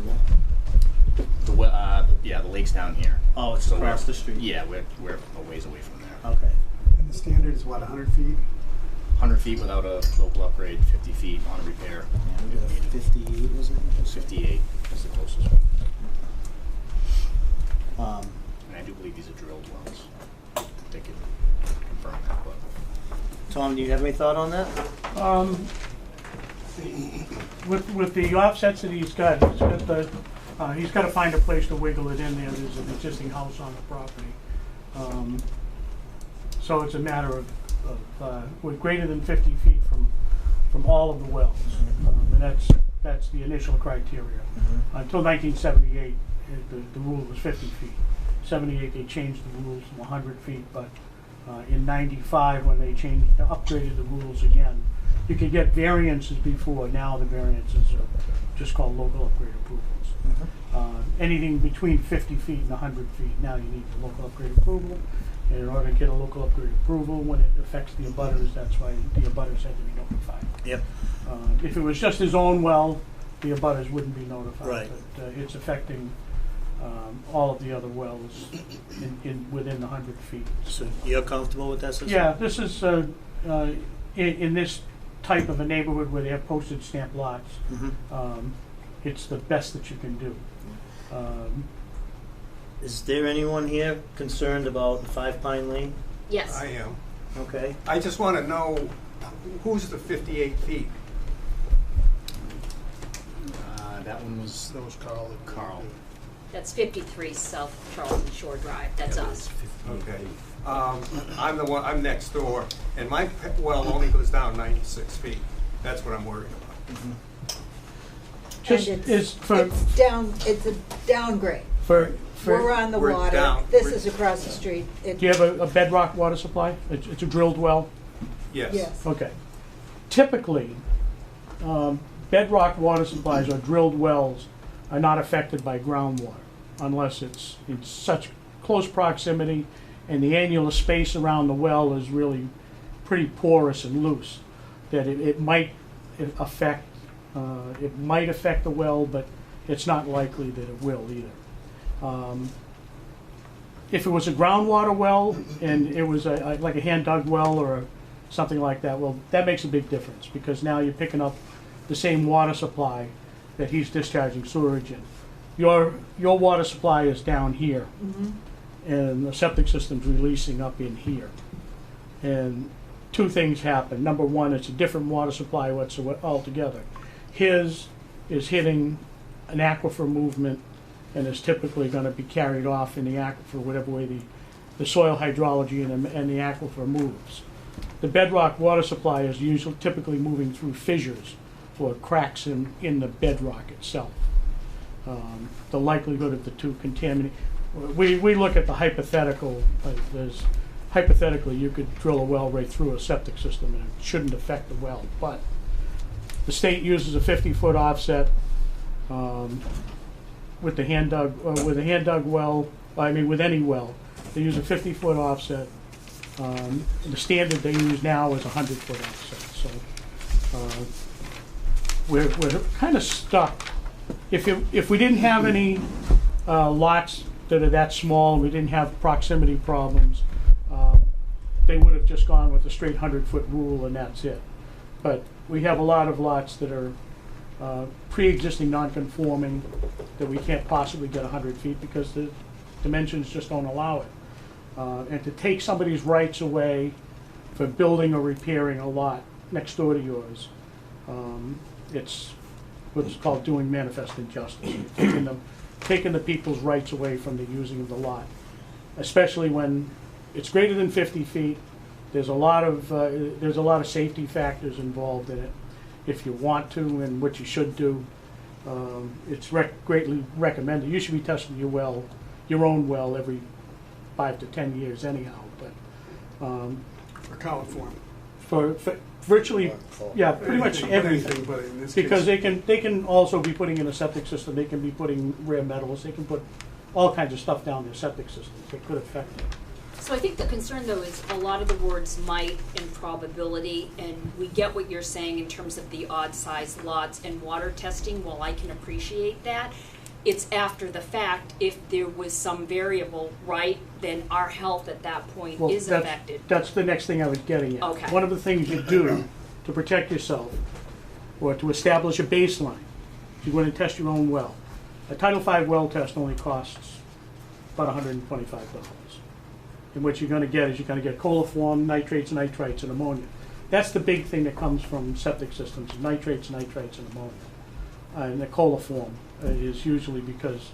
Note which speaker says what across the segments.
Speaker 1: available?
Speaker 2: Yeah, the lake's down here.
Speaker 1: Oh, it's
Speaker 2: So
Speaker 1: across
Speaker 2: we're-
Speaker 1: the street.
Speaker 2: Yeah, we're a ways away from there.
Speaker 1: Okay.
Speaker 3: And the standard is what, 100 feet?
Speaker 2: 100 feet without a local upgrade, 50 feet on a repair.
Speaker 1: Yeah, we got a 58, was it?
Speaker 2: 58 is the closest one. And I do believe these are drilled wells. They could confirm that, but
Speaker 1: Tom, do you have any thought on that?
Speaker 4: With the offsets that he's got to find a place to wiggle it in there. There's an existing house on the property. So it's a matter of we're greater than 50 feet from all of the wells. And that's the initial criteria. Until 1978, the rule was 50 feet. 78, they changed the rules to 100 feet, but in 95, when they upgraded the rules again, you could get variances before. Now the variances are just called local upgrade approvals. Anything between 50 feet and 100 feet, now you need the local upgrade approval. And in order to get a local upgrade approval, when it affects the abutters, that's why the abutters had to be notified.
Speaker 1: Yep.
Speaker 4: If it was just his own well, the abutters wouldn't be notified.
Speaker 1: Right.
Speaker 4: But it's affecting all of the other wells within the 100 feet.
Speaker 1: So you're comfortable with that system?
Speaker 4: Yeah, this is in this type of a neighborhood where they have postage stamp lots. It's the best that you can do.
Speaker 1: Is there anyone here concerned about the 5 Pine Lane?
Speaker 5: Yes.
Speaker 6: I am.
Speaker 1: Okay.
Speaker 6: I just want to know who's the 58 feet?
Speaker 2: that one was Carl.
Speaker 5: That's 53 South Charlton Shore Drive. That's us.
Speaker 6: Okay. I'm the one. I'm next door, and my well only goes down 96 feet. That's what I'm worried about.
Speaker 4: Just
Speaker 7: And
Speaker 4: is for
Speaker 7: it's a downgrade.
Speaker 4: for
Speaker 7: We're on the
Speaker 6: We're
Speaker 7: water.
Speaker 6: down.
Speaker 7: This
Speaker 6: We're-
Speaker 7: is across the street.
Speaker 4: do you have a bedrock water supply? It's a drilled well.
Speaker 6: Yes.
Speaker 7: Yes.
Speaker 4: Okay. Typically, bedrock water supplies or drilled wells are not affected by groundwater unless it's in such close proximity and the annular space around the well is really pretty porous and loose that it might affect the well, but it's not likely that it will either. If it was a groundwater well and it was like a hand dug well or something like that, well, that makes a big difference because now you're picking up the same water supply that he's discharging sewage in. Your water supply is down here, and the septic system's releasing up in here. And two things happen. Number one, it's a different water supply altogether. His is hitting an aquifer movement and is typically going to be carried off in the aquifer, whatever way the soil hydrology and the aquifer moves. The bedrock water supply is typically moving through fissures or cracks in the bedrock itself. The likelihood of the two contaminate. We look at the hypothetical. Hypothetically, you could drill a well right through a septic system and it shouldn't affect the well. But the state uses a 50-foot offset with the hand dug well. I mean, with any well, they use a 50-foot offset. The standard they use now is a 100-foot offset. So we're kind of stuck. If we didn't have any lots that are that small, and we didn't have proximity problems, they would have just gone with the straight 100-foot rule and that's it. But we have a lot of lots that are pre-existing non-conforming that we can't possibly get 100 feet because the dimensions just don't allow it. And to take somebody's rights away for building or repairing a lot next door to yours, it's what's called doing manifest injustice. You're taking the people's rights away from the using of the lot, especially when it's greater than 50 feet. There's a lot of safety factors involved in it. If you want to, and what you should do, it's greatly recommended. You should be testing your own well every 5 to 10 years anyhow. But
Speaker 3: For coliform.
Speaker 4: for virtually, yeah, pretty much everything.
Speaker 3: But in this
Speaker 4: Because
Speaker 3: case,
Speaker 4: they can also be putting in a septic system. They can be putting rare metals. They can put all kinds of stuff down their septic systems that could affect it.
Speaker 5: So I think the concern though is a lot of the words might and probability, and we get what you're saying in terms of the odd size lots and water testing, while I can appreciate that. It's after the fact, if there was some variable, right, then our health at that point
Speaker 4: Well,
Speaker 5: is
Speaker 4: that's-
Speaker 5: affected.
Speaker 4: That's the next thing I was getting at.
Speaker 5: Okay.
Speaker 4: One of the things you do to protect yourself, or to establish a baseline, you go in and test your own well. A Title V well test only costs about $125. And what you're gonna get is you're gonna get coliform, nitrates, nitrites, and ammonia. That's the big thing that comes from septic systems, nitrates, nitrites, and ammonia. And the coliform is usually because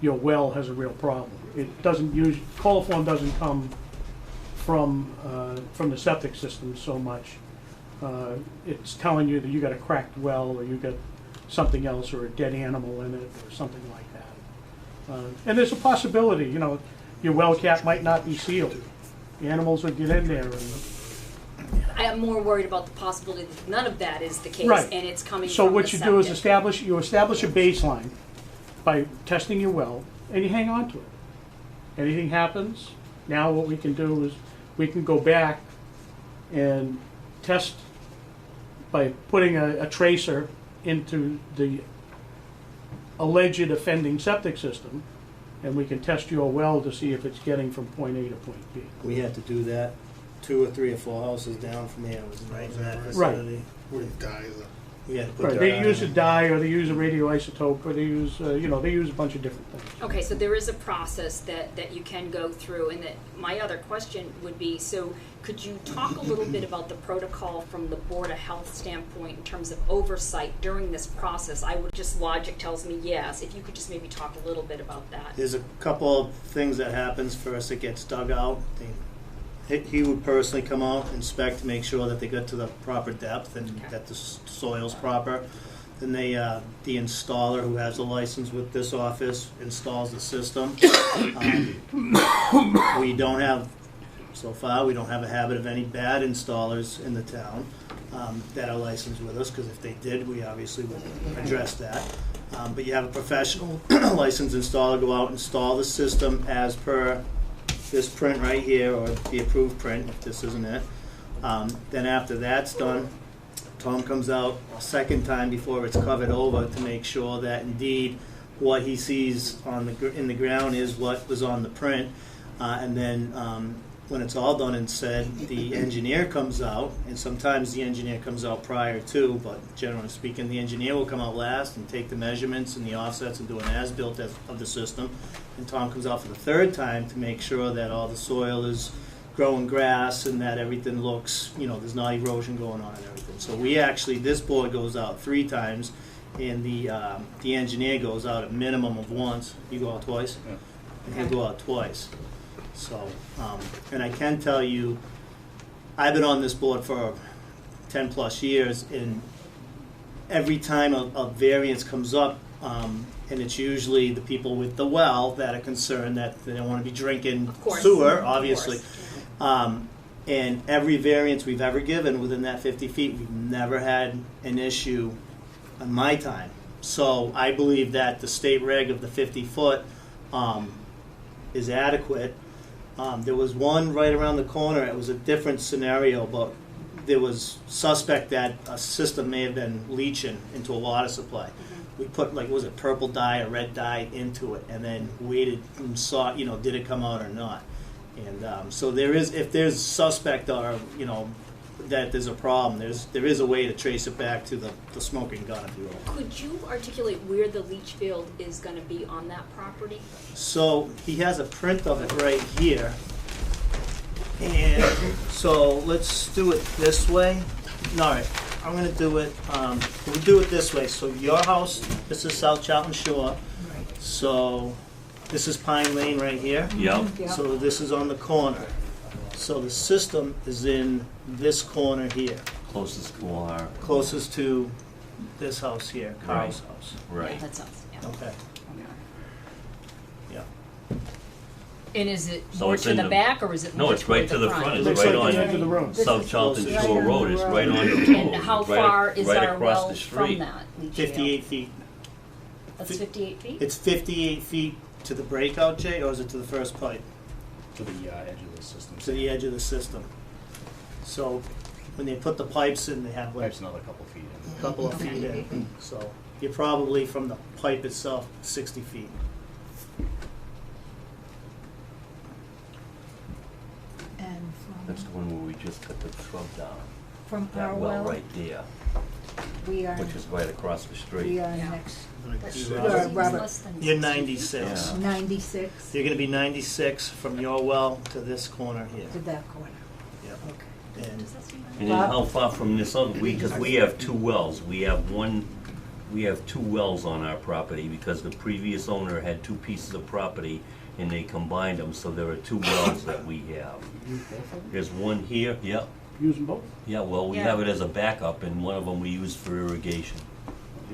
Speaker 4: your well has a real problem. It doesn't use, coliform doesn't come from the septic system so much. It's telling you that you got a cracked well, or you got something else, or a dead animal in it, or something like that. And there's a possibility, you know, your well cap might not be sealed. The animals would get in there and.
Speaker 5: I am more worried about the possibility that none of that is the case,
Speaker 4: Right.
Speaker 5: and it's coming
Speaker 4: So
Speaker 5: from the
Speaker 4: what you do is
Speaker 5: septic.
Speaker 4: you establish a baseline by testing your well, and you hang on to it. Anything happens, now what we can do is we can go back and test by putting a tracer into the alleged offending septic system, and we can test your well to see if it's getting from point A to point B.
Speaker 1: We had to do that 2 or 3 or 4 houses down from here, was right in that vicinity. We had to put
Speaker 4: Right,
Speaker 1: the
Speaker 4: they use a dye, or they use a radioisotope, or they use, they use a bunch of different things.
Speaker 5: Okay, so there is a process that you can go through, and that, my other question would be, so could you talk a little bit about the protocol from the Board of Health standpoint in terms of oversight during this process? I would, just logic tells me yes, if you could just maybe talk a little bit about that.
Speaker 1: There's a couple of things that happens. First, it gets dug out. He would personally come out, inspect to make sure that they got to the proper depth and
Speaker 5: Okay.
Speaker 1: that the soil's proper. Then the installer, who has a license with this office, installs the system. We don't have, so far, we don't have a habit of any bad installers in the town that are licensed with us, because if they did, we obviously would address that. But you have a professional licensed installer go out, install the system as per this print right here, or the approved print, if this isn't it. Then after that's done, Tom comes out a second time before it's covered over to make sure that indeed what he sees in the ground is what was on the print. And then when it's all done and said, the engineer comes out, and sometimes the engineer comes out prior to, but generally speaking, the engineer will come out last and take the measurements and the offsets and do an as-built of the system. And Tom comes out for the third time to make sure that all the soil is growing grass and that everything looks, there's not erosion going on and everything. So we actually, this board goes out 3 times, and the engineer goes out a minimum of once. You go out twice?
Speaker 2: Yeah.
Speaker 1: And he'll go out twice. So, and I can tell you, I've been on this board for 10 plus years, and every time a variance comes up, and it's usually the people with the well that are concerned that they don't want to be drinking
Speaker 5: Of course.
Speaker 1: sewer,
Speaker 5: Of
Speaker 1: obviously.
Speaker 5: course.
Speaker 1: And every variance we've ever given within that 50 feet, we've never had an issue on my time. So I believe that the state reg of the 50 foot is adequate. There was one right around the corner. It was a different scenario, but there was suspect that a system may have been leaching into a water supply. We put, was it purple dye or red dye into it, and then waited and saw, did it come out or not. And so there is, if there's suspect or, that there's a problem, there is a way to trace it back to the smoking gun, if you will.
Speaker 5: Could you articulate where the leach field is going to be on that property?
Speaker 1: So he has a print of it right here. And so let's do it this way. All right, I'm gonna do it, we'll do it this way. So your house, this is South Charlton Shore. So this is Pine Lane right here.
Speaker 8: Yep.
Speaker 1: So this is on the corner. So the system is in this corner here,
Speaker 8: Closest to our,
Speaker 1: closest to this house here, Carl's house.
Speaker 8: right.
Speaker 5: That sounds, yeah.
Speaker 1: Okay, yeah.
Speaker 5: And is it
Speaker 8: So
Speaker 5: more
Speaker 8: it's
Speaker 5: to
Speaker 8: in
Speaker 5: the
Speaker 8: the-
Speaker 5: back, or is it
Speaker 8: No,
Speaker 5: more
Speaker 8: it's right
Speaker 5: toward
Speaker 8: to the front.
Speaker 5: front?
Speaker 8: It's
Speaker 4: Looks
Speaker 8: right
Speaker 4: like the
Speaker 8: on
Speaker 4: edge of the road.
Speaker 8: South Charlton
Speaker 1: closest.
Speaker 8: Shore Road. It's right on the road.
Speaker 5: And how
Speaker 8: It's right
Speaker 5: far is
Speaker 8: right
Speaker 5: our
Speaker 8: across
Speaker 5: well
Speaker 8: the
Speaker 5: from
Speaker 8: street.
Speaker 5: that leach field?
Speaker 1: 58 feet.
Speaker 5: That's 58 feet?
Speaker 1: It's 58 feet to the breakout, Jay, or is it to the first pipe?
Speaker 2: To the edge of the system.
Speaker 1: to the edge of the system. So when they put the pipes in, they have like
Speaker 2: Pipes another couple feet in.
Speaker 1: a couple of feet in. So you're probably from the pipe itself 60 feet.
Speaker 7: And
Speaker 8: That's the one where we just cut the shrub down.
Speaker 7: from our
Speaker 8: That well
Speaker 7: well,
Speaker 8: right there,
Speaker 7: we are,
Speaker 8: which is right across the
Speaker 7: we
Speaker 8: street.
Speaker 7: are
Speaker 5: Yeah.
Speaker 7: next,
Speaker 1: You're
Speaker 7: Robert.
Speaker 5: Less than
Speaker 1: You're
Speaker 5: 60 feet.
Speaker 1: 96.
Speaker 8: Yeah.
Speaker 7: 96
Speaker 1: You're gonna be 96 from your well to this corner here.
Speaker 7: to that corner.
Speaker 1: Yep.
Speaker 7: Okay.
Speaker 1: And
Speaker 5: Does that seem right?
Speaker 8: And then how far from this other, because we have two wells, we have two wells on our property because the previous owner had two pieces of property and they combined them, so there are two wells that we have.
Speaker 4: Use both of them?
Speaker 8: There's one here, yeah,
Speaker 4: Use them both?
Speaker 8: yeah, well, we
Speaker 5: Yeah.
Speaker 8: have it as a backup and one of them we use for irrigation.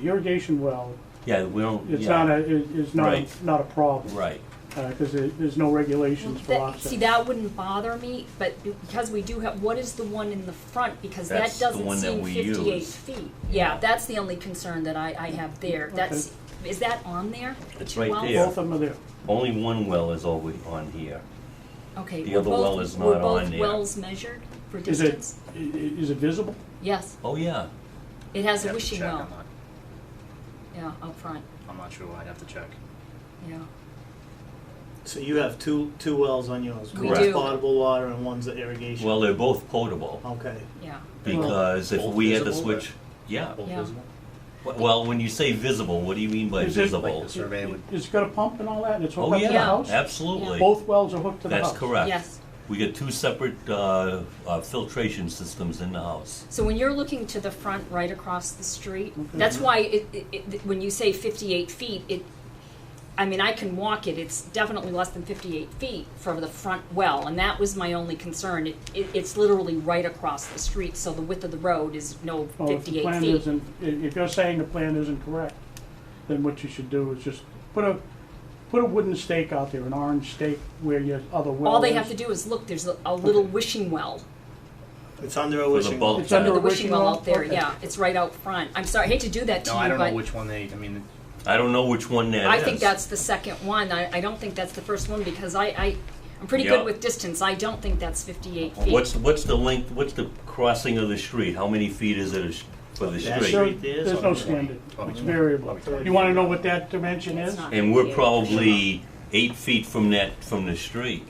Speaker 4: The irrigation well,
Speaker 8: Yeah, we don't,
Speaker 4: it's
Speaker 8: yeah,
Speaker 4: not is not,
Speaker 8: Right.
Speaker 4: not a problem.
Speaker 8: right.
Speaker 4: Because there's no regulations for
Speaker 5: That,
Speaker 4: offset.
Speaker 5: see, that wouldn't bother me, but because we do have, what is the one in the front? Because that
Speaker 8: That's the
Speaker 5: doesn't
Speaker 8: one that
Speaker 5: seem
Speaker 8: we
Speaker 5: 58
Speaker 8: use.
Speaker 5: feet. Yeah, that's the only concern that I have there. That's, is that on there? The
Speaker 8: It's
Speaker 5: two
Speaker 8: right
Speaker 5: wells?
Speaker 8: there.
Speaker 4: Both of them are there.
Speaker 8: Only one well is over on here.
Speaker 5: Okay.
Speaker 8: The
Speaker 5: were
Speaker 8: other
Speaker 5: both-
Speaker 8: well is
Speaker 5: were
Speaker 8: not
Speaker 5: both
Speaker 8: on there.
Speaker 5: wells measured for
Speaker 4: Is it,
Speaker 5: distance?
Speaker 4: is it visible?
Speaker 5: Yes,
Speaker 8: Oh, yeah,
Speaker 5: it has a
Speaker 2: I'd have to
Speaker 5: wishing
Speaker 2: check
Speaker 5: well.
Speaker 2: on that.
Speaker 5: Yeah, up front,
Speaker 2: I'm not sure, I'd have to check.
Speaker 5: yeah.
Speaker 1: so you have two wells on yours.
Speaker 5: We
Speaker 1: One's
Speaker 5: do.
Speaker 1: potable water and one's the irrigation.
Speaker 8: well, they're both potable,
Speaker 1: Okay.
Speaker 5: Yeah.
Speaker 8: because if
Speaker 2: Both
Speaker 8: we had to
Speaker 2: visible, or-
Speaker 8: switch, yeah.
Speaker 2: Both
Speaker 5: Yeah.
Speaker 2: visible?
Speaker 8: Well, when you say visible, what do you mean by
Speaker 4: Is it-
Speaker 8: visible?
Speaker 2: Like the survey would,
Speaker 4: It's got a pump and all that, and it's hooked
Speaker 8: Oh,
Speaker 4: up to the
Speaker 8: yeah,
Speaker 4: house?
Speaker 8: absolutely.
Speaker 4: Both wells are hooked to the house?
Speaker 8: That's correct.
Speaker 5: Yes.
Speaker 8: We got two separate filtration systems in the house.
Speaker 5: So when you're looking to the front, right across the street,
Speaker 4: Okay.
Speaker 5: that's why when you say 58 feet, I mean, I can walk it, it's definitely less than 58 feet from the front well, and that was my only concern. It's literally right across the street, so the width of the road is no
Speaker 4: Well, if the
Speaker 5: 58
Speaker 4: plan
Speaker 5: feet.
Speaker 4: isn't, if you're saying the plan isn't correct, then what you should do is just put a wooden stake out there, an orange stake where your other well is.
Speaker 5: All they have to do is look, there's a little wishing well.
Speaker 1: It's under a
Speaker 8: the
Speaker 1: wishing
Speaker 8: bulk
Speaker 1: well.
Speaker 4: It's under
Speaker 5: The
Speaker 4: a
Speaker 5: wishing well out there,
Speaker 4: Okay.
Speaker 5: yeah, it's right out front. I'm sorry, I hate to do that to
Speaker 2: no,
Speaker 5: you,
Speaker 2: I don't know
Speaker 5: but
Speaker 2: which one I mean,
Speaker 8: I don't know which one that is.
Speaker 5: I think that's the second one. I don't think that's the first one because I'm pretty
Speaker 8: Yeah.
Speaker 5: good with distance. I don't think that's 58 feet.
Speaker 8: What's the length, what's the crossing of the street? How many feet is it for the
Speaker 1: That
Speaker 8: street?
Speaker 1: street.
Speaker 4: There-
Speaker 1: There's
Speaker 4: There's no
Speaker 1: only
Speaker 4: standard,
Speaker 2: twenty.
Speaker 4: it's variable.
Speaker 1: Twenty.
Speaker 4: You wanna know what that dimension
Speaker 5: It's
Speaker 4: is?
Speaker 5: not
Speaker 8: And we're
Speaker 5: 58.
Speaker 8: probably 8 feet from the street.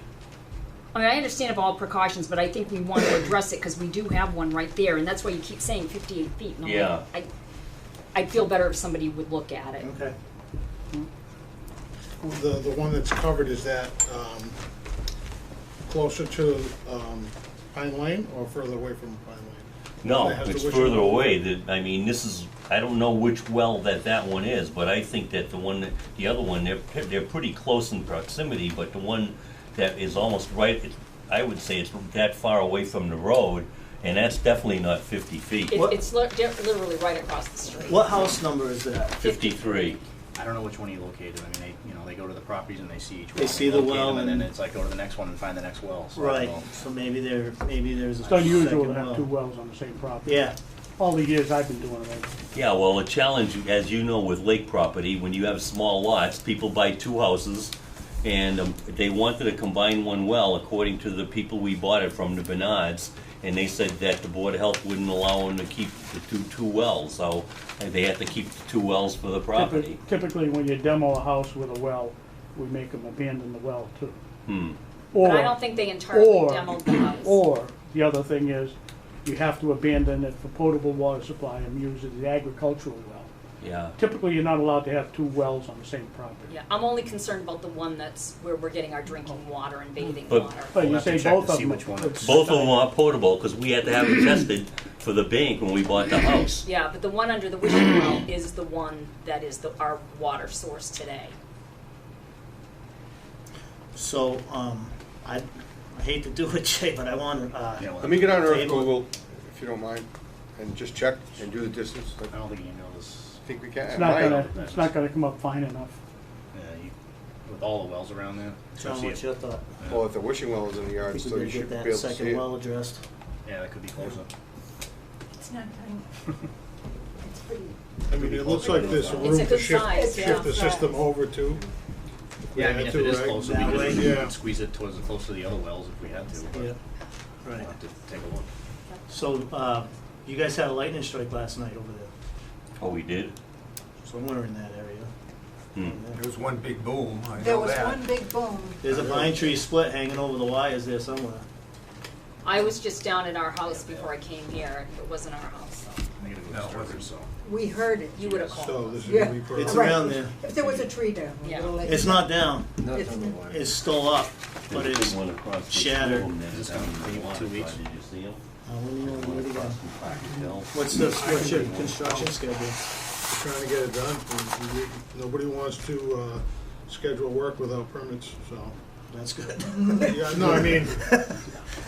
Speaker 5: I mean, I understand of all precautions, but I think we want to address it because we do have one right there, and that's why you keep saying 58 feet. And I'm
Speaker 8: Yeah.
Speaker 5: like, I'd feel better if somebody would look at it.
Speaker 1: Okay.
Speaker 9: The one that's covered, is that closer to Pine Lane or further away from Pine Lane?
Speaker 8: No,
Speaker 9: That has the
Speaker 8: it's
Speaker 9: wishing
Speaker 8: further
Speaker 9: well.
Speaker 8: away. I mean, this is, I don't know which well that one is, but I think that the other one, they're pretty close in proximity, but the one that is almost right, I would say it's that far away from the road, and that's definitely not 50 feet.
Speaker 5: It's literally right across the street.
Speaker 1: What house number is that?
Speaker 8: 53.
Speaker 2: I don't know which one he located. I mean, they go to the properties and they see each one.
Speaker 1: They see the
Speaker 2: locate
Speaker 1: well
Speaker 2: them, and then
Speaker 1: and-
Speaker 2: it's like go to the next one and find the next well. So I don't
Speaker 1: Right,
Speaker 2: know.
Speaker 1: so maybe there's a
Speaker 4: It's unusual
Speaker 1: second
Speaker 4: to have
Speaker 1: well.
Speaker 4: two wells on the same property.
Speaker 1: Yeah,
Speaker 4: All the years I've been doing it.
Speaker 8: Yeah, well, the challenge, as you know, with lake property, when you have small lots, people buy two houses, and they wanted to combine one well, according to the people we bought it from, the Bernards, and they said that the Board of Health wouldn't allow them to keep the two wells, so they had to keep the two wells for the property.
Speaker 4: Typically, when you demo a house with a well, we make them abandon the well too.
Speaker 8: Hmm.
Speaker 5: But I
Speaker 4: Or,
Speaker 5: don't think they entirely
Speaker 4: or-
Speaker 5: demoed the house.
Speaker 4: or, the other thing is, you have to abandon it for potable water supply and use it as the agricultural well.
Speaker 8: Yeah.
Speaker 4: Typically, you're not allowed to have two wells on the same property.
Speaker 5: Yeah, I'm only concerned about the one that's where we're getting our drinking water and bathing
Speaker 8: But-
Speaker 5: water.
Speaker 4: But you
Speaker 2: We'll have
Speaker 4: say
Speaker 2: to check
Speaker 4: both
Speaker 2: to
Speaker 4: of
Speaker 2: see
Speaker 4: them.
Speaker 2: which one.
Speaker 4: it's-
Speaker 8: Both of them are potable, because we had to have it tested for the bank when we bought the house.
Speaker 5: Yeah, but the one under the wishing well is the one that is our water source today.
Speaker 1: so, I hate to do it, Jay, but I want,
Speaker 2: Yeah, well,
Speaker 6: Let me get on Earth
Speaker 1: Table.
Speaker 6: Google, if you don't mind, and just check and do the distance. I
Speaker 2: I don't think you know this.
Speaker 6: think we can.
Speaker 4: It's not
Speaker 6: Right.
Speaker 4: it's not gonna come up fine enough.
Speaker 2: With all the wells around there.
Speaker 1: John,
Speaker 2: especially
Speaker 1: what's your thought?
Speaker 6: Well, if the wishing well is in the
Speaker 1: I
Speaker 6: yard,
Speaker 1: think
Speaker 6: so
Speaker 1: we
Speaker 6: you
Speaker 1: better
Speaker 6: should
Speaker 1: get
Speaker 6: be
Speaker 1: that
Speaker 6: able to see
Speaker 1: second
Speaker 6: it.
Speaker 1: well addressed.
Speaker 2: Yeah, that could be closer.
Speaker 7: It's not tiny. It's pretty.
Speaker 9: I mean, it looks like there's
Speaker 5: It's
Speaker 9: room
Speaker 5: a
Speaker 9: to
Speaker 5: good
Speaker 9: shift,
Speaker 5: size, yeah.
Speaker 9: shift the system over to.
Speaker 2: Yeah, I mean, if it is closer, we
Speaker 1: That way,
Speaker 2: could
Speaker 9: yeah.
Speaker 2: squeeze it towards, close to the other wells if we had to, but
Speaker 1: Yeah,
Speaker 2: we'll
Speaker 1: right.
Speaker 2: have to take a look.
Speaker 1: So, you guys had a lightning strike last night over there,
Speaker 8: Oh, we did?
Speaker 1: somewhere in that area.
Speaker 8: Hmm.
Speaker 6: There was one big boom, I
Speaker 7: There
Speaker 6: know
Speaker 7: was
Speaker 6: that.
Speaker 7: one big boom.
Speaker 1: There's a pine tree split hanging over the wires there somewhere.
Speaker 5: I was just down at our house before I came here, it wasn't our house, so
Speaker 2: I gotta go
Speaker 6: No, it
Speaker 2: disturb
Speaker 6: wasn't.
Speaker 2: it, so.
Speaker 7: We heard it.
Speaker 5: you would have
Speaker 9: So
Speaker 5: called.
Speaker 9: this is
Speaker 7: Yeah.
Speaker 9: gonna be
Speaker 1: It's
Speaker 9: per,
Speaker 7: Right.
Speaker 1: around there.
Speaker 7: If there was a tree down, we
Speaker 5: Yeah.
Speaker 7: would've let
Speaker 1: It's
Speaker 7: you know.
Speaker 1: not down,
Speaker 7: It's-
Speaker 1: it's still up, but
Speaker 8: There's a
Speaker 1: it's,
Speaker 8: big one across the
Speaker 1: shattered.
Speaker 8: school, and
Speaker 2: Is this
Speaker 8: down
Speaker 2: gonna
Speaker 8: in
Speaker 2: be
Speaker 8: the
Speaker 2: 2
Speaker 8: water
Speaker 2: weeks?
Speaker 8: side. Did you see him?
Speaker 1: when you
Speaker 8: One
Speaker 1: meet
Speaker 8: across
Speaker 1: again.
Speaker 8: from Cracker Hill.
Speaker 1: What's your construction schedule?
Speaker 9: trying to get it done. Nobody wants to, schedule work without permits, so.
Speaker 1: That's good.
Speaker 9: Yeah, no, I mean, yeah,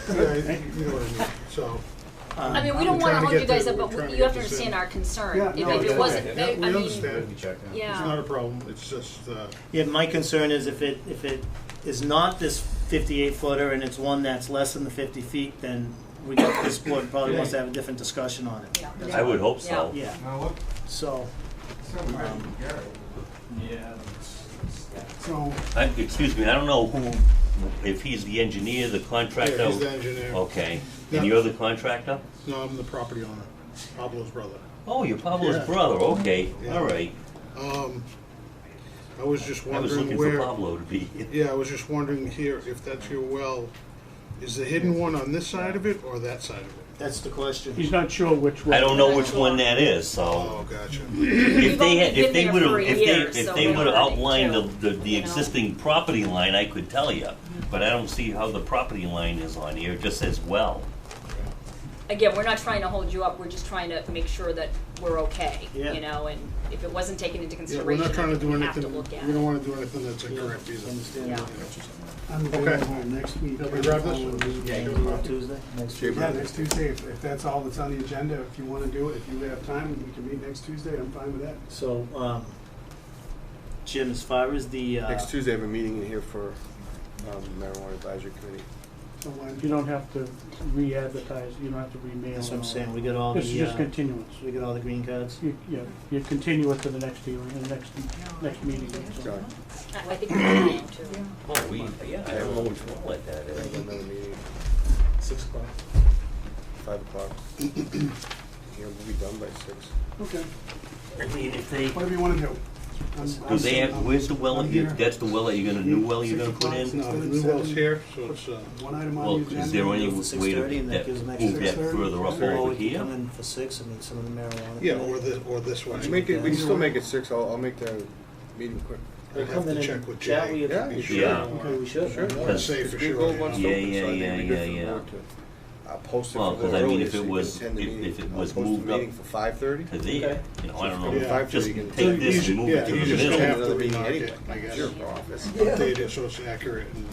Speaker 9: you know what I mean, so.
Speaker 5: I mean, we
Speaker 9: I'm
Speaker 5: don't wanna
Speaker 9: trying to
Speaker 5: hold you
Speaker 9: get
Speaker 5: guys
Speaker 9: the-
Speaker 5: up,
Speaker 9: we're
Speaker 5: but
Speaker 9: trying to
Speaker 5: you
Speaker 9: get
Speaker 5: have to
Speaker 9: this
Speaker 5: understand
Speaker 9: in.
Speaker 5: our concern.
Speaker 3: Yeah,
Speaker 5: If
Speaker 3: no,
Speaker 5: it
Speaker 3: yeah,
Speaker 5: wasn't,
Speaker 9: Yeah,
Speaker 5: I
Speaker 9: we
Speaker 5: mean,
Speaker 9: understand. It's
Speaker 5: yeah.
Speaker 9: not a problem, it's just,
Speaker 1: Yeah, my concern is if it is not this 58 footer and it's one that's less than the 50 feet, then this board probably wants to have a different discussion on it.
Speaker 5: Yeah.
Speaker 8: I would hope so.
Speaker 1: Yeah,
Speaker 6: Now look,
Speaker 1: so,
Speaker 3: So,
Speaker 8: Excuse me, I don't know who, if he's the engineer, the contractor?
Speaker 9: yeah, he's the engineer.
Speaker 8: Okay,
Speaker 9: Yeah.
Speaker 8: and you're the contractor?
Speaker 9: No, I'm the property owner, Pablo's brother.
Speaker 8: Oh, you're Pablo's
Speaker 9: Yeah.
Speaker 8: brother, okay,
Speaker 9: Yeah.
Speaker 8: all right.
Speaker 9: I was just
Speaker 8: I was
Speaker 9: wondering
Speaker 8: looking for
Speaker 9: where,
Speaker 8: Pablo to be.
Speaker 9: yeah, I was just wondering here, if that's your well, is the hidden one on this side of it or that side of it?
Speaker 1: that's the question.
Speaker 4: He's not sure which one.
Speaker 8: I don't know which one that is, so.
Speaker 9: Oh, gotcha.
Speaker 8: If they had,
Speaker 5: We've
Speaker 8: if they
Speaker 5: only been
Speaker 8: would've,
Speaker 5: there for a year,
Speaker 8: if
Speaker 5: so
Speaker 8: they
Speaker 5: we're
Speaker 8: would've
Speaker 5: learning
Speaker 8: outlined
Speaker 5: too,
Speaker 8: the
Speaker 5: you know.
Speaker 8: existing property line, I could tell you. But I don't see how the property line is on here, it just says well.
Speaker 5: Again, we're not trying to hold you up, we're just trying to make sure that we're okay,
Speaker 1: Yeah.
Speaker 5: you know, and if it wasn't taken into
Speaker 9: Yeah, we're
Speaker 5: consideration,
Speaker 9: not trying to do
Speaker 5: we have to
Speaker 9: anything,
Speaker 5: look at
Speaker 9: we don't
Speaker 5: it.
Speaker 9: wanna do anything that's incorrect either.
Speaker 1: Understand
Speaker 5: Yeah.
Speaker 1: that.
Speaker 3: I'm available next week.
Speaker 9: Yeah, we grab this?
Speaker 1: Yeah, you can do it Tuesday, next
Speaker 9: Sure.
Speaker 1: Tuesday.
Speaker 3: Yeah, next Tuesday, if that's all that's on the agenda, if you wanna do it, if you have time, we can meet next Tuesday, I'm fine with that.
Speaker 1: So, Jim, as far as the,
Speaker 10: Next Tuesday, I have a meeting in here for marijuana advisory committee.
Speaker 3: So when,
Speaker 4: You don't have to re-advertise, you don't have to remail.
Speaker 1: that's what I'm
Speaker 4: and all
Speaker 1: saying,
Speaker 4: that.
Speaker 1: we got all
Speaker 4: This is just
Speaker 1: the,
Speaker 4: continuance.
Speaker 1: we got all the green cards?
Speaker 4: You continue it to the next hearing, the next meeting. so.
Speaker 10: Sorry.
Speaker 5: I think we're going to.
Speaker 8: Oh, yeah, I don't know which one like that
Speaker 10: I have
Speaker 8: is.
Speaker 10: another meeting,
Speaker 1: 6 o'clock.
Speaker 10: 5 o'clock. Here, we'll be done by 6.
Speaker 3: okay,
Speaker 8: I mean, if they,
Speaker 3: whatever you wanna do.
Speaker 8: do they have, where's the well, that's the well that you're gonna, new well you're gonna put in?
Speaker 9: No, the new well's here, so it's,
Speaker 3: One item
Speaker 8: Well,
Speaker 3: on the agenda.
Speaker 8: is there any
Speaker 1: for
Speaker 8: way
Speaker 1: 6:30
Speaker 8: to
Speaker 1: and that
Speaker 8: that,
Speaker 1: gives them
Speaker 8: move that
Speaker 1: extra-
Speaker 8: further up
Speaker 1: Or
Speaker 8: over
Speaker 1: we can come
Speaker 8: here?
Speaker 1: in for 6 and meet some of the marijuana.
Speaker 9: yeah,
Speaker 1: committee.
Speaker 9: or this one.
Speaker 10: Make it, we can still make it 6, I'll make the meeting quick.
Speaker 9: I'd have
Speaker 1: Come in
Speaker 9: to
Speaker 1: and
Speaker 9: check with
Speaker 1: chat
Speaker 9: Jay.
Speaker 1: with you.
Speaker 10: Yeah,
Speaker 9: Be
Speaker 10: you
Speaker 9: sure.
Speaker 8: Yeah.
Speaker 1: Okay, we should.
Speaker 10: Sure.
Speaker 9: I wanna say for
Speaker 10: We
Speaker 9: sure.
Speaker 10: go
Speaker 9: you
Speaker 10: one
Speaker 9: know.
Speaker 10: step
Speaker 8: Yeah,
Speaker 10: at a
Speaker 8: yeah,
Speaker 10: time, I think
Speaker 8: yeah,
Speaker 10: it'd be good
Speaker 8: yeah,
Speaker 10: for the
Speaker 8: yeah.
Speaker 10: board to, post it
Speaker 8: Well,
Speaker 10: for
Speaker 8: 'cause
Speaker 10: the
Speaker 8: I mean,
Speaker 10: earliest
Speaker 8: if it
Speaker 10: so you can
Speaker 8: was-
Speaker 10: attend the
Speaker 8: if
Speaker 10: meeting.
Speaker 8: it
Speaker 10: I'll
Speaker 8: was
Speaker 10: post the
Speaker 8: moved up
Speaker 10: meeting for 5:30.
Speaker 8: to there,
Speaker 1: Okay.
Speaker 8: you know, I don't
Speaker 10: From
Speaker 8: know,
Speaker 10: 5:30
Speaker 8: just
Speaker 10: you can-
Speaker 8: take this and move
Speaker 9: Yeah,
Speaker 8: it to
Speaker 9: you
Speaker 8: the
Speaker 9: just
Speaker 8: middle.
Speaker 9: have to
Speaker 10: Another meeting
Speaker 9: remark it,
Speaker 10: anyway.
Speaker 9: I guess.
Speaker 10: Your office.
Speaker 9: Update it so it's accurate and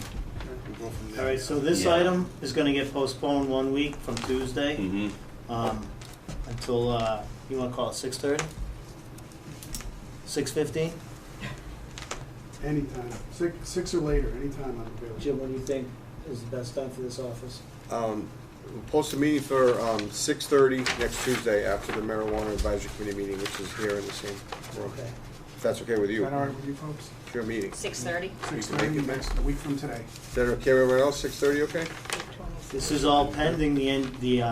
Speaker 9: we'll go from there.
Speaker 1: All right, so this
Speaker 8: Yeah.
Speaker 1: item is gonna get postponed 1 week from Tuesday,
Speaker 8: Mhm.
Speaker 1: until, you wanna call it 6:30? 6:15?
Speaker 3: Anytime, six or later, anytime I'm available.
Speaker 1: Jim, what do you think is the best time for this office?
Speaker 10: We'll post a meeting for 6:30 next Tuesday after the marijuana advisory committee meeting, which is here in the same room.
Speaker 1: Okay.
Speaker 10: If that's okay with
Speaker 3: Is
Speaker 10: you,
Speaker 3: that all right with you folks?
Speaker 10: it's your meeting.
Speaker 5: 6:30?
Speaker 3: 6:30 next, a week from today.
Speaker 10: Is that okay with everyone else, 6:30, okay?
Speaker 1: This is all pending the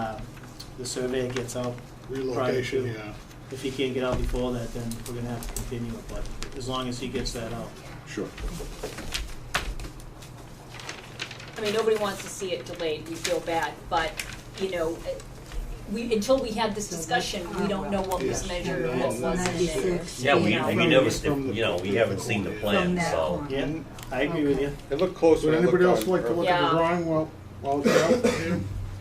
Speaker 1: surveyor gets out.
Speaker 9: Relocation,
Speaker 1: prior to.
Speaker 9: yeah.
Speaker 1: If he can't get out before that, then we're gonna have to continue it, but as long as he gets that out.
Speaker 10: Sure.
Speaker 5: I mean, nobody wants to see it delayed, we feel bad, but, you know, until we had this discussion, we don't know what was
Speaker 9: Yes.
Speaker 5: measured or what wasn't.
Speaker 7: 96.
Speaker 8: Yeah, we never,
Speaker 9: From the-
Speaker 8: you know, we haven't seen the
Speaker 7: From
Speaker 8: plan,
Speaker 7: that
Speaker 8: so.
Speaker 7: corner.
Speaker 1: Yeah, I agree with you.
Speaker 10: It looked close
Speaker 9: Would
Speaker 10: when I looked
Speaker 9: anybody else
Speaker 10: on
Speaker 9: like to
Speaker 10: Earth.
Speaker 9: look at the
Speaker 5: Yeah.
Speaker 9: drawing while it's out here?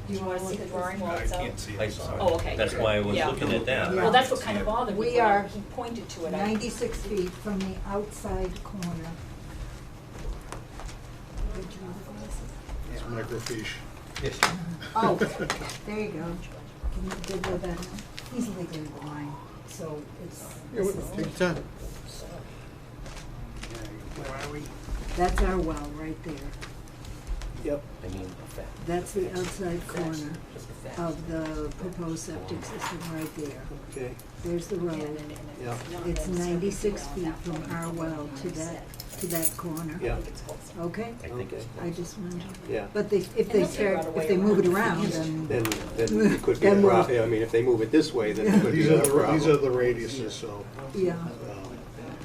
Speaker 5: Do you wanna see the drawing while it's out?
Speaker 6: can't see
Speaker 8: I
Speaker 6: it.
Speaker 8: saw it.
Speaker 5: Oh, okay.
Speaker 8: That's why I was
Speaker 5: Yeah.
Speaker 8: looking at that.
Speaker 5: Well, that's what kind of bothered me,
Speaker 7: We
Speaker 5: when
Speaker 7: are
Speaker 5: he pointed to it.
Speaker 7: 96 feet from the outside corner. Did you want the glasses?
Speaker 9: It's microfiche.
Speaker 7: Oh, there you go. Can you dig with that? He's legally blind, so it's, this is,
Speaker 10: Take your time.
Speaker 3: Where are we?
Speaker 7: that's our well right there.
Speaker 1: Yep.
Speaker 8: I mean,
Speaker 7: That's the outside corner of the proposed septic system right there.
Speaker 1: Okay,
Speaker 7: There's the road.
Speaker 1: yeah.
Speaker 7: It's 96 feet from our well to that to that corner.
Speaker 10: Yeah,
Speaker 7: Okay?
Speaker 2: I think it's
Speaker 7: I just wanted to,
Speaker 10: yeah.
Speaker 7: but if they start, if they move it around, then,
Speaker 10: Then it could be a
Speaker 7: Then we'll-
Speaker 10: problem. I mean, if they move it this way, then it could be
Speaker 9: These
Speaker 10: a
Speaker 9: are the
Speaker 10: problem.
Speaker 9: radiuses, so.
Speaker 7: yeah.
Speaker 9: um,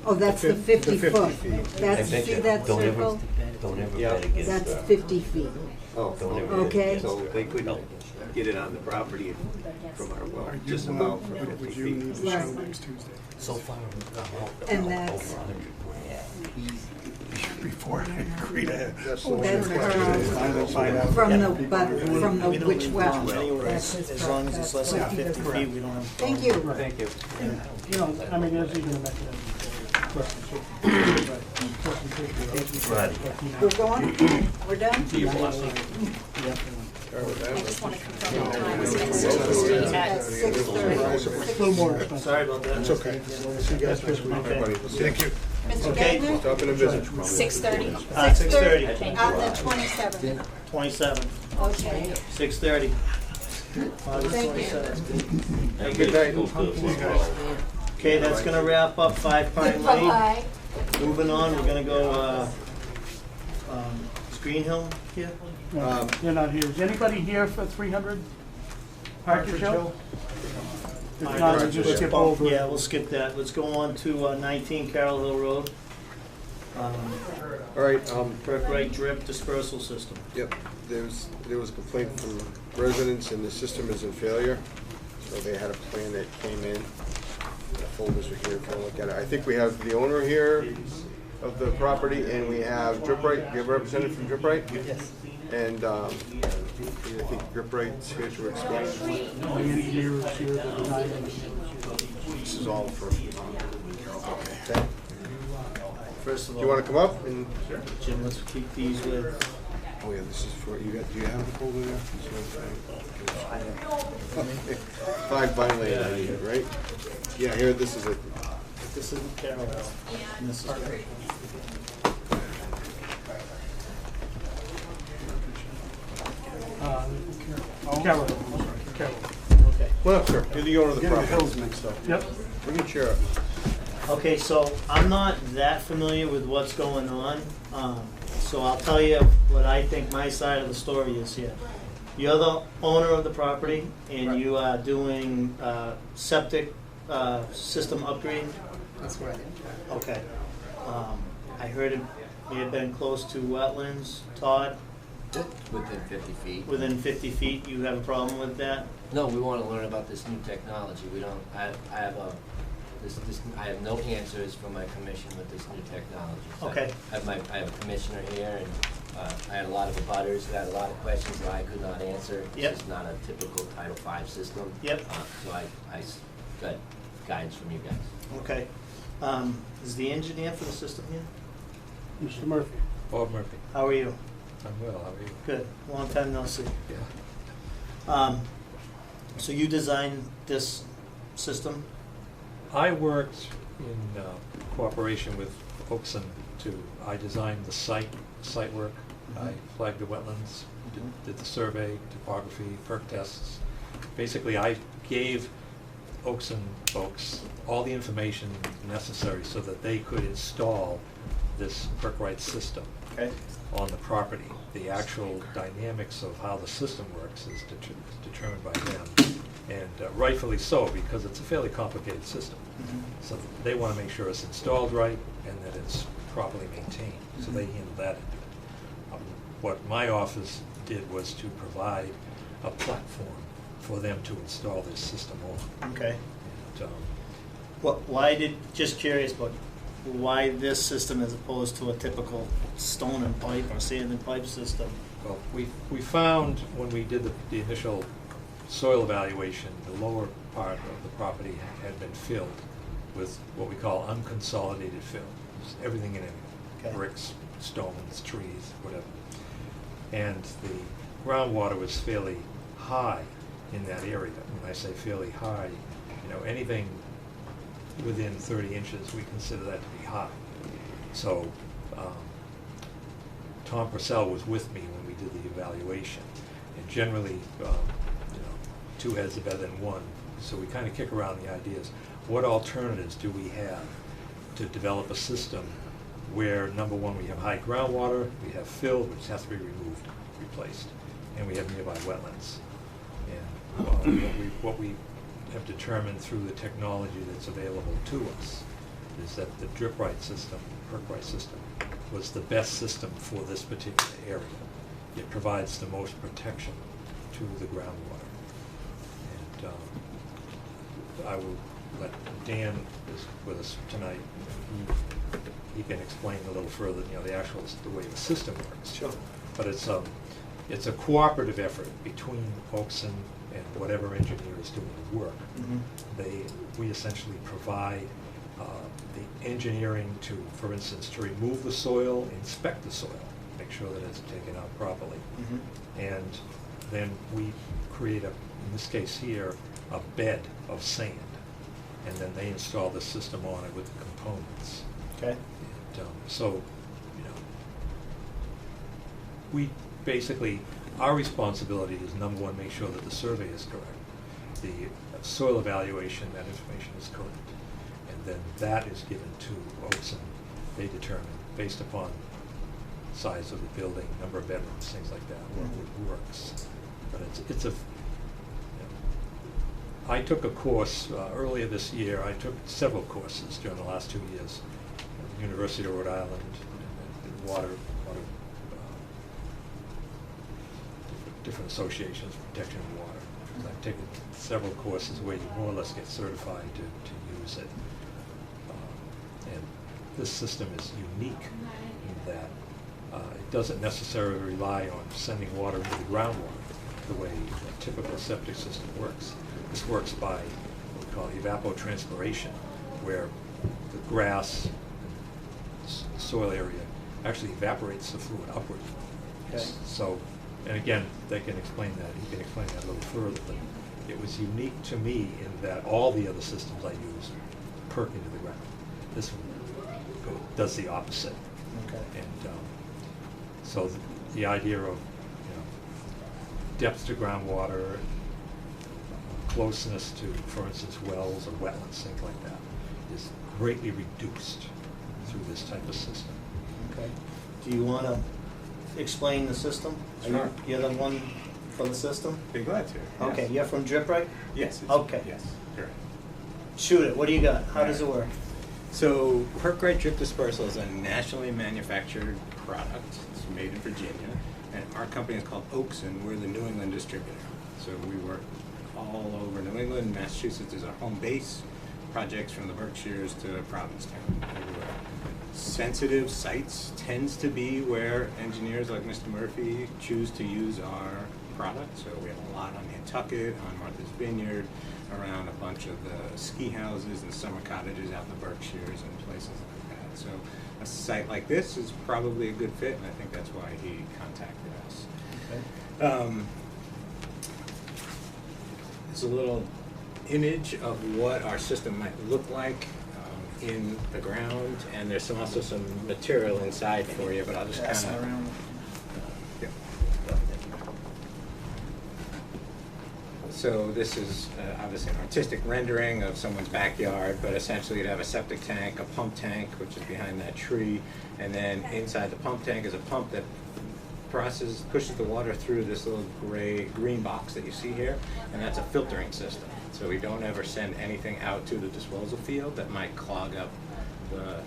Speaker 7: Oh, that's the
Speaker 9: The
Speaker 7: 50
Speaker 9: 50
Speaker 7: foot.
Speaker 9: feet.
Speaker 7: That's, see that
Speaker 8: Don't ever,
Speaker 7: circle?
Speaker 8: don't ever
Speaker 10: Yeah.
Speaker 8: bet against
Speaker 7: That's
Speaker 8: that.
Speaker 7: 50 feet.
Speaker 10: Oh,
Speaker 8: Don't ever
Speaker 7: Okay.
Speaker 10: so they could get it on the property from our well, just about for 50
Speaker 3: Would you
Speaker 10: feet.
Speaker 3: need to show next Tuesday?
Speaker 8: So far, we've got
Speaker 7: And
Speaker 8: over
Speaker 7: that's-
Speaker 8: 100 grand.
Speaker 3: Before I agree to have.
Speaker 10: That's the
Speaker 7: That's
Speaker 3: Find out.
Speaker 7: from the, but from the
Speaker 1: We don't
Speaker 7: which
Speaker 1: leave
Speaker 7: well?
Speaker 1: them anywhere,
Speaker 7: That's
Speaker 1: as
Speaker 7: his
Speaker 1: long as it's less than
Speaker 7: that's
Speaker 1: 50
Speaker 7: what-
Speaker 1: feet, we don't have. a
Speaker 7: Thank
Speaker 1: problem.
Speaker 7: you.
Speaker 10: Thank you.
Speaker 4: You know, I mean, there's even a mechanism for
Speaker 7: We're going? We're done?
Speaker 5: I just want to confirm the times next Tuesday
Speaker 7: At
Speaker 5: at
Speaker 7: 6:30.
Speaker 4: a little more expensive.
Speaker 1: Sorry about that.
Speaker 9: It's okay. See you guys next week.
Speaker 1: Okay.
Speaker 9: Thank you.
Speaker 7: Mr.
Speaker 1: Okay.
Speaker 7: Gagnon?
Speaker 10: Stop in and visit.
Speaker 5: 6:30.
Speaker 1: 6:30.
Speaker 7: On the 27th.
Speaker 1: 27,
Speaker 7: Okay.
Speaker 1: 6:30. August
Speaker 7: Thank you.
Speaker 1: 27th.
Speaker 8: Have
Speaker 10: good night.
Speaker 1: Okay, that's gonna wrap up 5 Pine Lane.
Speaker 7: Bye-bye.
Speaker 1: Moving on, we're gonna go, Green Hill here?
Speaker 4: No, You're not here. Is anybody here for 300 Partridge Hill? If not, we'll just skip over.
Speaker 1: Yeah, we'll skip that. Let's go on to 19 Carroll Hill Road.
Speaker 10: All right,
Speaker 1: Perk-Rite drip dispersal system.
Speaker 10: yep, there was a complaint from residents and the system is in failure. So they had a plan that came in. The folders are here if you want to look at it. I think we have the owner here of the property and we have DripRite. You have a representative from DripRite?
Speaker 1: Yes.
Speaker 10: And I think DripRite's here to explain.
Speaker 4: The engineers here, the designers.
Speaker 10: This is all for, okay.
Speaker 1: First of
Speaker 10: Do you want
Speaker 1: all,
Speaker 10: to come up and?
Speaker 1: Jim, let's keep these with,
Speaker 10: Oh yeah, this is for, do you have the folder there? Okay. 5 Vine Lane, I need it, right? Yeah, here, this is it.
Speaker 1: this isn't Carroll Hill. And this is great.
Speaker 4: Carol. Carol.
Speaker 1: Okay.
Speaker 10: Come on up, sir. You're the owner of the
Speaker 3: Get the
Speaker 10: property.
Speaker 3: hills mixed up.
Speaker 4: Yep.
Speaker 10: Bring your chair up.
Speaker 1: Okay, so I'm not that familiar with what's going on, so I'll tell you what I think my side of the story is here. You're the owner of the property, and you are doing septic system upgrade?
Speaker 11: That's right.
Speaker 1: Okay. I heard it may have been close to wetlands. Todd,
Speaker 11: Within 50 feet.
Speaker 1: within 50 feet, you have a problem with that?
Speaker 11: No, we want to learn about this new technology. We don't, I have a, I have no answers from my commission with this new technology. So
Speaker 1: Okay.
Speaker 11: I have a commissioner here, and I had a lot of abutters who had a lot of questions that I could not answer.
Speaker 1: Yep.
Speaker 11: This is not a typical Title V system.
Speaker 1: Yep.
Speaker 11: So I got guidance from you guys.
Speaker 1: Okay. Is the engineer for the system here?
Speaker 4: Mr. Murphy.
Speaker 12: Bob Murphy.
Speaker 1: How are you?
Speaker 12: I'm well, how are you?
Speaker 1: Good. Long time no see.
Speaker 12: Yeah.
Speaker 1: So you designed this system?
Speaker 12: I worked in cooperation with Oakson I designed the site work. I flagged the wetlands, did the survey, topography, perk tests. Basically, I gave Oakson folks all the information necessary so that they could install this Perk-Rite system
Speaker 1: Okay.
Speaker 12: on the property. The actual dynamics of how the system works is determined by them, and rightfully so, because it's a fairly complicated system. So they want to make sure it's installed right and that it's properly maintained, so they handle that end of it. What my office did was to provide a platform for them to install this system on.
Speaker 1: Okay.
Speaker 12: And,
Speaker 1: Just curious, but why this system as opposed to a typical stone and pipe or sand and pipe system?
Speaker 12: well, we found when we did the initial soil evaluation, the lower part of the property had been filled with what we call unconsolidated fill. Just everything in it,
Speaker 1: Okay.
Speaker 12: bricks, stones, trees, whatever. And the groundwater was fairly high in that area. When I say fairly high, anything within 30 inches, we consider that to be high. So Tom Purcell was with me when we did the evaluation. And generally, two heads are better than one. So we kind of kick around the ideas. What alternatives do we have to develop a system where, number one, we have high groundwater, we have fill, which has to be removed, replaced, and we have nearby wetlands. And what we have determined through the technology that's available to us is that the drip right system, Perk-Right system, was the best system for this particular area. It provides the most protection to the groundwater. And I will let Dan is with us tonight. He can explain a little further, the actual, the way the system works.
Speaker 1: Sure.
Speaker 12: But it's a cooperative effort between Oakson and whatever engineer is doing the work. We essentially provide the engineering to, for instance, to remove the soil, inspect the soil, make sure that it's taken out properly. And then we create in this case here, a bed of sand. And then they install the system on it with the components.
Speaker 1: Okay.
Speaker 12: And, so, we basically, our responsibility is, number one, make sure that the survey is correct. The soil evaluation, that information is correct. And then that is given to Oakson. They determine, based upon size of the building, number of bedrooms, things like that, what works. But it's a, I took a course earlier this year. I took several courses during the last 2 years at the University of Rhode Island, and water different associations for protection of water. I've taken several courses where you more or less get certified to use it. And this system is unique in that it doesn't necessarily rely on sending water into the groundwater the way a typical septic system works. This works by what we call evapotranspiration, where the grass and soil area actually evaporates the fluid upward.
Speaker 1: Okay.
Speaker 12: So, and again, they can explain that. He can explain that a little further. But it was unique to me in that all the other systems I use perk into the ground. This one does the opposite.
Speaker 1: Okay.
Speaker 12: And so the idea of depth to groundwater, closeness to, for instance, wells or wetlands, things like that, is greatly reduced through this type of system.
Speaker 1: Okay. Do you want to explain the system?
Speaker 13: Sure.
Speaker 1: You're the one for the system?
Speaker 13: Be glad to.
Speaker 1: Okay,
Speaker 13: Yes.
Speaker 1: you're from Drip Right?
Speaker 13: Yes.
Speaker 1: Okay.
Speaker 13: Yes, correct.
Speaker 1: Shoot it. What do you got? How does it work?
Speaker 13: So, Perk-Right Drip Dispersal is a nationally manufactured product. It's made in Virginia, and our company is called Oakson. We're the New England distributor. So we work all over New England. Massachusetts is our home base. Projects from the Berkshires to Provincetown, everywhere. Sensitive sites tends to be where engineers like Mr. Murphy choose to use our product. So we have a lot on Nantucket, on Martha's Vineyard, around a bunch of the ski houses and summer cottages out in the Berkshires and places like that. So a site like this is probably a good fit, and I think that's why he contacted us.
Speaker 1: Okay.
Speaker 13: There's a little image of what our system might look like in the ground, and there's also some material inside for you, but I'll just kind of... So this is obviously an artistic rendering of someone's backyard, but essentially you'd have a septic tank, a pump tank, which is behind that tree, and then inside the pump tank is a pump that pushes the water through this little green box that you see here, and that's a filtering system. So we don't ever send anything out to the disposal field that might clog up the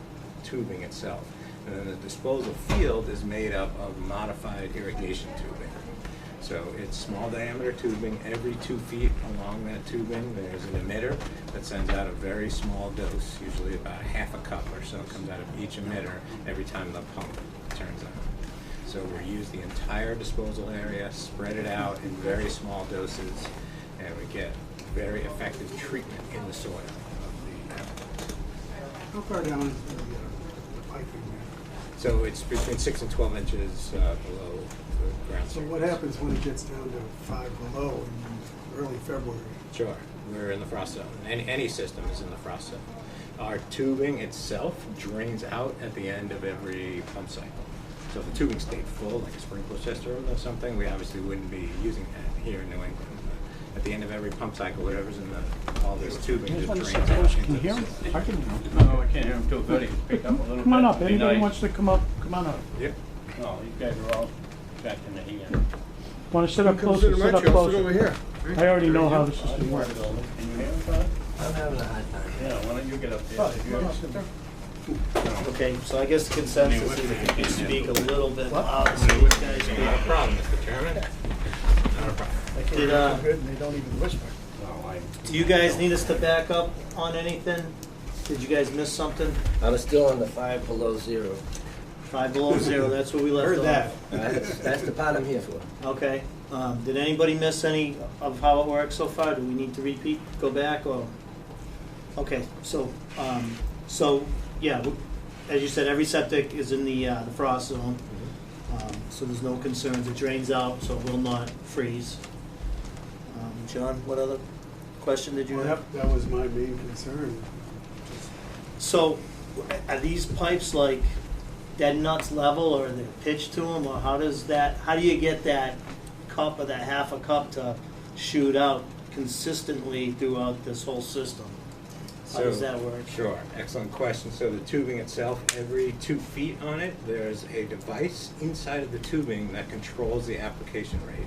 Speaker 13: tubing itself. And then the disposal field is made up of modified irrigation tubing. So it's small diameter tubing. Every 2 feet along that tubing, there's an emitter that sends out a very small dose, usually about half a cup or so comes out of each emitter every time the pump turns on. So we use the entire disposal area, spread it out in very small doses, and we get very effective treatment in the soil.
Speaker 3: How far down is the piping there?
Speaker 13: So it's between 6 and 12 inches below the ground surface.
Speaker 3: So what happens when it gets down to 5 below in early February?
Speaker 13: Sure, we're in the frost zone. Any system is in the frost zone. Our tubing itself drains out at the end of every pump cycle. So if the tubing stayed full, like a sprinkler system or something, we obviously wouldn't be using that here in New England. at the end of every pump cycle, whatever's in all this tubing just drains
Speaker 4: Can
Speaker 13: out
Speaker 4: you
Speaker 13: into
Speaker 4: hear
Speaker 13: the
Speaker 4: him?
Speaker 13: system.
Speaker 4: I can.
Speaker 2: No, I can't hear him too good. He picked up a little bit.
Speaker 4: Come on up.
Speaker 2: Be
Speaker 4: Anybody
Speaker 2: nice.
Speaker 4: wants to come up, come on up.
Speaker 13: Yep.
Speaker 2: No, you guys are all back in the hand.
Speaker 4: Want to sit up
Speaker 10: Come
Speaker 4: closer?
Speaker 10: sit in my
Speaker 4: Sit up
Speaker 10: chair, I'll sit over
Speaker 4: closer.
Speaker 10: here.
Speaker 4: I already know how the system works.
Speaker 2: Can you hear him, Todd?
Speaker 11: I'm having a hard time.
Speaker 2: Yeah, why don't you get up there? If you're-
Speaker 1: Okay, so I guess the consensus is if you could speak a little bit louder so these guys
Speaker 13: Not a
Speaker 1: can.
Speaker 13: problem, Mr. Chairman. Not a problem.
Speaker 1: Did,
Speaker 3: Good, and they don't even whisper.
Speaker 2: No, I.
Speaker 1: do you guys need us to back up on anything? Did you guys miss something?
Speaker 11: I'm still on the 5 below 0.
Speaker 1: 5 below 0, that's where we left off.
Speaker 3: Heard that.
Speaker 11: That's the part I'm here for.
Speaker 1: Okay, did anybody miss any of how it works so far? Do we need to repeat, go back, or? Okay, so, yeah, as you said, every septic is in the frost zone. So there's no concerns, it drains out, so it will not freeze. John, what other question did you
Speaker 3: Well,
Speaker 1: have?
Speaker 3: that was my main concern.
Speaker 1: So, are these pipes like dead nuts level, or are they pitched to them, or how do you get that cup or that half a cup to shoot out consistently throughout this whole system? How does that work?
Speaker 13: Sure, excellent question. So the tubing itself, every 2 feet on it, there's a device inside of the tubing that controls the application rate.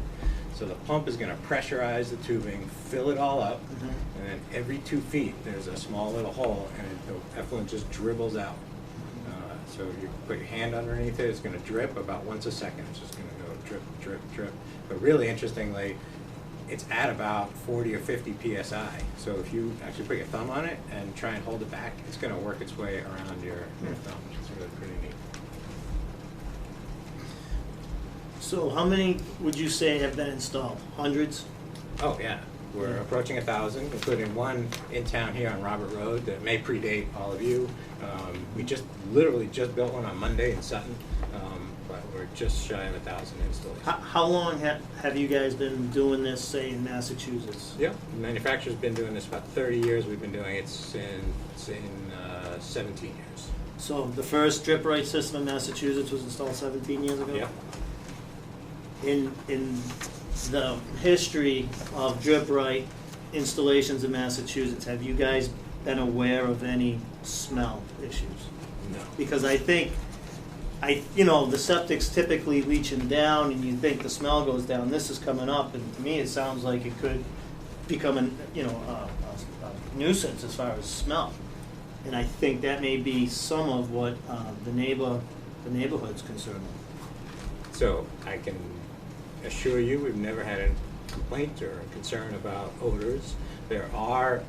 Speaker 13: So the pump is going to pressurize the tubing, fill it all up, and then every 2 feet there's a small little hole, and the effluent just dribbles out. So you put your hand underneath it, it's going to drip about once a second. It's just going to go drip, drip, drip. But really interestingly, it's at about 40 or 50 psi. So if you actually put your thumb on it and try and hold it back, it's going to work its way around your thumb, which is really pretty neat.
Speaker 1: So how many would you say have been installed? Hundreds?
Speaker 13: Oh yeah, we're approaching 1,000, including one in town here on Robert Road that may predate all of you. We literally just built one on Monday in Sutton, but we're just shy of 1,000 installations.
Speaker 1: How long have you guys been doing this, say, in Massachusetts?
Speaker 13: Yeah, the manufacturer's been doing this about 30 years. We've been doing it since 17 years.
Speaker 1: So the first drip right system in Massachusetts was installed 17 years ago?
Speaker 13: Yeah.
Speaker 1: In the history of drip right installations in Massachusetts, have you guys been aware of any smell issues?
Speaker 13: No.
Speaker 1: Because I think, the septic's typically leaching down, and you think the smell goes down. This is coming up, and to me, it sounds like it could become a nuisance as far as smell. And I think that may be some of what the neighborhood's concerned with.
Speaker 13: So I can assure you, we've never had a complaint or a concern about odors. There are,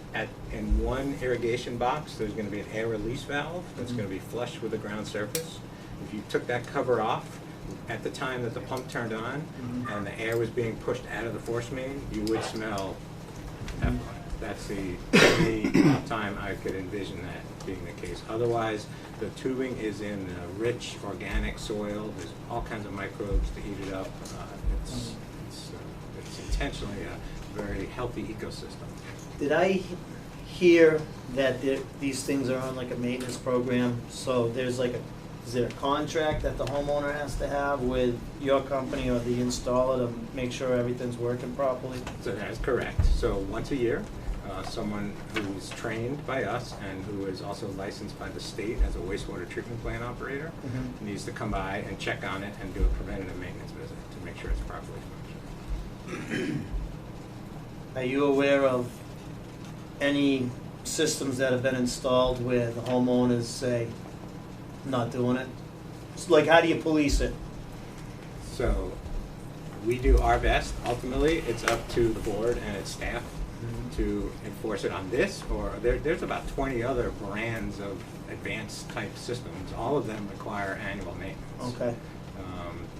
Speaker 13: in one irrigation box, there's going to be an air release valve that's going to be flush with the ground surface. If you took that cover off at the time that the pump turned on and the air was being pushed out of the force main, you would smell effluent. That's the only time I could envision that being the case. Otherwise, the tubing is in rich organic soil. There's all kinds of microbes to eat it up. It's intentionally a very healthy ecosystem.
Speaker 1: Did I hear that these things are on like a maintenance program? So there's is there a contract that the homeowner has to have with your company or the installer to make sure everything's working properly?
Speaker 13: So that's correct. So once a year, someone who is trained by us and who is also licensed by the state as a wastewater treatment plant operator needs to come by and check on it and do a preventative maintenance visit to make sure it's properly functioning.
Speaker 1: Are you aware of any systems that have been installed where the homeowners say, not doing it? So, how do you police it?
Speaker 13: So we do our best. Ultimately, it's up to the board and its staff to enforce it on this, or there's about 20 other brands of advanced type systems. All of them require annual maintenance.
Speaker 1: Okay.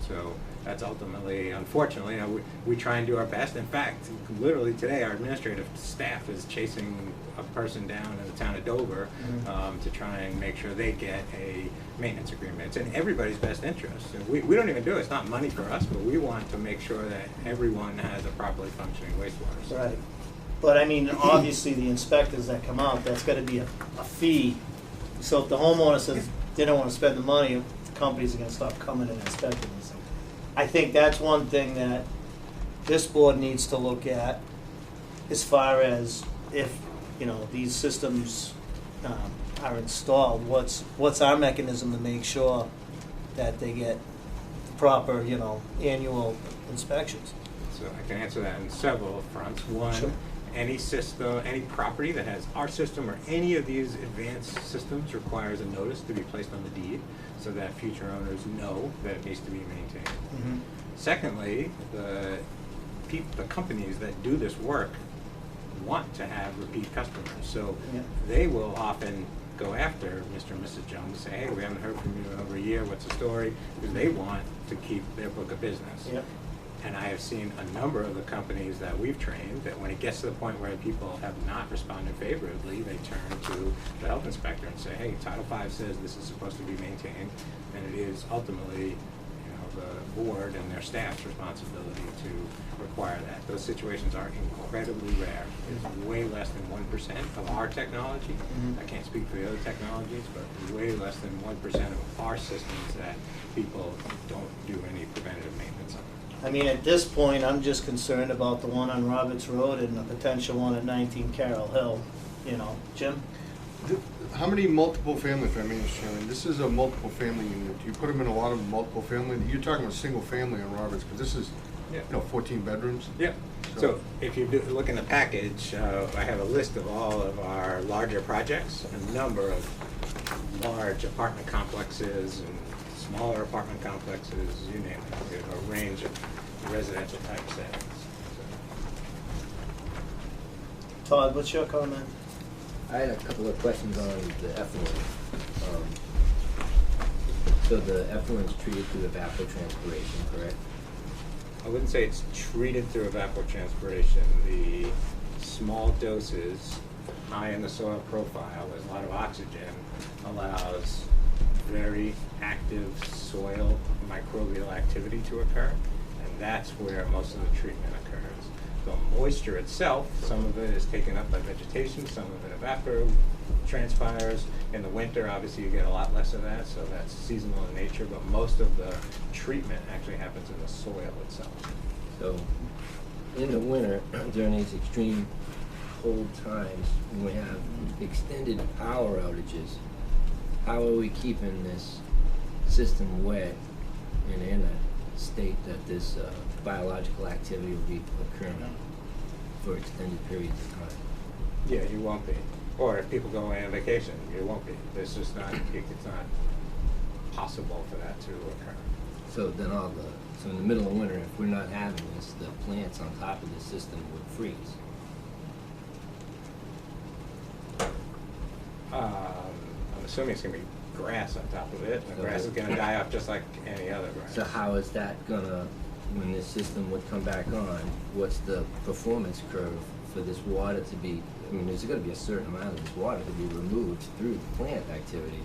Speaker 13: So that's ultimately, unfortunately, we try and do our best. In fact, literally today, our administrative staff is chasing a person down in the town of Dover to try and make sure they get a maintenance agreement. It's in everybody's best interest. And we don't even do it. It's not money for us, but we want to make sure that everyone has a properly functioning wastewater system.
Speaker 1: Right. But I mean, obviously, the inspectors that come out, that's got to be a fee. So if the homeowner says they don't want to spend the money, the companies are going to stop coming and inspecting this. I think that's one thing that this board needs to look at as far as if, you know, these systems are installed, what's our mechanism to make sure that they get proper, you know, annual inspections?
Speaker 13: So I can answer that on several fronts. One,
Speaker 1: Sure.
Speaker 13: any system, any property that has our system or any of these advanced systems requires a notice to be placed on the deed so that future owners know that it needs to be maintained.
Speaker 1: Mm-hmm.
Speaker 13: Secondly, the companies that do this work want to have repeat customers. So
Speaker 1: Yeah.
Speaker 13: they will often go after Mr. and Mrs. Jones and say, hey, we haven't heard from you in over a year, what's the story? Because they want to keep their book of business.
Speaker 1: Yep.
Speaker 13: And I have seen a number of the companies that we've trained that when it gets to the point where people have not responded favorably, they turn to the health inspector and say, hey, Title V says this is supposed to be maintained, and it is ultimately, you know, the board and their staff's responsibility to require that. Those situations are incredibly rare. It's way less than 1% of our technology.
Speaker 1: Mhm.
Speaker 13: I can't speak for the other technologies, but way less than 1% of our systems that people don't do any preventative maintenance on.
Speaker 1: I mean, at this point, I'm just concerned about the one on Roberts Road and the potential one at 19 Carroll Hill, you know. Jim?
Speaker 10: How many multiple family, if I may, Mr. Chairman, this is a multiple family unit. Do you put them in a lot of multiple family? You're talking about single family on Roberts, because this is,
Speaker 13: Yeah.
Speaker 10: you know, 14 bedrooms.
Speaker 13: Yeah. So if you look in the package, I have a list of all of our larger projects, a number of large apartment complexes and smaller apartment complexes, you name it. We have a range of residential type settings.
Speaker 1: Todd, what's your comment?
Speaker 11: I had a couple of questions on the effluent. So the effluent's treated through evapotranspiration, correct?
Speaker 13: I wouldn't say it's treated through evapotranspiration. The small doses, high in the soil profile, there's a lot of oxygen, allows very active soil microbial activity to occur, and that's where most of the treatment occurs. The moisture itself, some of it is taken up by vegetation, some of it evapotranspires. In the winter, obviously, you get a lot less of that, so that's seasonal in nature, but most of the treatment actually happens in the soil itself.
Speaker 11: So in the winter, during these extreme cold times, when we have extended power outages, how are we keeping this system wet and in a state that this biological activity will be occurring for extended periods of time?
Speaker 13: Yeah, you won't be. Or if people go away on vacation, you won't be. It's just not, it's not possible for that to occur.
Speaker 11: So then so in the middle of winter, if we're not having this, the plants on top of the system would freeze.
Speaker 13: I'm assuming it's gonna be grass on top of it, and the grass is gonna die off just like any other grass.
Speaker 11: So how is that gonna, when this system would come back on, what's the performance curve for this water to be, I mean, there's gonna be a certain amount of this water to be removed through the plant activity.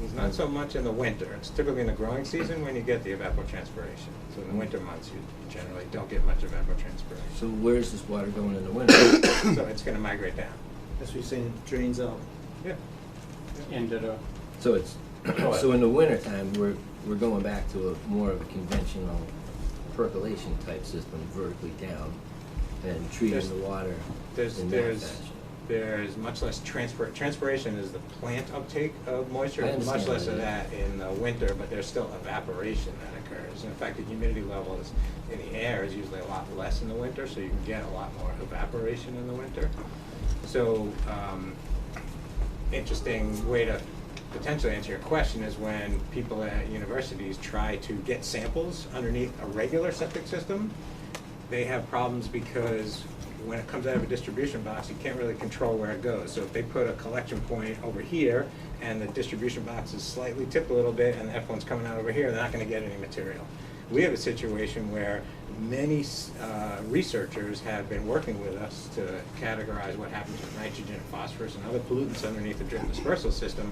Speaker 13: It's not so much in the winter. It's typically in the growing season when you get the evapotranspiration. So in the winter months, you generally don't get much evapotranspiration.
Speaker 11: So where's this water going in the winter?
Speaker 13: So it's gonna migrate down.
Speaker 1: As we're saying, it drains out.
Speaker 13: Yeah.
Speaker 2: Into the,
Speaker 11: So it's, so in the winter time, we're going back to a more of a conventional percolation type system vertically down and treating the water in that fashion.
Speaker 13: There's much less transpiration is the plant uptake of moisture. There's much less of that in the winter, but there's still evaporation that occurs. In fact, the humidity level in the air is usually a lot less in the winter, so you can get a lot more evaporation in the winter. So, interesting way to potentially answer your question is when people at universities try to get samples underneath a regular septic system, they have problems because when it comes out of a distribution box, you can't really control where it goes. So if they put a collection point over here and the distribution box is slightly tipped a little bit and the effluent's coming out over here, they're not gonna get any material. We have a situation where many researchers have been working with us to categorize what happens with nitrogen and phosphorus and other pollutants underneath the drip dispersal system.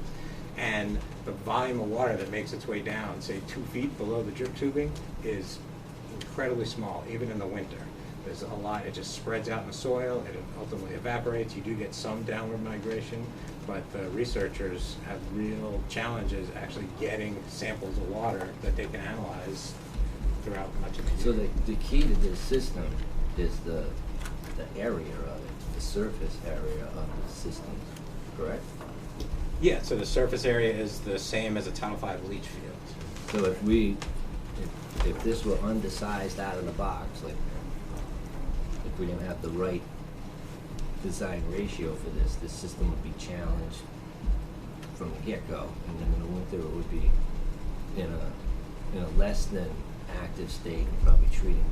Speaker 13: And the volume of water that makes its way down, say 2 feet below the drip tubing, is incredibly small, even in the winter. There's a lot, it just spreads out in the soil, it ultimately evaporates. You do get some downward migration, but the researchers have real challenges actually getting samples of water that they can analyze throughout much of the year.
Speaker 11: So the key to this system is the the area of it, the surface area of the system, correct?
Speaker 13: Yeah, so the surface area is the same as a Title V leach field.
Speaker 11: So if this were undersized out of the box, like, if we didn't have the right design ratio for this system would be challenged from the get-go, and then in the winter it would be in a less than active state and probably treating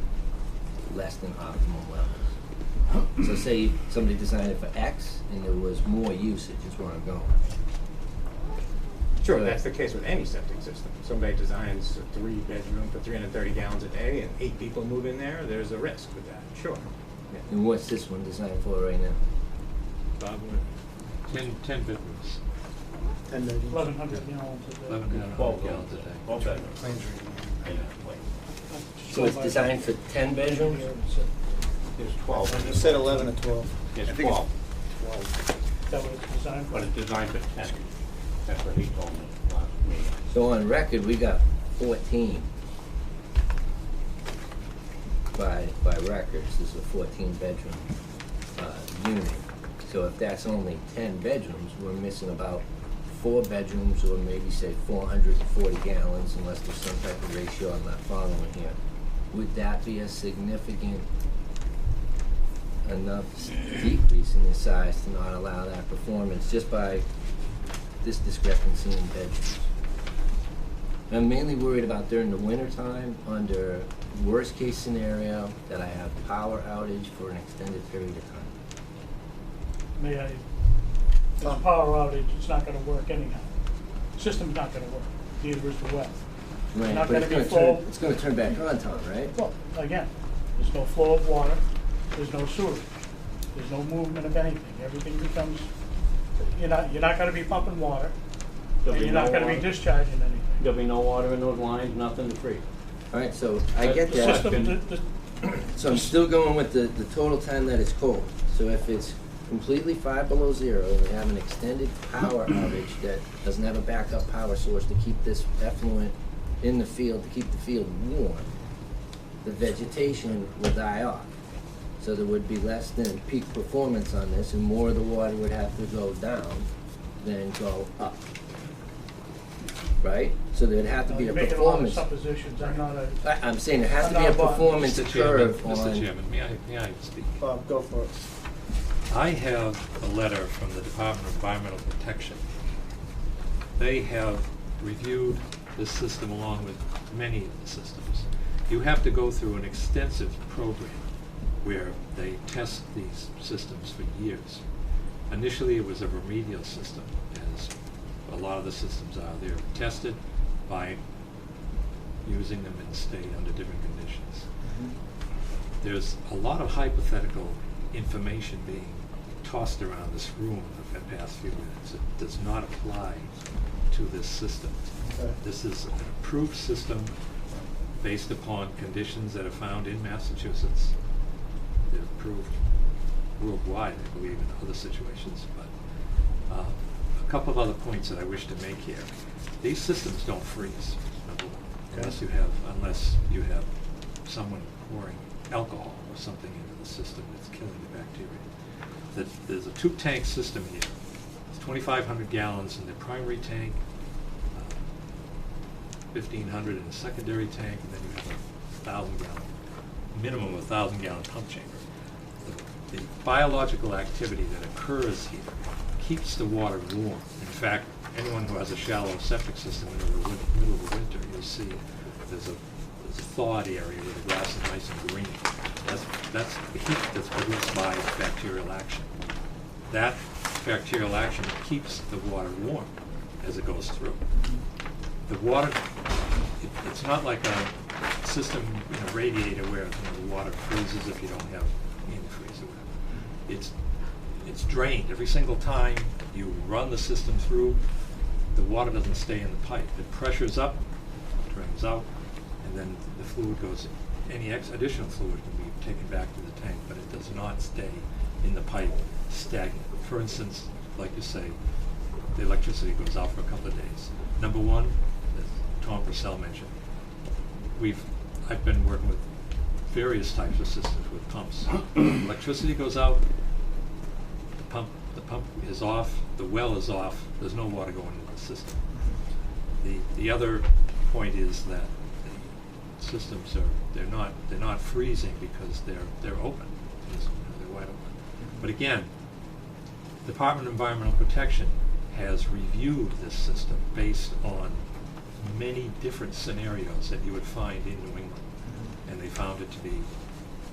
Speaker 11: less than optimal levels. So say somebody designed it for X and there was more usage, is where I'm going.
Speaker 13: Sure, that's the case with any septic system. Somebody designs a 3-bedroom for 330 gallons a day and 8 people move in there, there's a risk with that, sure. Yeah.
Speaker 11: And what's this one designed for right now?
Speaker 13: Bob, what?
Speaker 12: 10 bedrooms,
Speaker 1: 10 bedrooms.
Speaker 4: 1,100 gallons a day.
Speaker 12: 12 gallons a day.
Speaker 2: 12 bedrooms.
Speaker 11: So it's designed for 10 bedrooms?
Speaker 2: There's 12.
Speaker 1: You said 11 or 12.
Speaker 2: It's
Speaker 10: I think
Speaker 2: 12,
Speaker 4: Is that what it's designed for?
Speaker 2: but it's designed for 10. That's what he told me last meeting.
Speaker 11: So on record, we got 14 by records. This is a 14-bedroom unit. So if that's only 10 bedrooms, we're missing about 4 bedrooms, or maybe say 440 gallons, unless there's some type of ratio I'm not following here. Would that be a significant enough decrease in the size to not allow that performance just by this discrepancy in bedrooms? I'm mainly worried about during the winter time, under worst case scenario, that I have power outage for an extended period of time.
Speaker 4: May I, this power outage, it's not gonna work anyhow. System's not gonna work, neither is the well.
Speaker 11: Right,
Speaker 4: Not
Speaker 11: but
Speaker 4: gonna be full.
Speaker 11: it's gonna turn back on, Tom, right?
Speaker 4: Well, again, there's no flow of water, there's no sewage, there's no movement of anything. Everything becomes, you're not gonna be pumping water, and you're not gonna be discharging anything.
Speaker 14: There'll be no water in those lines, nothing to treat.
Speaker 11: All right, so I get
Speaker 4: The
Speaker 11: that.
Speaker 4: system,
Speaker 11: So I'm still going with the total time that it's cold. So if it's completely 5 below zero and we have an extended power outage that doesn't have a backup power source to keep this effluent in the field, to keep the field warm, the vegetation will die off. So there would be less than peak performance on this, and more of the water would have to go down than go up. Right? So there'd have to be
Speaker 4: you're
Speaker 11: a
Speaker 4: making a lot of
Speaker 11: performance.
Speaker 4: suppositions, I'm not a,
Speaker 11: I'm saying there has to be a
Speaker 4: I'm not buying.
Speaker 11: performance
Speaker 12: Mr. Chairman,
Speaker 11: curve
Speaker 12: Mr.
Speaker 11: on.
Speaker 12: Chairman, may I speak?
Speaker 1: Bob, go for it.
Speaker 12: I have a letter from the Department of Environmental Protection. They have reviewed this system along with many of the systems. You have to go through an extensive program where they test these systems for years. Initially, it was a remedial system, as a lot of the systems are. They're tested by using them in the state under different conditions. There's a lot of hypothetical information being tossed around this room for the past few minutes. It does not apply to this system.
Speaker 1: Okay.
Speaker 12: This is an approved system based upon conditions that are found in Massachusetts. They're approved worldwide, I believe, in other situations. But a couple of other points that I wish to make here. These systems don't freeze, number one, unless you have someone pouring alcohol or something into the system that's killing the bacteria. There's a 2-tank system here. It's 2,500 gallons in the primary tank, 1,500 in the secondary tank, and then you have a 1,000-gallon, minimum of 1,000-gallon pump chamber. The biological activity that occurs here keeps the water warm. In fact, anyone who has a shallow septic system in the middle of the winter, you'll see there's a thawed area where the grass is nice and green. That's the heat that's produced by bacterial action. That bacterial action keeps the water warm as it goes through. The water, it's not like a system in a radiator where the water freezes if you don't have antifreeze or whatever. It's drained every single time you run the system through. The water doesn't stay in the pipe. It pressures up, drains out, and then the fluid goes. Any additional fluid can be taken back to the tank, but it does not stay in the pipe stagnant. For instance, like you say, the electricity goes out for a couple of days. Number one, as Tom Purcell mentioned, I've been working with various types of systems with pumps. Electricity goes out, the pump is off, the well is off, there's no water going into the system. The other point is that the systems they're not freezing because they're open. They're wide open. But again, Department of Environmental Protection has reviewed this system based on many different scenarios that you would find in New England, and they found it to be,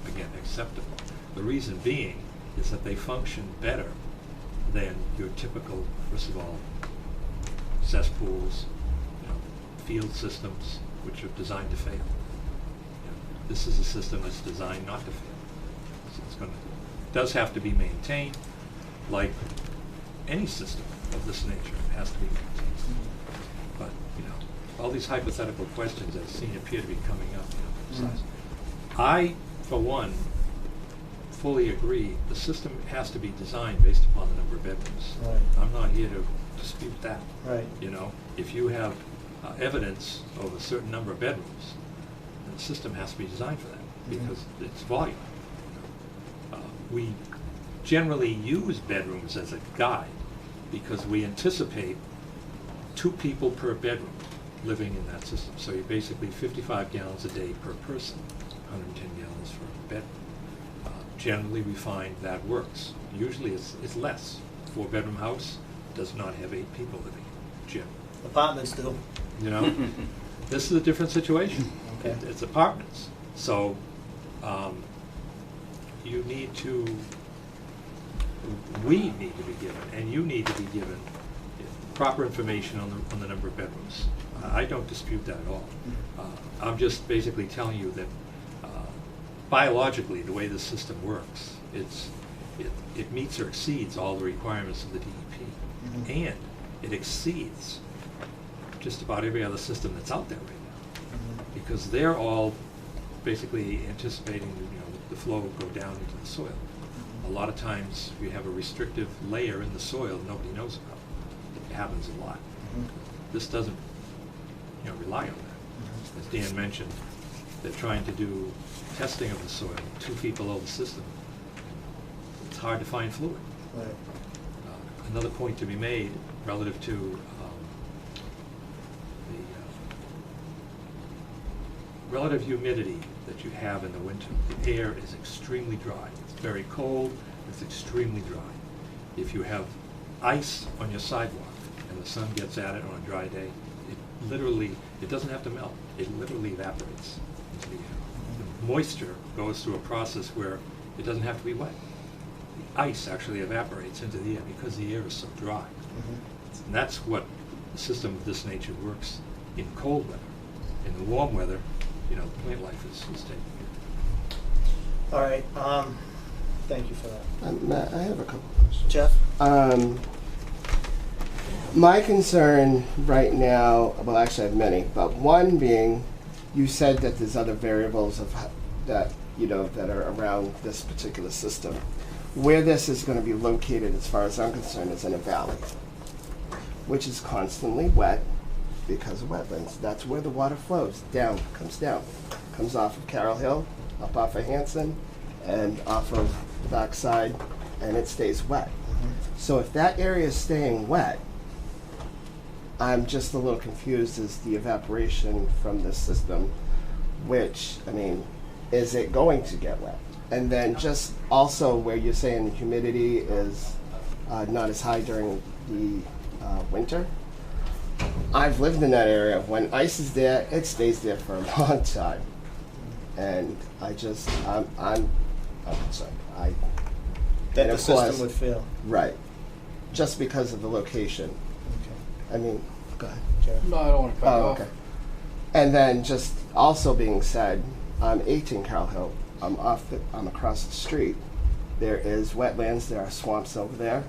Speaker 12: again, acceptable. The reason being is that they function better than your typical, first of all, cesspools, field systems, which are designed to fail. This is a system that's designed not to fail. So it does have to be maintained, like any system of this nature. It has to be maintained. But all these hypothetical questions I've seen appear to be coming up. I, for one, fully agree the system has to be designed based upon the number of bedrooms.
Speaker 1: Right.
Speaker 12: I'm not here to dispute that.
Speaker 1: Right.
Speaker 12: If you have evidence of a certain number of bedrooms, the system has to be designed for that because it's volume. We generally use bedrooms as a guide because we anticipate 2 people per bedroom living in that system. So you're basically 55 gallons a day per person, 110 gallons for a bedroom. Generally, we find that works. Usually it's less. 4-bedroom house does not have 8 people living in it, generally.
Speaker 1: Apartments do.
Speaker 12: This is a different situation.
Speaker 1: Okay.
Speaker 12: It's apartments. So we need to be given, and you need to be given proper information on the number of bedrooms. I don't dispute that at all. I'm just basically telling you that biologically, the way the system works, it meets or exceeds all the requirements of the DEP, and it exceeds just about every other system that's out there right now, because they're all basically anticipating the flow will go down into the soil. A lot of times you have a restrictive layer in the soil nobody knows about. It happens a lot. This doesn't rely on that. As Dan mentioned, they're trying to do testing of the soil 2 feet below the system. It's hard to find fluid.
Speaker 1: Right.
Speaker 12: Another point to be made relative to the relative humidity that you have in the winter. The air is extremely dry. It's very cold. It's extremely dry. If you have ice on your sidewalk and the sun gets at it on a dry day, it doesn't have to melt. It literally evaporates into the air. The moisture goes through a process where it doesn't have to be wet. The ice actually evaporates into the air because the air is so dry. And that's what a system of this nature works in cold weather. In the warm weather, plant life is taken care of.
Speaker 1: All right. Thank you for that.
Speaker 15: Matt, I have a couple questions.
Speaker 1: Jeff?
Speaker 15: My concern right now, well, actually I have many, but one being, you said that there's other variables that are around this particular system. Where this is going to be located, as far as I'm concerned, is in a valley, which is constantly wet because of wetlands. That's where the water flows down, comes off of Carroll Hill, up off of Hanson, and off of the backside, and it stays wet. So if that area is staying wet, I'm just a little confused as the evaporation from this system, which, is it going to get wet? And then just also where you're saying the humidity is not as high during the winter. I've lived in that area. When ice is there, it stays there for a long time. And I'm concerned.
Speaker 1: That the system would fail.
Speaker 15: Right. Just because of the location.
Speaker 1: Okay.
Speaker 15: Go ahead,
Speaker 1: Jeff.
Speaker 14: No, I don't want to cut you off.
Speaker 15: Okay. And then just also being said, I'm 18 Carroll Hill. I'm across the street. There is wetlands, there are swamps over there.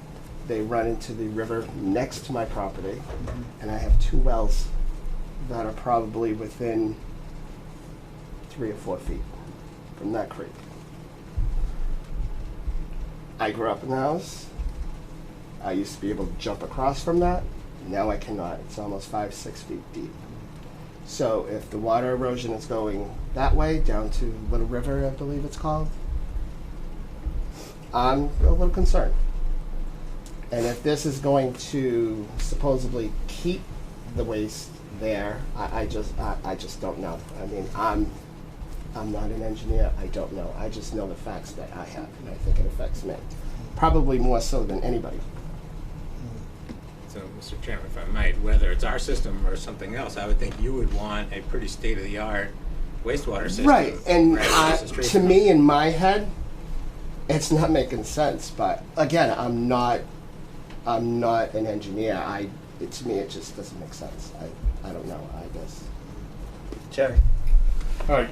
Speaker 15: They run into the river next to my property, and I have 2 wells that are probably within 3 or 4 feet from that creek. I grew up in the house. I used to be able to jump across from that. Now I cannot. It's almost 5-6 feet deep. So if the water erosion is going that way, down to Little River, I believe it's called, I'm a little concerned. And if this is going to supposedly keep the waste there, I just don't know. I mean, I'm not an engineer. I don't know. I just know the facts that I have, and I think it affects me, probably more so than anybody.
Speaker 13: So, Mr. Chairman, if I might, whether it's our system or something else, I would think you would want a pretty state-of-the-art wastewater system.
Speaker 15: Right, and
Speaker 13: across the street
Speaker 15: to
Speaker 13: from
Speaker 15: me, in my head, it's not making sense. But again, I'm not an engineer. To me, it just doesn't make sense. I don't know. I guess.
Speaker 1: Jerry.
Speaker 16: All right.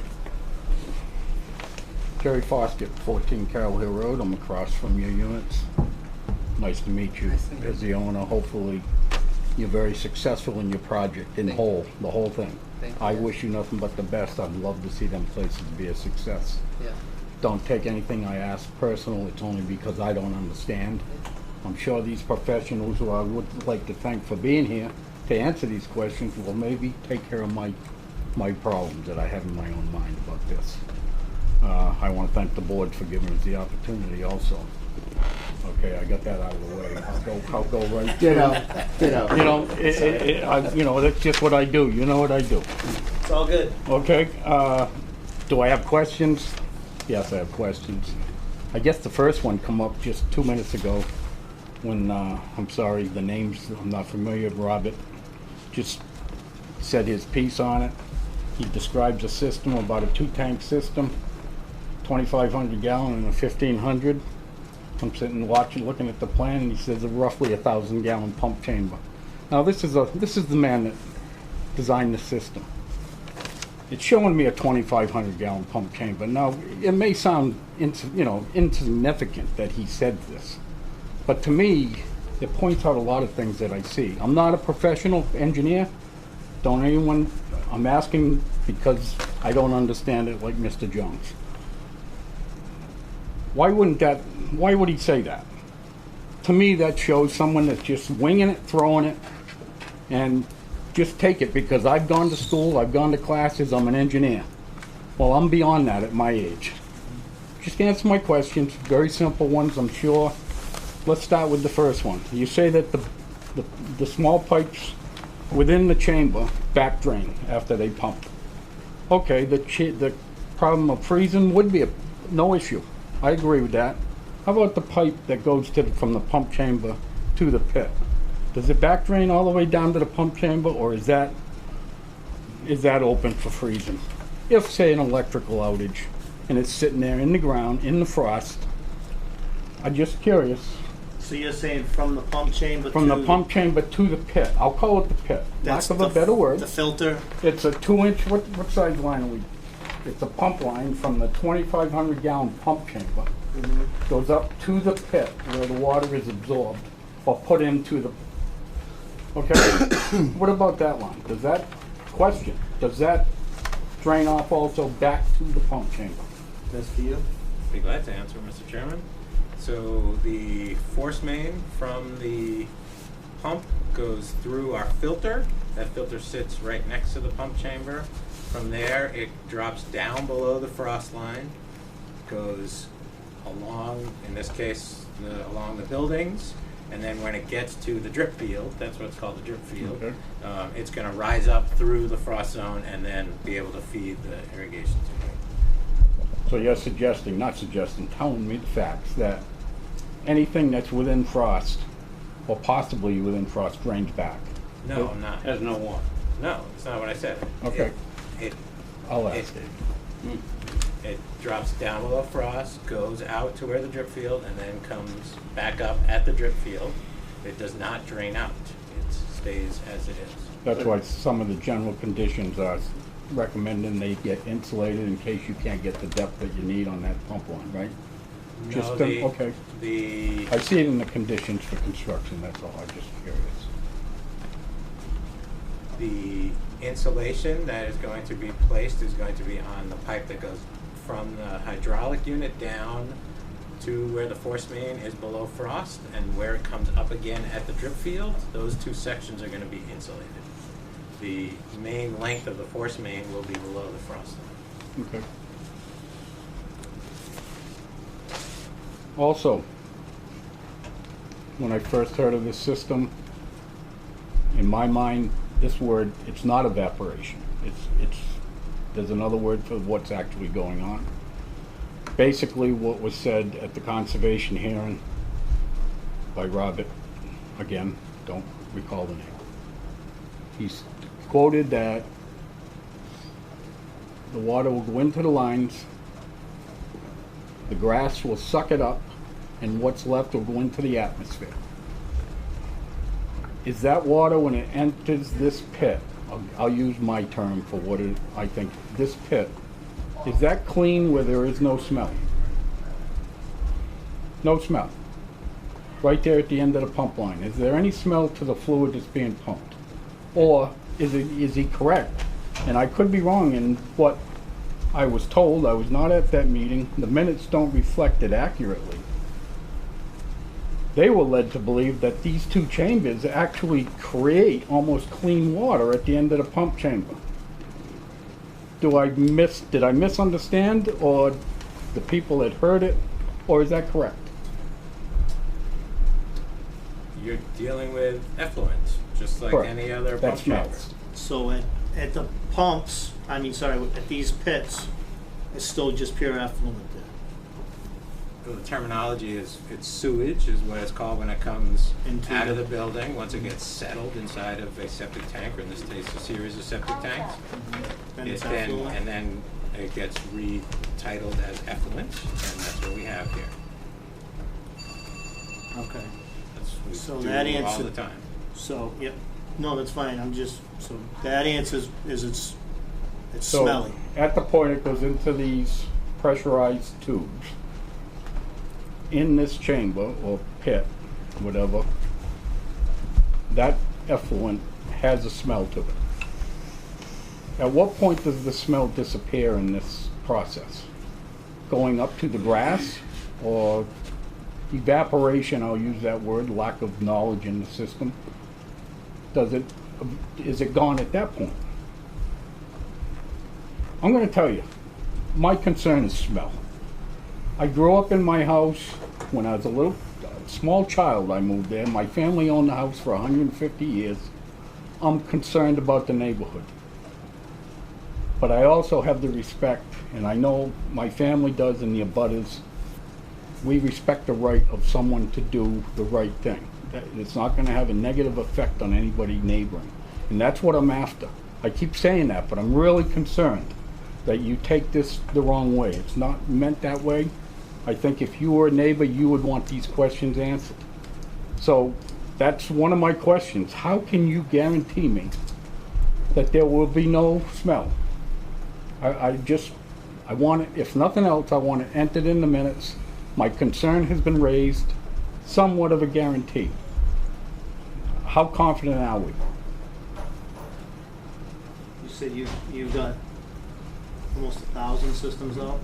Speaker 16: Jerry Foskett, 14 Carroll Hill Road. I'm across from your units. Nice to meet you as the owner. Hopefully, you're very successful in your project, the whole thing. I wish you nothing but the best. I'd love to see them places be a success.
Speaker 17: Yeah.
Speaker 16: Don't take anything I ask personal. It's only because I don't understand. I'm sure these professionals who I would like to thank for being here to answer these questions will maybe take care of my problems that I have in my own mind about this. I want to thank the board for giving us the opportunity also. Okay, I got that out of the way. I'll go right
Speaker 15: Ditto.
Speaker 16: You know, that's just what I do. You know what I do.
Speaker 1: It's all good.
Speaker 16: Okay, do I have questions? Yes, I have questions. I guess the first one come up just 2 minutes ago when, I'm sorry, the names, I'm not familiar with Robert, just said his piece on it. He describes a system, about a 2-tank system, 2,500 gallon and a 1,500. I'm sitting watching, looking at the plan, and he says a roughly 1,000 gallon pump chamber. Now this is the man that designed the system. It's showing me a 2,500 gallon pump chamber. Now it may sound insignificant that he said this, but to me it points out a lot of things that I see. I'm not a professional engineer. I'm asking because I don't understand it like Mr. Jones. Why would he say that? To me, that shows someone that's just winging it, throwing it, and just take it because I've gone to school, I've gone to classes, I'm an engineer. Well, I'm beyond that at my age. Just answer my questions, very simple ones, I'm sure. Let's start with the first one. You say that the small pipes within the chamber back drain after they pump. Okay, the problem of freezing would be no issue. I agree with that. How about the pipe that goes from the pump chamber to the pit? Does it back drain all the way down to the pump chamber, or is that open for freezing? If, say, an electrical outage and it's sitting there in the ground, in the frost, I'm just curious.
Speaker 1: So you're saying from the pump chamber
Speaker 16: From the pump chamber to the pit. I'll call it the pit.
Speaker 1: That's
Speaker 16: lack of a better word.
Speaker 1: The filter.
Speaker 16: It's a 2-inch, what size line are we? It's a pump line from the 2,500 gallon pump chamber. Goes up to the pit where the water is absorbed or put into the... Okay, what about that line? Does that drain off also back to the pump chamber?
Speaker 1: That's for you.
Speaker 13: Be glad to answer, Mr. Chairman. So the force main from the pump goes through our filter. That filter sits right next to the pump chamber. From there, it drops down below the frost line, goes along, in this case, along the buildings, and then when it gets to the drip field, that's what it's called, the drip field, it's going to rise up through the frost zone and then be able to feed the irrigation system.
Speaker 16: So you're telling me the facts that anything that's within frost, or possibly within frost, drains back.
Speaker 13: No, I'm not.
Speaker 14: Has no water.
Speaker 13: No, that's not what I said.
Speaker 16: Okay. I'll ask
Speaker 13: it. It drops down below frost, goes out to where the drip field, and then comes back up at the drip field. It does not drain out. It stays as it is.
Speaker 16: That's why some of the general conditions are recommending they get insulated in case you can't get the depth that you need on that pump line, right?
Speaker 13: No,
Speaker 16: okay. I see it in the conditions for construction, that's all. I'm just curious.
Speaker 13: The insulation that is going to be placed is going to be on the pipe that goes from the hydraulic unit down to where the force main is below frost, and where it comes up again at the drip field. Those two sections are going to be insulated. the main length of the force main will be below the frost line.
Speaker 16: Okay. Also, when I first heard of this system, in my mind, this word, it's not evaporation. There's another word for what's actually going on. Basically, what was said at the conservation hearing by Robert, again, don't recall the name. He's quoted that the water will go into the lines, the grass will suck it up, and what's left will go into the atmosphere. Is that water, when it enters this pit, I'll use my term for what I think, this pit, is that clean where there is no smell? No smell. Right there at the end of the pump line. Is there any smell to the fluid that's being pumped? Or is he correct? And I could be wrong in what I was told. I was not at that meeting. The minutes don't reflect it accurately. They were led to believe that these two chambers actually create almost clean water at the end of the pump chamber. Did I misunderstand, or the people had heard it, or is that correct?
Speaker 13: You're dealing with effluents, just like
Speaker 16: Correct.
Speaker 13: any other
Speaker 16: That
Speaker 13: pump chamber.
Speaker 16: smells.
Speaker 1: So at the pumps, at these pits, it's still just pure effluent there.
Speaker 13: The terminology is, it's sewage is what it's called when it comes
Speaker 1: Into
Speaker 13: out of
Speaker 1: the-
Speaker 13: the building, once it gets settled inside of a septic tank, or in this case, a series of septic tanks.
Speaker 1: And it's
Speaker 13: then,
Speaker 1: effluent?
Speaker 13: and then it gets retitled as effluent, and that's what we have here.
Speaker 1: Okay.
Speaker 13: That's what we
Speaker 1: So
Speaker 13: do
Speaker 1: that
Speaker 13: all
Speaker 1: answer-
Speaker 13: the time.
Speaker 1: So, yep, no, that's fine, so that answers, it's
Speaker 16: So,
Speaker 1: smelly.
Speaker 16: at the point it goes into these pressurized tubes, in this chamber, or pit, whatever, that effluent has a smell to it. At what point does the smell disappear in this process? Going up to the grass, or evaporation, I'll use that word, lack of knowledge in the system? Is it gone at that point? I'm going to tell you, my concern is smell. I grew up in my house when I was a small child. I moved there. My family owned the house for 150 years. I'm concerned about the neighborhood. But I also have the respect, and I know my family does, and the abutters, we respect the right of someone to do the right thing. It's not going to have a negative effect on anybody neighboring. And that's what I'm after. I keep saying that, but I'm really concerned that you take this the wrong way. It's not meant that way. I think if you were a neighbor, you would want these questions answered. So that's one of my questions. How can you guarantee me that there will be no smell? I want it, if nothing else, I want it entered in the minutes. My concern has been raised, somewhat of a guarantee. How confident are we?
Speaker 1: You said you've got almost 1,000 systems out?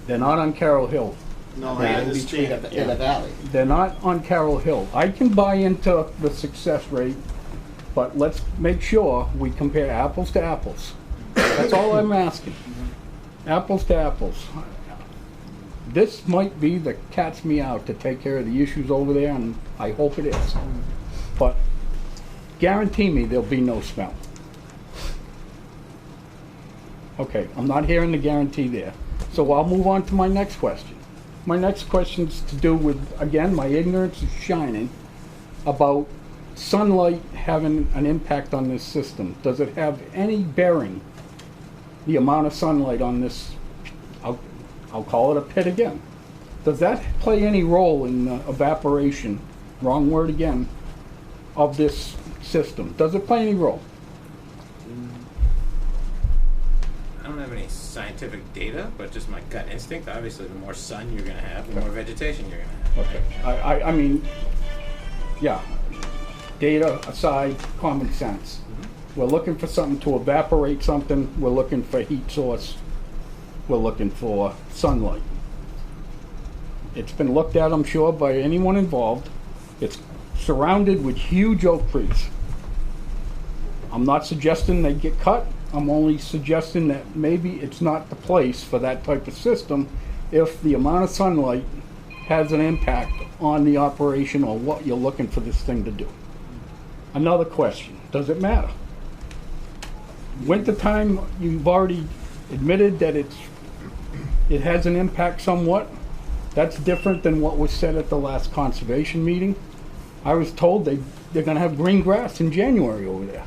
Speaker 16: They're not on Carroll Hill.
Speaker 1: No, I
Speaker 15: They're in between
Speaker 1: understand.
Speaker 15: in the valley.
Speaker 16: They're not on Carroll Hill. I can buy into the success rate, but let's make sure we compare apples to apples. That's all I'm asking. Apples to apples. This might be the cat's meow to take care of the issues over there, and I hope it is. But guarantee me there'll be no smell. Okay, I'm not hearing the guarantee there. So I'll move on to my next question. My next question is to do with, again, my ignorance is shining about sunlight having an impact on this system. Does it have any bearing, the amount of sunlight on this, I'll call it a pit again. Does that play any role in the evaporation, wrong word again, of this system? Does it play any role?
Speaker 13: I don't have any scientific data, but just my gut instinct, obviously the more sun you're going to have, the more vegetation you're going to have.
Speaker 16: Okay. I mean, yeah, data aside, common sense. We're looking for something to evaporate something, we're looking for heat source, we're looking for sunlight. It's been looked at, I'm sure, by anyone involved. It's surrounded with huge oak trees. I'm not suggesting they get cut. I'm only suggesting that maybe it's not the place for that type of system if the amount of sunlight has an impact on the operation or what you're looking for this thing to do. Another question, does it matter? Wintertime, you've already admitted that it has an impact somewhat. That's different than what was said at the last conservation meeting. I was told they're gonna have green grass in January over there.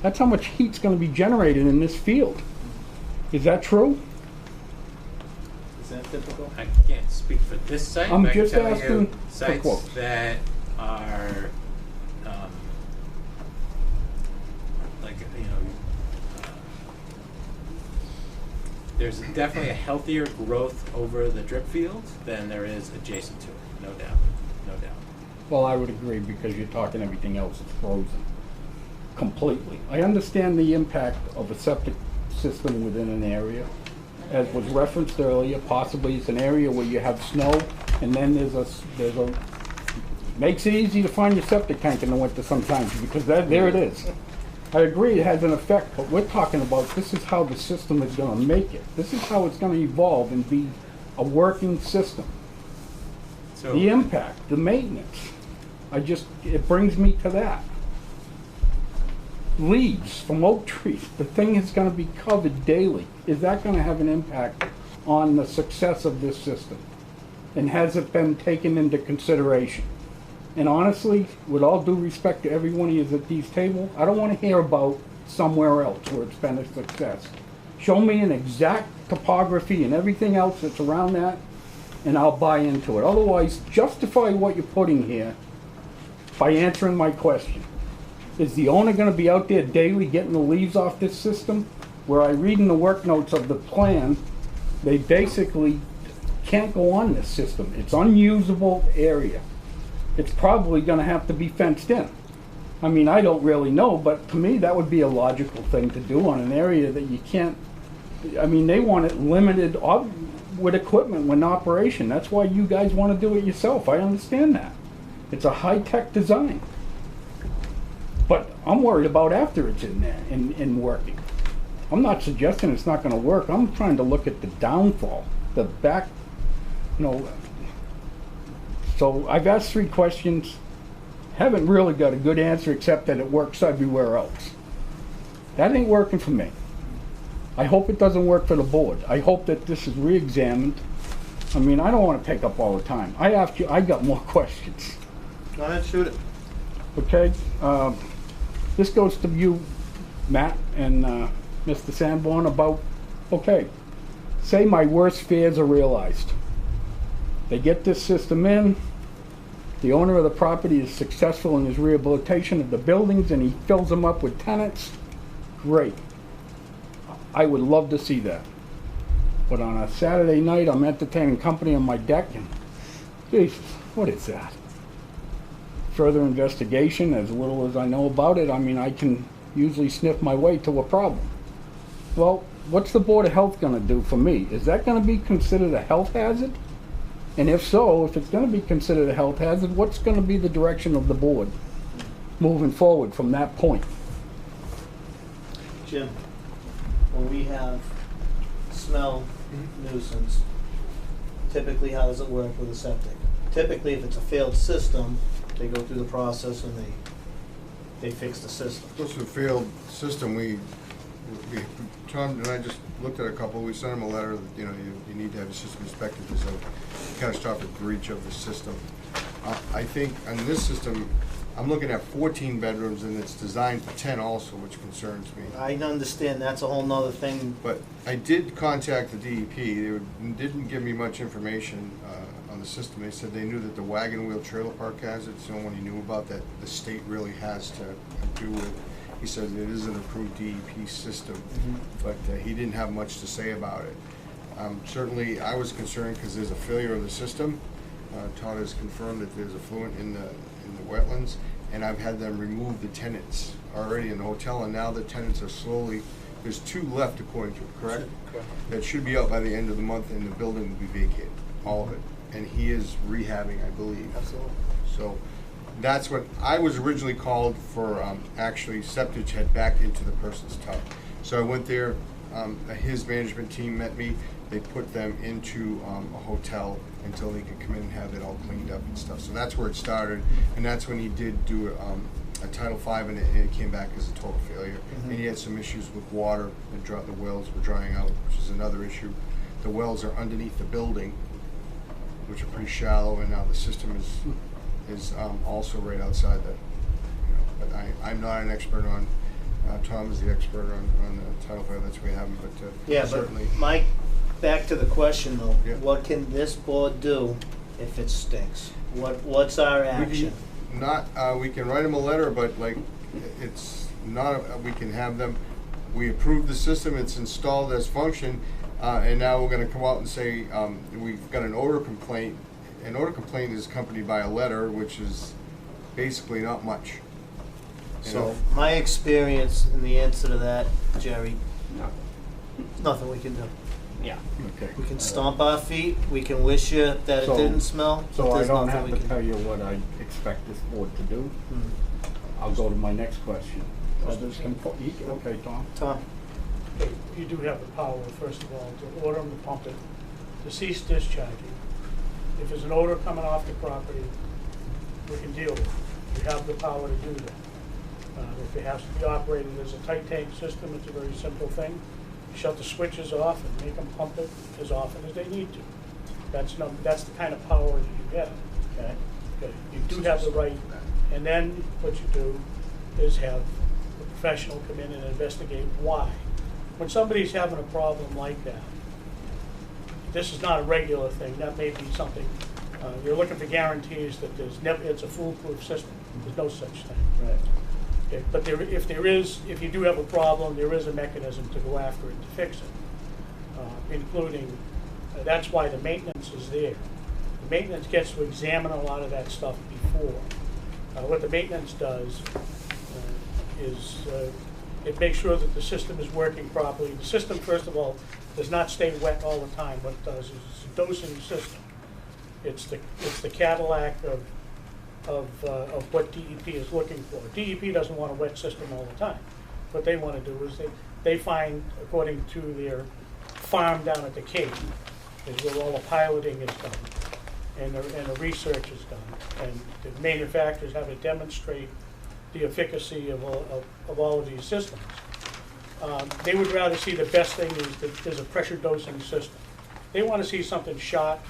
Speaker 16: That's how much heat's gonna be generated in this field. Is that true?
Speaker 1: Is that typical?
Speaker 13: I can't speak for this site.
Speaker 16: I'm
Speaker 13: but I can
Speaker 16: just
Speaker 13: tell
Speaker 16: asking
Speaker 13: you
Speaker 16: for
Speaker 13: sites
Speaker 16: quotes.
Speaker 13: that are, like, you know, there's definitely a healthier growth over the drip field than there is adjacent to it, no doubt, no doubt.
Speaker 16: Well, I would agree because you're talking everything else is frozen completely. I understand the impact of a septic system within an area. As was referenced earlier, possibly it's an area where you have snow and then makes it easy to find your septic tank in the winter sometimes because there it is. I agree it has an effect, but we're talking about this is how the system is gonna make it. This is how it's gonna evolve and be a working system.
Speaker 13: So
Speaker 16: The impact, the maintenance, it brings me to that. Leaves from oak trees, the thing is gonna be covered daily. Is that gonna have an impact on the success of this system? And has it been taken into consideration? And honestly, with all due respect to every one of you at these tables, I don't wanna hear about somewhere else where it's been a success. Show me an exact topography and everything else that's around that, and I'll buy into it. Otherwise, justify what you're putting here by answering my question. Is the owner gonna be out there daily getting the leaves off this system? Where I read in the work notes of the plan, they basically can't go on this system. It's unusable area. It's probably gonna have to be fenced in. I mean, I don't really know, but to me, that would be a logical thing to do on an area that you can't, I mean, they want it limited with equipment when in operation. That's why you guys wanna do it yourself. I understand that. It's a high-tech design. But I'm worried about after it's in there and working. I'm not suggesting it's not gonna work. I'm trying to look at the downfall, the back, So I've asked 3 questions, haven't really got a good answer except that it works everywhere else. That ain't working for me. I hope it doesn't work for the board. I hope that this is re-examined. I mean, I don't wanna take up all the time. I got more questions.
Speaker 1: Go ahead, shoot it.
Speaker 16: Okay, this goes to you, Matt, and Mr. Sanborn about, okay, say my worst fears are realized. They get this system in, the owner of the property is successful in his rehabilitation of the buildings and he fills them up with tenants, great. I would love to see that. But on a Saturday night, I'm entertaining company on my deck and, Jesus, what is that? Further investigation, as little as I know about it, I mean, I can usually sniff my way to a problem. Well, what's the Board of Health gonna do for me? Is that gonna be considered a health hazard? And if so, if it's gonna be considered a health hazard, what's gonna be the direction of the board moving forward from that point?
Speaker 1: Jim, when we have smell nuisance, typically how does it work with a septic? Typically, if it's a failed system, they go through the process and they fix the system.
Speaker 10: This is a failed system. Tom and I just looked at a couple. We sent them a letter that, you need to have the system inspected. There's a catastrophic breach of the system. I think on this system, I'm looking at 14 bedrooms and it's designed for 10 also, which concerns me.
Speaker 1: I understand that's a whole nother thing.
Speaker 10: But I did contact the DEP. They didn't give me much information on the system. They said they knew that the wagon wheel trailer park has it. It's the only one he knew about that the state really has to do with. He said it is an approved DEP system, but he didn't have much to say about it. Certainly, I was concerned because there's a failure of the system. Todd has confirmed that there's effluent in the wetlands, and I've had them remove the tenants already in the hotel, and now the tenants are slowly, there's 2 left according to it, correct?
Speaker 1: Correct.
Speaker 10: That should be out by the end of the month, and the building will be vacated, all of it. And he is rehabbing, I believe.
Speaker 1: Absolutely.
Speaker 10: So, That's what, I was originally called for, actually septic head back into the person's tub. So I went there, his management team met me, they put them into a hotel until they could come in and have it all cleaned up and stuff. So that's where it started, and that's when he did do a Title V, and it came back as a total failure. And he had some issues with water, the wells were drying out, which is another issue. The wells are underneath the building, which are pretty shallow, and now the system is also right outside that. But I'm not an expert on. Tom is the expert on the Title V. That's where we have him. But
Speaker 1: Yeah,
Speaker 10: certainly.
Speaker 1: but Mike, back to the question though.
Speaker 10: Yeah.
Speaker 1: What can this board do if it stinks? What's our action?
Speaker 10: We can write them a letter, but like, it's not, we can have them, we approve the system, it's installed as function, and now we're gonna come out and say, we've got an odor complaint. An odor complaint is accompanied by a letter, which is basically not much. You
Speaker 1: So
Speaker 10: know?
Speaker 1: my experience in the answer to that, Jerry, nothing we can do.
Speaker 14: Yeah.
Speaker 16: Okay.
Speaker 1: We can stomp our feet, we can wish you that it
Speaker 16: So-
Speaker 1: didn't smell, but
Speaker 16: So I
Speaker 1: there's
Speaker 16: don't
Speaker 1: nothing
Speaker 16: have
Speaker 1: we
Speaker 16: to
Speaker 1: can
Speaker 16: tell
Speaker 1: do.
Speaker 16: you what I expect this board to do.
Speaker 1: Hmm.
Speaker 16: I'll go to my next question. Others can okay, Tom?
Speaker 1: Tom?
Speaker 4: Okay, you do have the power, first of all, to order them to pump it, to cease discharging. If there's an odor coming off the property, we can deal with it. You have the power to do that. If it has to be operated as a tight tank system, it's a very simple thing. Shut the switches off and make them pump it as often as they need to. That's the kind of power that you have. Okay? Okay. You do have the right, and then what you do is have a professional come in and investigate why. When somebody's having a problem like that, this is not a regular thing. That may be something, you're looking for guarantees that it's a foolproof system. There's no such thing.
Speaker 1: Right.
Speaker 4: Okay, but if you do have a problem, there is a mechanism to go after it to fix it, including, that's why the maintenance is there. The maintenance gets to examine a lot of that stuff before. What the maintenance does is it makes sure that the system is working properly. The system, first of all, does not stay wet all the time. What it does is it's a dosing system. It's the Cadillac of what DEP is looking for. DEP doesn't want a wet system all the time. What they want to do is they find, according to their farm down at the Cape, is where all the piloting is done and the research is done. And the manufacturers have to demonstrate the efficacy of all of these systems. They would rather see the best thing is that there's a pressure dosing system. They want to see something shot,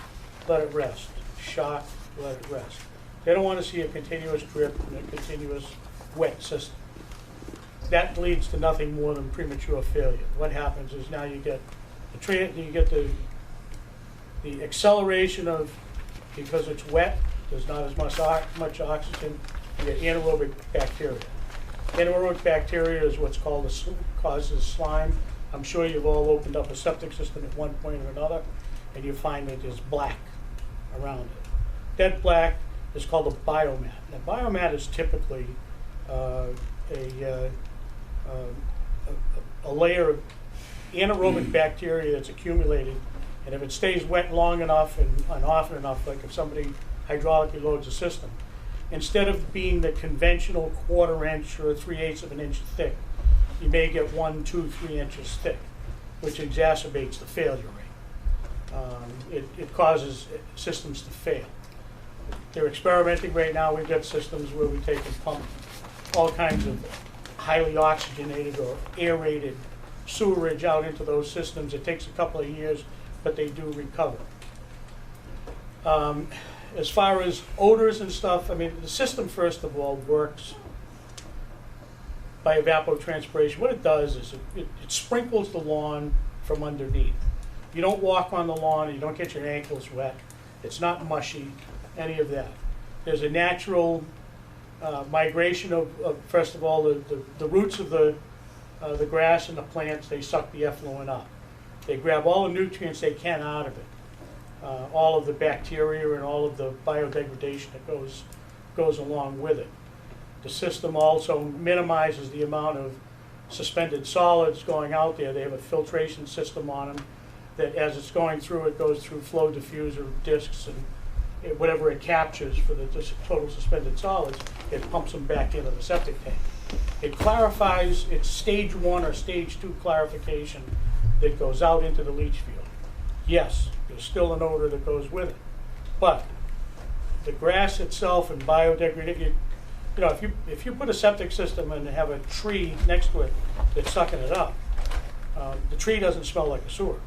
Speaker 4: let it rest. Shot, let it rest. They don't want to see a continuous drip and a continuous wet system. That leads to nothing more than premature failure. What happens is now you get the acceleration of, because it's wet, there's not as much oxygen, you get anaerobic bacteria. Anaerobic bacteria is what's called causes slime. I'm sure you've all opened up a septic system at one point or another, and you find that there's black around it. That black is called a biomat. Now, biomat is typically a layer of anaerobic bacteria that's accumulated, and if it stays wet long enough and often enough, like if somebody hydraulically loads a system, instead of being the conventional 1/4 inch or 3/8 of an inch thick, you may get 1, 2, 3 inches thick, which exacerbates the failure rate. It causes systems to fail. They're experimenting right now. We've got systems where we take and pump all kinds of highly oxygenated or aerated sewerage out into those systems. It takes a couple of years, but they do recover. As far as odors and stuff, I mean, the system, first of all, works by evapotranspiration. What it does is it sprinkles the lawn from underneath. You don't walk on the lawn, you don't get your ankles wet. It's not mushy, any of that. There's a natural migration of first of all, the roots of the grass and the plants, they suck the effluent up. They grab all the nutrients they can out of it. All of the bacteria and all of the biodegradation that goes along with it. The system also minimizes the amount of suspended solids going out there. They have a filtration system on them that as it's going through, it goes through flow diffuser discs whatever it captures for the total suspended solids, it pumps them back into the septic tank. It clarifies, it's stage 1 or stage 2 clarification that goes out into the leach field. Yes, there's still an odor that goes with it, but the grass itself and biodegradation, you know, if you put a septic system and have a tree next to it that's sucking it up, the tree doesn't smell like a sewer.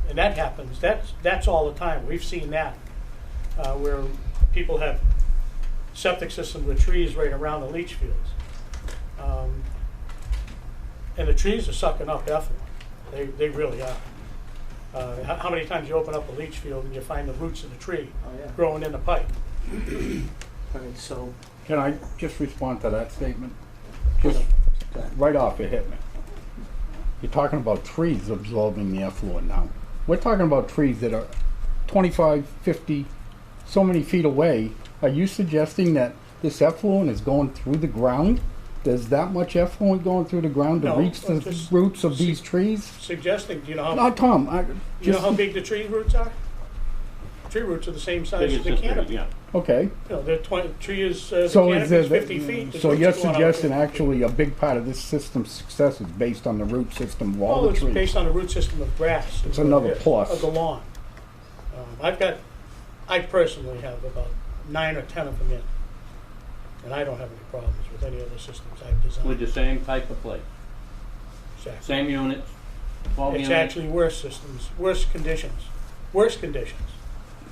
Speaker 4: And that happens, that's all the time. We've seen that, where people have septic systems with trees right around the leach fields. And the trees are sucking up effluent. They really are. How many times you open up a leach field and you find the roots of the tree growing in the pipe?
Speaker 1: All right, so
Speaker 16: Can I just respond to that statement? Just right off, it hit me. You're talking about trees absorbing the effluent now. We're talking about trees that are 25, 50, so many feet away. Are you suggesting that this effluent is going through the ground? There's that much effluent going through the ground to
Speaker 4: No,
Speaker 16: reach the
Speaker 4: just
Speaker 16: roots of these trees?
Speaker 4: Suggesting, do you know how?
Speaker 16: No, Tom,
Speaker 4: You know how big the tree roots are? Tree roots are the same size as the canopy.
Speaker 16: Okay.
Speaker 4: You know, the tree is, the
Speaker 16: So
Speaker 4: canopy
Speaker 16: is
Speaker 4: is
Speaker 16: there,
Speaker 4: 50 feet. the
Speaker 16: so
Speaker 4: roots
Speaker 16: you're
Speaker 4: are going out
Speaker 16: suggesting
Speaker 4: 50 feet.
Speaker 16: actually a big part of this system's success is based on the root system of all
Speaker 4: Well,
Speaker 16: the
Speaker 4: it's
Speaker 16: trees?
Speaker 4: based on the root system of grass.
Speaker 16: It's
Speaker 4: is what
Speaker 16: another
Speaker 4: it is,
Speaker 16: plus.
Speaker 4: Of the lawn. I personally have about 9 or 10 of them in. And I don't have any problems with any other systems I've designed.
Speaker 14: With the same type of plate,
Speaker 4: Exactly.
Speaker 14: same units, 12
Speaker 4: It's
Speaker 14: units.
Speaker 4: actually worse systems, worse conditions.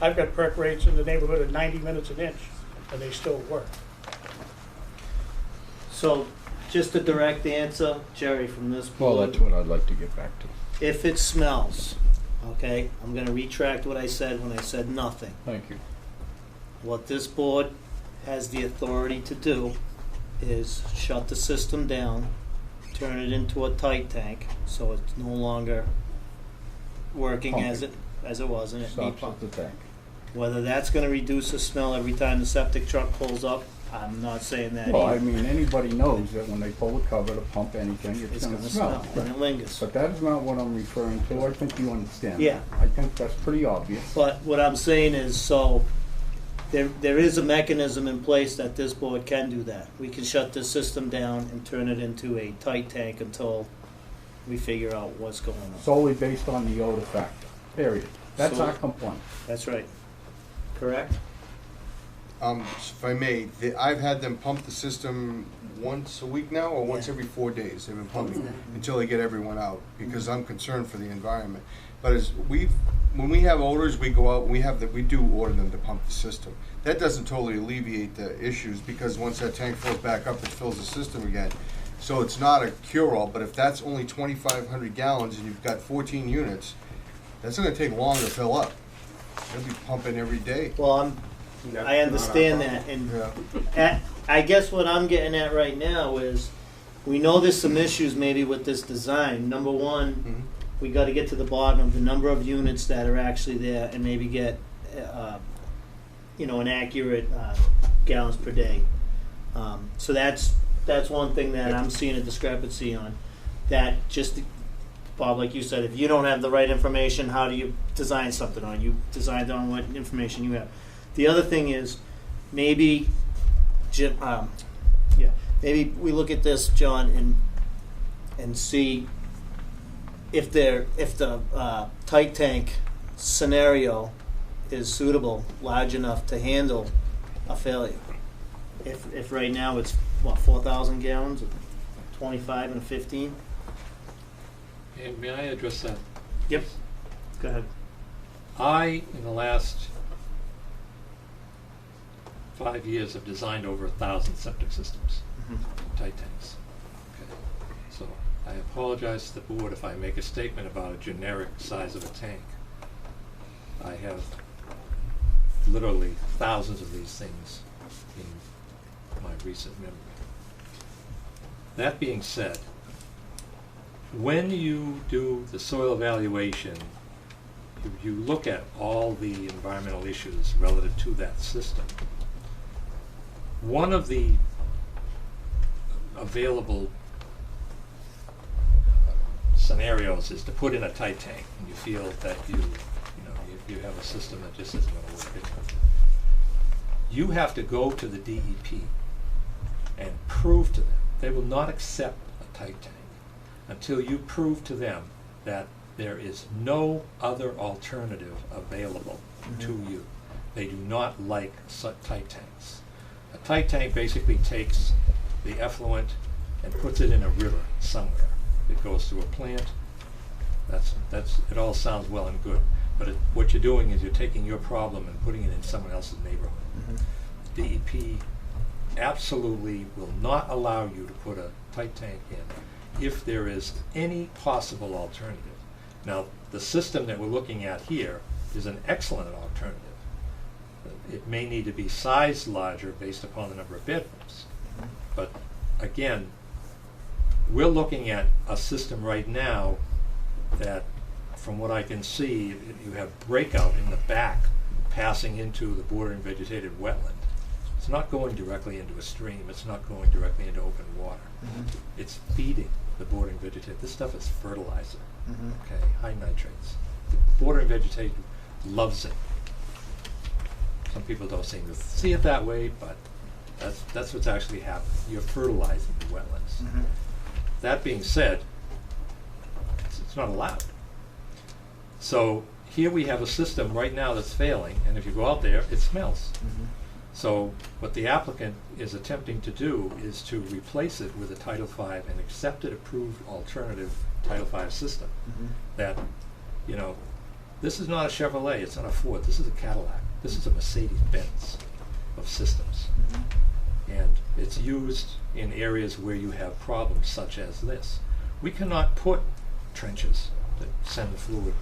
Speaker 4: I've got perk rates in the neighborhood of 90 minutes an inch, and they still work.
Speaker 1: So, just a direct answer, Jerry, from this
Speaker 16: Well,
Speaker 1: board.
Speaker 16: that's what I'd like to get back to.
Speaker 1: If it smells, okay, I'm gonna retract what I said when I said nothing.
Speaker 16: Thank you.
Speaker 1: What this board has the authority to do is shut the system down, turn it into a tight tank, so it's no longer working as it was, and it need
Speaker 16: Stops
Speaker 1: pump.
Speaker 16: at the tank.
Speaker 1: Whether that's gonna reduce the smell every time the septic truck pulls up, I'm not saying that
Speaker 16: Well, I
Speaker 1: either.
Speaker 16: mean, anybody knows that when they pull the cover to pump anything, it's
Speaker 1: It's
Speaker 16: gonna
Speaker 1: gonna
Speaker 16: smell.
Speaker 1: smell, and it lingers.
Speaker 16: But that is not what I'm referring to. I think you understand.
Speaker 1: Yeah.
Speaker 16: that. I think that's pretty obvious.
Speaker 1: But what I'm saying is, so, there is a mechanism in place that this board can do that. We can shut this system down and turn it into a tight tank until we figure out what's going on.
Speaker 16: Solely based on the odor factor, period. That's
Speaker 1: So-
Speaker 16: our complaint.
Speaker 1: That's right. Correct?
Speaker 10: If I may, I've had them pump the system once a week now, or once
Speaker 1: Yeah.
Speaker 10: every 4 days. They've been pumping until they get everyone out, because I'm concerned for the environment. But when we have odors, we go out, we do order them to pump the system. That doesn't totally alleviate the issues, because once that tank fills back up, it fills the system again. So it's not a cure-all, but if that's only 2,500 gallons and you've got 14 units, that's gonna take long to fill up. They'll be pumping every day.
Speaker 1: Well, I understand that, and I guess what I'm getting at right now is, we know there's some issues maybe with this design. Number one, we gotta get to the bottom of the number of units that are actually there and maybe get, an accurate gallons per day. So that's one thing that I'm seeing a discrepancy on. That just, Bob, like you said, if you don't have the right information, how do you design something on? You designed on what information you have. The other thing is, maybe, maybe we look at this, John, and see if the tight tank scenario is suitable, large enough to handle a failure. If right now it's 4,000 gallons, 25 and 15.
Speaker 12: And may I address that?
Speaker 1: Yep. Go ahead.
Speaker 12: In the last 5 years, have designed over 1,000 septic systems, tight tanks. Okay. So I apologize to the board if I make a statement about a generic size of a tank. I have literally thousands of these things in my recent memory. That being said, when you do the soil evaluation, you look at all the environmental issues relative to that system. One of the available scenarios is to put in a tight tank, and you feel that you have a system that just isn't gonna work anymore. You have to go to the DEP and prove to them, they will not accept a tight tank until you prove to them that there is no other alternative available to you. They do not like tight tanks. A tight tank basically takes the effluent and puts it in a river somewhere. It goes through a plant. It all sounds well and good, but what you're doing is you're taking your problem and putting it in someone else's neighborhood. DEP absolutely will not allow you to put a tight tank in if there is any possible alternative. Now, the system that we're looking at here is an excellent alternative. It may need to be sized larger based upon the number of bedrooms. But again, we're looking at a system right now that, from what I can see, you have breakout in the back passing into the bordering vegetated wetland. It's not going directly into a stream. It's not going directly into open water. It's feeding the bordering vegetated. This stuff is fertilizer. Okay, high nitrates. The bordering vegetation loves it. Some people don't seem to see it that way, but that's what's actually happening. You're fertilizing the wetlands. That being said, it's not allowed. So here we have a system right now that's failing, and if you go out there, it smells. So what the applicant is attempting to do is to replace it with a Title V, an accepted, approved alternative Title V system. That, you know, this is not a Chevrolet, it's not a Ford, this is a Cadillac. This is a Mercedes-Benz of systems. And it's used in areas where you have problems such as this. We cannot put trenches that send the fluid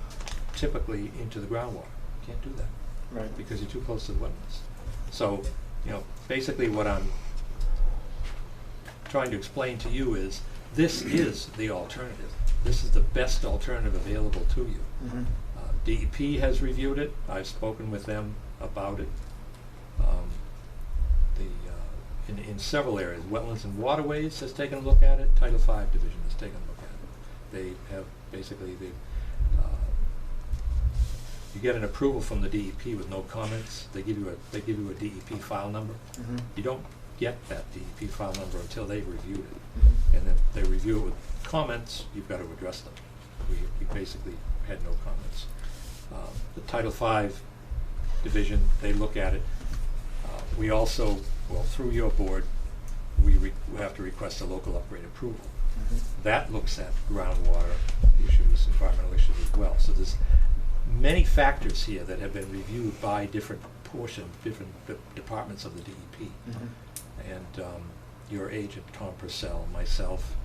Speaker 12: typically into the groundwater. Can't do that.
Speaker 1: Right.
Speaker 12: Because you're too close to the wetlands. So, you know, basically what I'm trying to explain to you is this is the alternative. This is the best alternative available to you. DEP has reviewed it. I've spoken with them about it. In several areas, Wetlands and Waterways has taken a look at it. Title V Division has taken a look at it. They have basically, you get an approval from the DEP with no comments. They give you a DEP file number. You don't get that DEP file number until they've reviewed it. And if they review it with comments, you've got to address them. We basically had no comments. The Title V Division, they look at it. We also, well, through your board, we have to request a local upgrade approval. That looks at groundwater issues, environmental issues as well. So there's many factors here that have been reviewed by different departments of the DEP. And your agent, Tom Purcell, myself,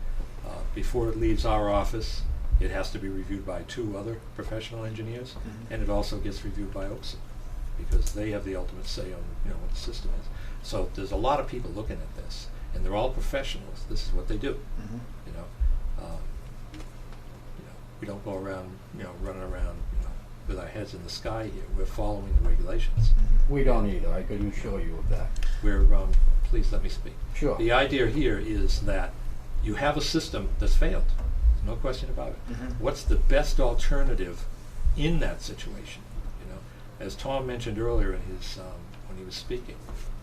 Speaker 12: before it leaves our office, it has to be reviewed by 2 other professional engineers, and it also gets reviewed by OPSA, because they have the ultimate say on, you know, what the system is. So there's a lot of people looking at this, and they're all professionals. This is what they do. You know, we don't go around, you know, running around, you know, with our heads in the sky here. We're following the regulations.
Speaker 16: We don't either. I can assure you of that.
Speaker 12: We're please let me speak.
Speaker 16: Sure.
Speaker 12: The idea here is that you have a system that's failed. There's no question about it. What's the best alternative in that situation? You know, as Tom mentioned earlier in his when he was speaking,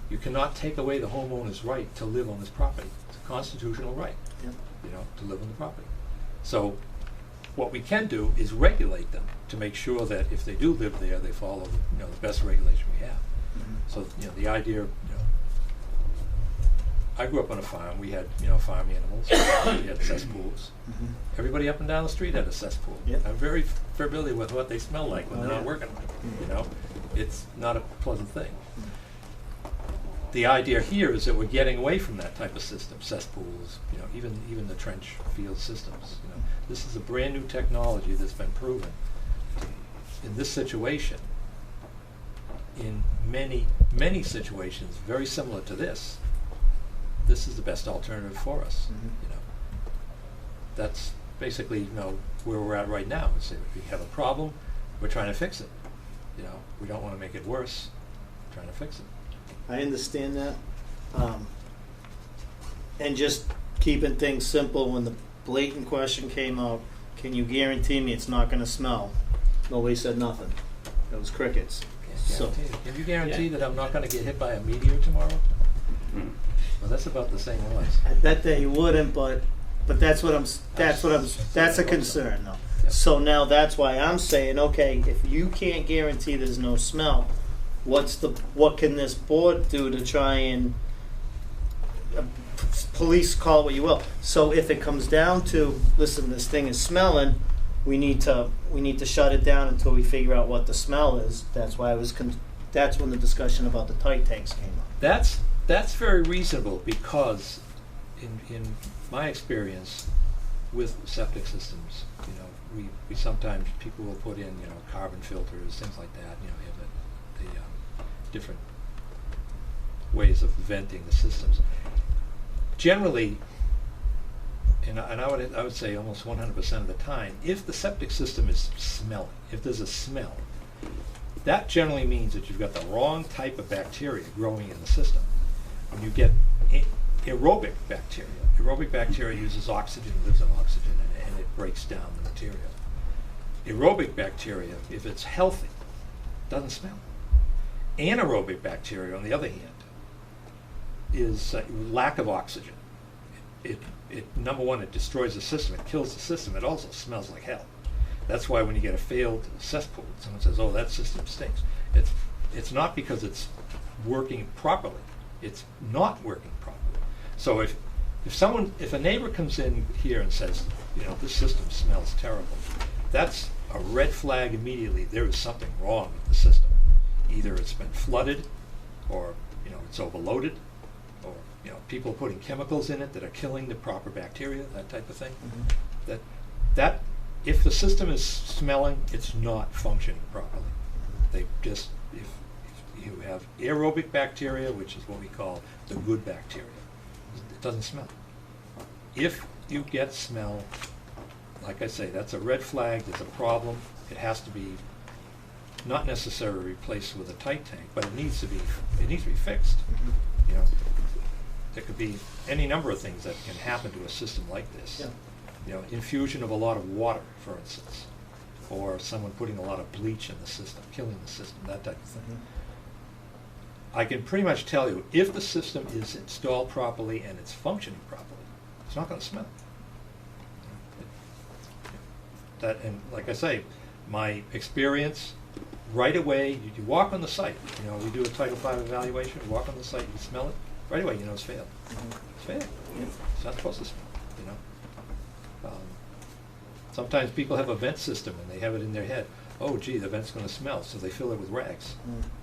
Speaker 12: you cannot take away the homeowner's right to live on this property. It's a constitutional right, you know, to live on the property. So what we can do is regulate them to make sure that if they do live there, they follow, you know, the best regulation we have. So, you know, the idea, you know, I grew up on a farm. We had, you know, farm animals. We had cesspools. Everybody up and down the street had a cesspool. I'm very familiar with what they smell like when they're not working. You know, it's not a pleasant thing. The idea here is that we're getting away from that type of system, cesspools, you know, even the trench field systems. You know, this is a brand new technology that's been proven. In this situation, in many situations very similar to this, this is the best alternative for us. You know, that's basically, you know, where we're at right now. Is if we have a problem, we're trying to fix it. You know, we don't want to make it worse. We're trying to fix it.
Speaker 1: I understand that. And just keeping things simple, when the blatant question came out, can you guarantee me it's not going to smell? Nobody said nothing. It was crickets. So,
Speaker 12: Can you guarantee that I'm not gonna get hit by a meteor tomorrow? Well, that's about the same odds.
Speaker 1: I bet that you wouldn't, but that's a concern though. So now that's why I'm saying, okay, if you can't guarantee there's no smell, what can this board do to try and police, call it what you will. So if it comes down to, listen, this thing is smelling, we need to shut it down until we figure out what the smell is. That's why that's when the discussion about the tight tanks came up.
Speaker 12: That's very reasonable, because in my experience with septic systems, you know, we sometimes, people will put in, you know, carbon filters, things like that, you know, you have the different ways of venting the systems. Generally, and I would say almost 100% of the time, if the septic system is smelling, if there's a smell, that generally means that you've got the wrong type of bacteria growing in the system. When you get aerobic bacteria uses oxygen, lives on oxygen, and it breaks down the material. Aerobic bacteria, if it's healthy, doesn't smell. Anaerobic bacteria, on the other hand, is lack of oxygen. It number one, it destroys the system, it kills the system, it also smells like hell. That's why when you get a failed cesspool, someone says, oh, that system stinks. It's not because it's working properly, it's not working properly. So if a neighbor comes in here and says, you know, this system smells terrible, that's a red flag immediately. There is something wrong with the system. Either it's been flooded, or, you know, it's overloaded, or, you know, people putting chemicals in it that are killing the proper bacteria, that type of thing. Mm-hmm. That if the system is smelling, it's not functioning properly. They just, if you have aerobic bacteria, which is what we call the good bacteria, it doesn't smell. If you get smell, like I say, that's a red flag, there's a problem. It has to be not necessarily replaced with a tight tank, but it needs to be fixed. You know, there could be any number of things that can happen to a system like this.
Speaker 1: Yeah.
Speaker 12: You know, infusion of a lot of water, for instance, or someone putting a lot of bleach in the system, killing the system, that type of thing. I can pretty much tell you, if the system is installed properly and it's functioning properly, it's not going to smell. And like I say, my experience, right away, you walk on the site, you know, we do a Title V evaluation, you walk on the site, you smell it, right away you know it's failed. It's failed. It's not supposed to smell, you know. Sometimes people have a vent system and they have it in their head, oh gee, the vent's going to smell, so they fill it with rags.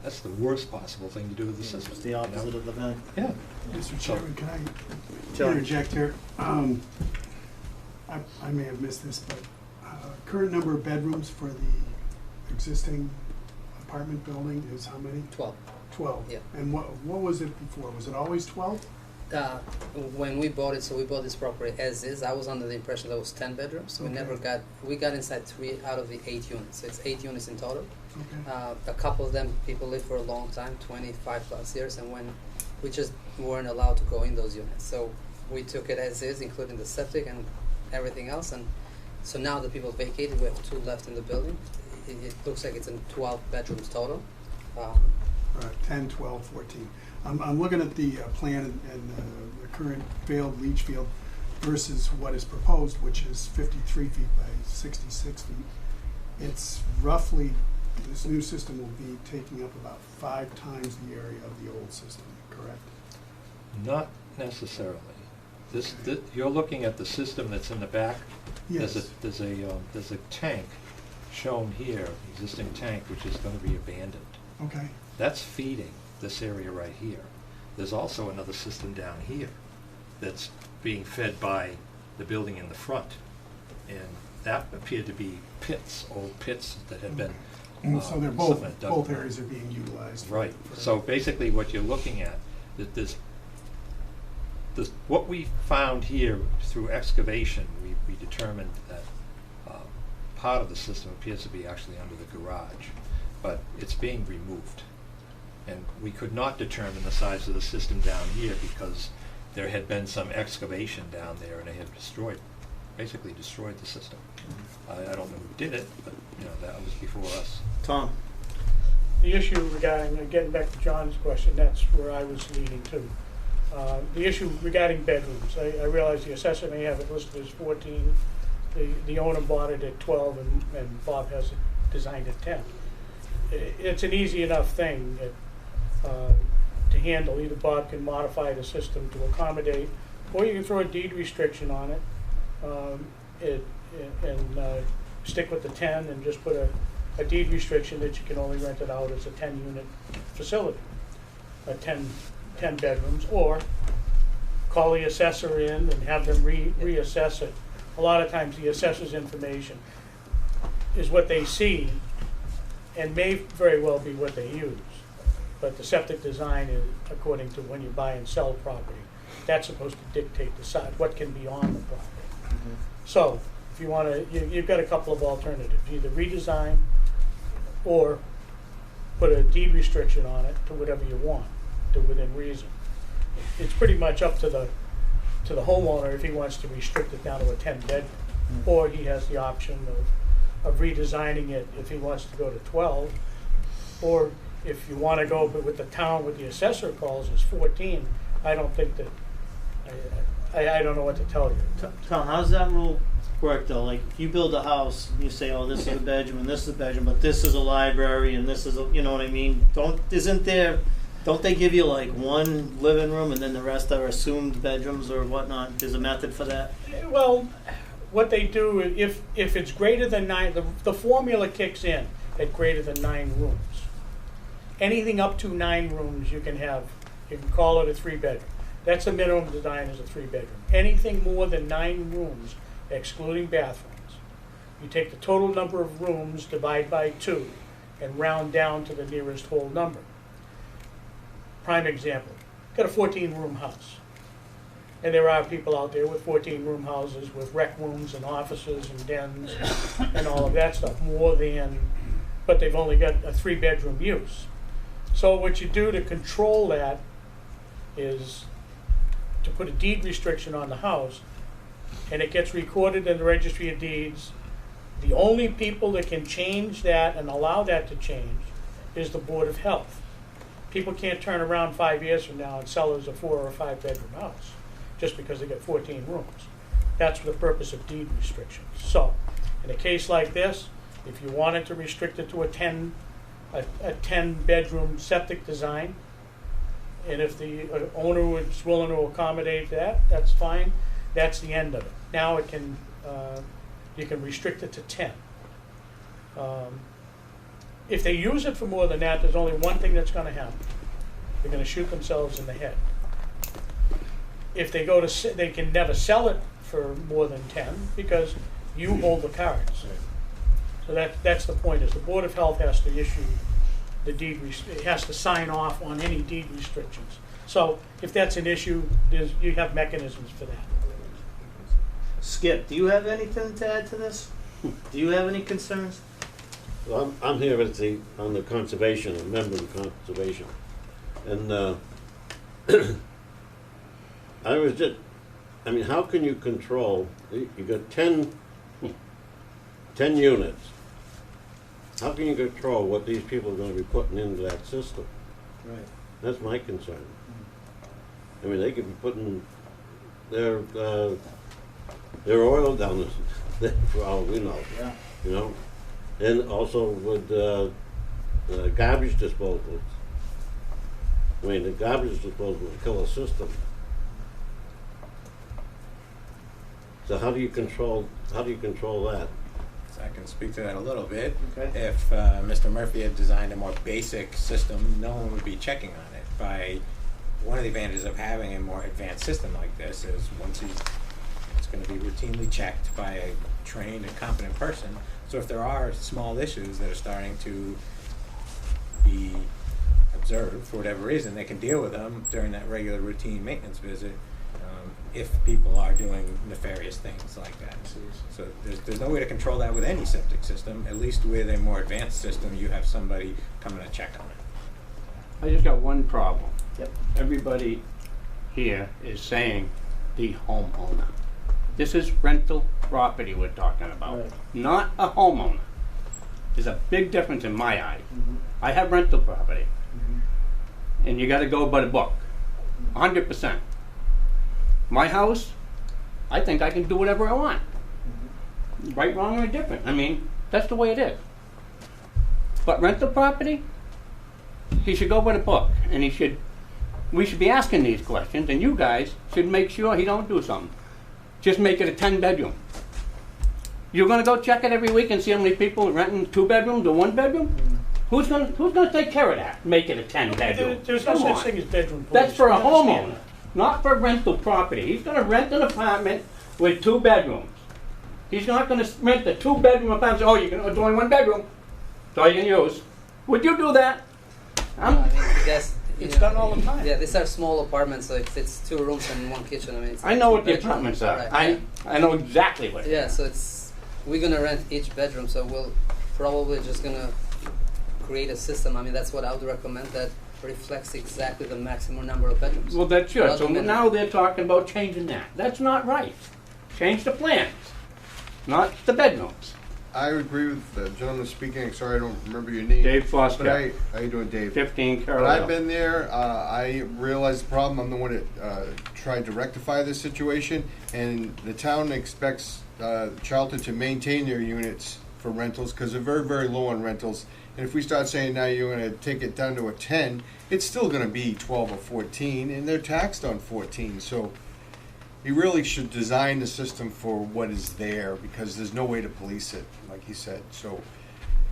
Speaker 12: That's the worst possible thing to do with the system.
Speaker 1: It's the opposite of the vent.
Speaker 12: Yeah.
Speaker 3: Mr. Chairman, can I
Speaker 1: Sure.
Speaker 3: interject here? I may have missed this, but current number of bedrooms for the existing apartment building is how many?
Speaker 17: 12.
Speaker 3: 12.
Speaker 17: Yeah.
Speaker 3: And what was it before? Was it always 12?
Speaker 17: When we bought it, so we bought this property as is. I was under the impression that it was 10 bedrooms.
Speaker 3: Okay.
Speaker 17: We got inside 3 out of the 8 units. So it's 8 units in total.
Speaker 3: Okay.
Speaker 17: A couple of them people lived for a long time, 25 plus years, and when we just weren't allowed to go in those units. So we took it as is, including the septic and everything else. And so now that people vacated, we have 2 left in the building. It looks like it's in 12 bedrooms total.
Speaker 3: 10, 12, 14. I'm looking at the plan and the current failed leach field versus what is proposed, which is 53 feet by 66 feet. It's roughly, this new system will be taking up about 5 times the area of the old system, correct?
Speaker 12: Not necessarily. You're looking at the system that's in the back.
Speaker 3: Yes.
Speaker 12: There's a tank shown here, existing tank, which is going to be abandoned.
Speaker 3: Okay.
Speaker 12: That's feeding this area right here. There's also another system down here that's being fed by the building in the front, and that appeared to be pits, old pits that had been.
Speaker 3: So they're both areas are being utilized.
Speaker 12: Right. So basically, what you're looking at, that this what we found here through excavation, we determined that part of the system appears to be actually under the garage, but it's being removed. And we could not determine the size of the system down here because there had been some excavation down there and they had basically destroyed the system. I don't know who did it, but you know, that was before us.
Speaker 1: Tom?
Speaker 4: the issue regarding, getting back to John's question, that's where I was leading to. The issue regarding bedrooms, I realize the assessor may have it listed as 14. The owner bought it at 12, and Bob has it designed at 10. It's an easy enough thing to handle. Either Bob can modify the system to accommodate, or you can throw a deed restriction on it, and stick with the 10 and just put a deed restriction that you can only rent it out as a 10-unit facility, 10 bedrooms, or call the assessor in and have them reassess it. A lot of times the assessor's information is what they see and may very well be what they use. But the septic design is according to when you buy and sell property. That's supposed to dictate what can be on the property. So if you want to, you've got a couple of alternatives. Either redesign or put a deed restriction on it to whatever you want, to within reason. It's pretty much up to the homeowner if he wants to restrict it down to a 10-bedroom, or he has the option of redesigning it if he wants to go to 12, or if you want to go with the town, what the assessor calls is 14. I don't think that, I don't know what to tell you.
Speaker 1: Tom, how's that rule work though? Like, if you build a house, you say, oh, this is a bedroom and this is a bedroom, but this is a library and this is a, you know what I mean? Don't they give you like one living room and then the rest are assumed bedrooms or whatnot? There's a method for that?
Speaker 4: Well, what they do, if it's greater than 9, the formula kicks in at greater than 9 rooms. Anything up to 9 rooms you can call it a 3-bedroom. That's the minimum design is a 3-bedroom. Anything more than 9 rooms, excluding bathrooms, you take the total number of rooms, divide by 2, and round down to the nearest whole number. Prime example, got a 14-room house. And there are people out there with 14-room houses with rec rooms and offices and dens and all of that stuff, but they've only got a 3-bedroom use. So what you do to control that is to put a deed restriction on the house, and it gets recorded in the Registry of Deeds. The only people that can change that and allow that to change is the Board of Health. People can't turn around 5 years from now and sell it as a 4 or 5-bedroom house just because they got 14 rooms. That's the purpose of deed restrictions. So, in a case like this, if you wanted to restrict it to a 10-bedroom septic design, and if the owner was willing to accommodate that, that's fine. That's the end of it. Now it can, you can restrict it to 10. If they use it for more than that, there's only one thing that's going to happen. They're going to shoot themselves in the head. If they go to, they can never sell it for more than 10 because you hold the cards. So that's the point. Is the Board of Health has to issue the deed. It has to sign off on any deed restrictions. So if that's an issue, you have mechanisms for that.
Speaker 1: Skip, do you have anything to add to this? Do you have any concerns?
Speaker 18: Well, I'm here on the conservation, a member of conservation. And how can you control, you got 10 units. How can you control what these people are going to be putting into that system?
Speaker 1: Right.
Speaker 18: That's my concern. I mean, they could be putting their oil down there for all we know.
Speaker 1: Yeah.
Speaker 18: You know? And also with garbage disposal. I mean, the garbage disposal will kill a system. So how do you control that?
Speaker 13: So I can speak to that a little bit.
Speaker 1: Okay.
Speaker 13: If Mr. Murphy had designed a more basic system, no one would be checking on it. One of the advantages of having a more advanced system like this is it's going to be routinely checked by a trained and competent person. So if there are small issues that are starting to be observed for whatever reason, they can deal with them during that regular routine maintenance visit if people are doing nefarious things like that. So there's no way to control that with any septic system. At least with a more advanced system, you have somebody coming to check on it.
Speaker 14: I just got one problem.
Speaker 1: Yep.
Speaker 14: Everybody here is saying the homeowner. This is rental property we're talking about,
Speaker 1: Right.
Speaker 14: not a homeowner. There's a big difference in my eye.
Speaker 1: Mm-hmm.
Speaker 14: I have rental property. And you gotta go by the book, 100%. My house, I think I can do whatever I want. Right, wrong, or indifferent. I mean, that's the way it is. But rental property, he should go by the book, and we should be asking these questions, and you guys should make sure he don't do something. Just make it a 10-bedroom. You're gonna go check it every week and see how many people are renting 2 bedrooms or 1 bedroom? Who's gonna take care of that? Make it a 10-bedroom.
Speaker 4: There's no
Speaker 14: Come
Speaker 4: such
Speaker 14: on.
Speaker 4: thing as bedroom
Speaker 14: That's
Speaker 4: police.
Speaker 14: for a
Speaker 4: We understand
Speaker 14: homeowner, not for rental property. He's gonna rent an apartment with 2 bedrooms. He's not gonna rent a 2-bedroom apartment, and say, oh, it's only 1 bedroom. That's all you can use. Would you do that?
Speaker 17: I mean, yes,
Speaker 4: It's done all the time.
Speaker 17: Yeah, these are small apartments, so if it's 2 rooms and 1 kitchen, I mean, it's
Speaker 14: I know what the
Speaker 17: bedrooms,
Speaker 14: apartments are.
Speaker 17: right.
Speaker 14: I know exactly what.
Speaker 17: Yeah, so we're gonna rent each bedroom, so we'll probably just gonna create a system. I mean, that's what I would recommend, that reflects exactly the maximum number of bedrooms.
Speaker 14: Well, that's
Speaker 17: Not
Speaker 14: good. So
Speaker 17: the minimum.
Speaker 14: now they're talking about changing that. That's not right. Change the plans, not the bedrooms.
Speaker 10: I agree with the gentleman speaking. Sorry, I don't remember your name.
Speaker 14: Dave Foster.
Speaker 10: But how you doing, Dave?
Speaker 14: 15
Speaker 10: But
Speaker 14: Carroll.
Speaker 10: I've been there. I realized the problem. I'm the one that tried to rectify this situation, and the town expects Charlton to maintain their units for rentals because they're very, very low on rentals. And if we start saying now you're going to take it down to a 10, it's still going to be 12 or 14, and they're taxed on 14. So you really should design the system for what is there because there's no way to police it, like he said. So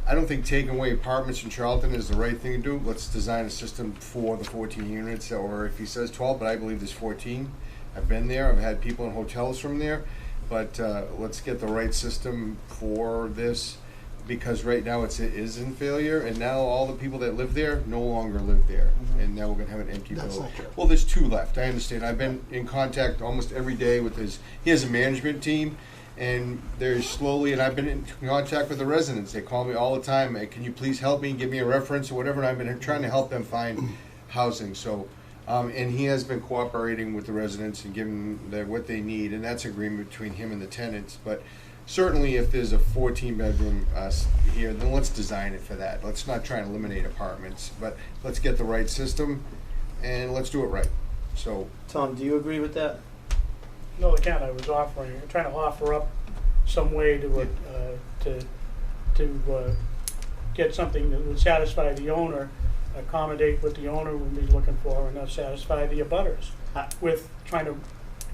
Speaker 10: I don't think taking away apartments in Charlton is the right thing to do. Let's design a system for the 14 units, or if he says 12, but I believe there's 14. I've been there. I've had people in hotels from there. But let's get the right system for this because right now it is in failure, and now all the people that live there no longer live there, and now we're going to have an empty
Speaker 15: That's
Speaker 10: building.
Speaker 15: not true.
Speaker 10: Well, there's 2 left. I understand. I've been in contact almost every day with he has a management team, and they're slowly, and I've been in contact with the residents. They call me all the time. Hey, can you please help me, give me a reference or whatever, and I've been trying to help them find housing. So, and he has been cooperating with the residents and giving them what they need, and that's agreement between him and the tenants. But certainly if there's a 14-bedroom here, then let's design it for that. Let's not try and eliminate apartments, but let's get the right system, and let's do it right. So,
Speaker 1: Tom, do you agree with that?
Speaker 4: No, again, I was trying to offer up some way to get something that would satisfy the owner, accommodate what the owner would be looking for, and satisfy the abutters with trying to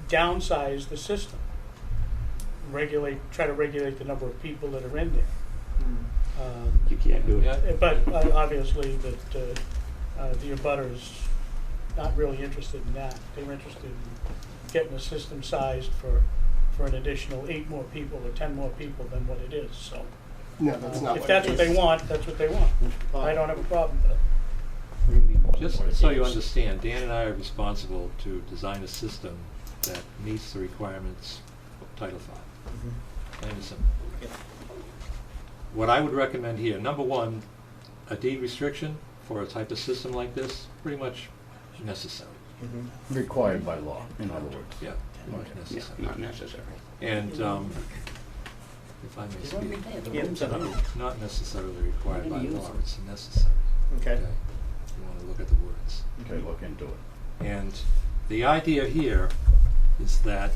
Speaker 4: downsize the system. Try to regulate the number of people that are in there.
Speaker 14: You can't do it.
Speaker 4: But obviously that the abutters not really interested in that. They're interested in getting the system sized for an additional 8 more people or 10 more people than what it is. So
Speaker 15: No, that's not
Speaker 4: if
Speaker 15: what
Speaker 4: that's
Speaker 15: it
Speaker 4: what
Speaker 15: is.
Speaker 4: they want, that's what they want. I don't have a problem with it.
Speaker 12: Just so you understand, Dan and I are responsible to design a system that meets the requirements of Title V. Plain and simple. What I would recommend here, number 1, a deed restriction for a type of system like this, pretty much necessary.
Speaker 16: Required by law, in other words.
Speaker 12: Yeah, much necessary.
Speaker 14: Not necessary.
Speaker 12: And if I may speak,
Speaker 1: Yeah,
Speaker 12: it's not necessarily required by law, it's necessary.
Speaker 1: Okay.
Speaker 12: You want to look at the words.
Speaker 16: Okay, look into it.
Speaker 12: And the idea here is that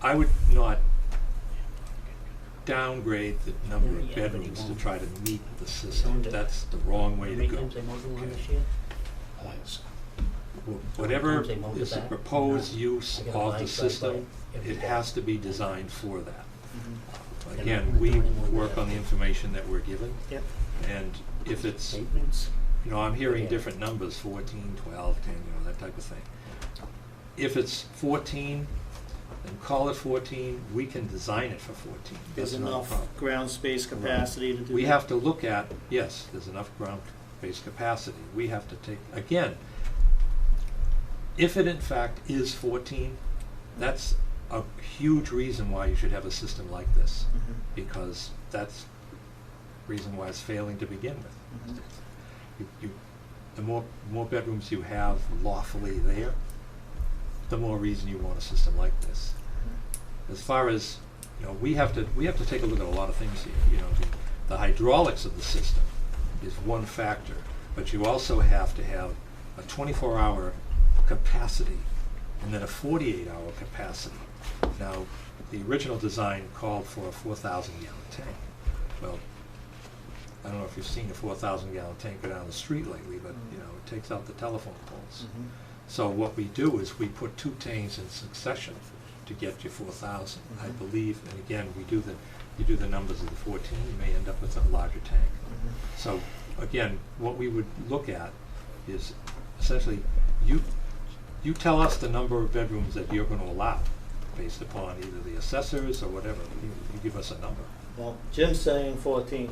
Speaker 12: I would not downgrade the number of bedrooms to try to meet the system. That's the wrong way to go. Okay. Whatever is the proposed use of the system, it has to be designed for that. Again, we work on the information that we're given.
Speaker 1: Yep.
Speaker 12: And if it's, I'm hearing different numbers, 14, 12, 10, that type of thing. If it's 14, then call it 14. We can design it for 14.
Speaker 1: There's
Speaker 12: That's not a
Speaker 1: enough
Speaker 12: problem.
Speaker 1: ground space capacity to do
Speaker 12: We
Speaker 1: that?
Speaker 12: have to look at, yes, there's enough ground space capacity. We have to take, again, if it in fact is 14, that's a huge reason why you should have a system like this, because that's the reason why it's failing to begin with. The more bedrooms you have lawfully there, the more reason you want a system like this. As far as we have to take a look at a lot of things here. The hydraulics of the system is one factor, but you also have to have a 24-hour capacity and then a 48-hour capacity. Now, the original design called for a 4,000-gallon tank. Well, I don't know if you've seen a 4,000-gallon tank go down the street lately, but you know, it takes out the telephone poles. So what we do is we put 2 tanks in succession to get you 4,000. I believe, and again, you do the numbers of the 14, you may end up with a larger tank. So again, what we would look at is essentially you tell us the number of bedrooms that you're going to allow based upon either the assessors or whatever. You give us a number.
Speaker 1: Well, Jim's saying 14.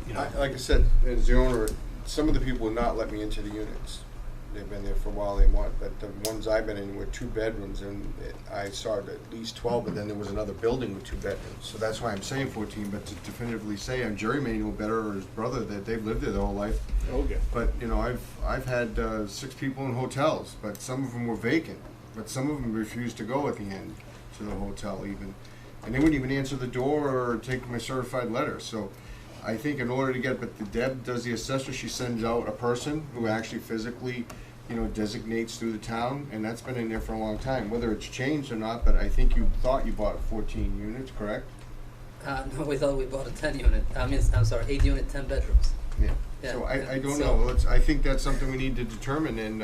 Speaker 12: You know,
Speaker 10: Like I said, as the owner, some of the people will not let me into the units. They've been there for a while, they want, but the ones I've been in were 2 bedrooms, and I saw at least 12, but then there was another building with 2 bedrooms. So that's why I'm saying 14, but to definitively say, and Jerry may know better, or his brother, that they've lived there their whole life.
Speaker 12: Okay.
Speaker 10: But, you know, I've had 6 people in hotels, but some of them were vacant. But some of them refused to go at the end to the hotel even. And they wouldn't even answer the door or take my certified letter. So I think in order to get, but the Deb does the assessor, she sends out a person who actually physically, you know, designates through the town, and that's been in there for a long time, whether it's changed or not, but I think you thought you bought 14 units, correct?
Speaker 17: No, we thought we bought a 10 unit. I'm sorry, 8 unit, 10 bedrooms.
Speaker 10: Yeah.
Speaker 17: Yeah,
Speaker 10: So I don't
Speaker 17: so-
Speaker 10: know. I think that's something we need to determine, and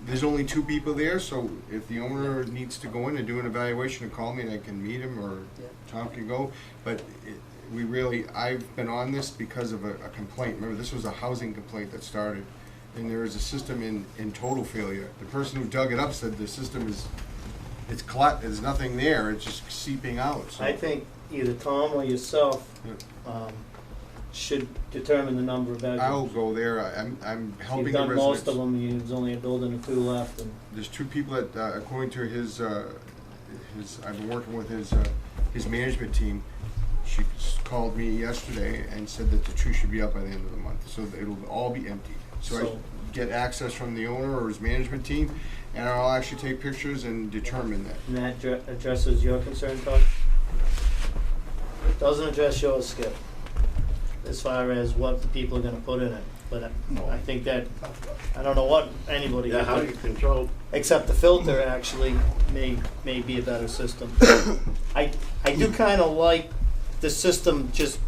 Speaker 10: there's only 2 people there, so if the owner needs to go in and do an evaluation and call me and I can meet him, or Tom can go, but I've been on this because of a complaint. Remember, this was a housing complaint that started, and there is a system in total failure. The person who dug it up said the system it's there's nothing there, it's just seeping out. So.
Speaker 1: I think either Tom or yourself should determine the number of bedrooms.
Speaker 10: I'll go there. I'm helping
Speaker 1: You've
Speaker 10: the
Speaker 1: done
Speaker 10: residents.
Speaker 1: most of them. There's only a building or 2 left. And
Speaker 10: There's 2 people that, according to his, I've been working with his management team. She called me yesterday and said that the tree should be up by the end of the month, so that it'll all be empty. So I get access from the owner or his management team, and I'll actually take pictures and determine that.
Speaker 1: And that addresses your concern, Todd? It doesn't address yours, Skip, as far as what the people are going to put in it. But I think that, I don't know what anybody
Speaker 18: Yeah,
Speaker 1: can
Speaker 18: how
Speaker 1: put,
Speaker 18: do you control?
Speaker 1: except the filter actually may be a better system. I do kind of like the system, just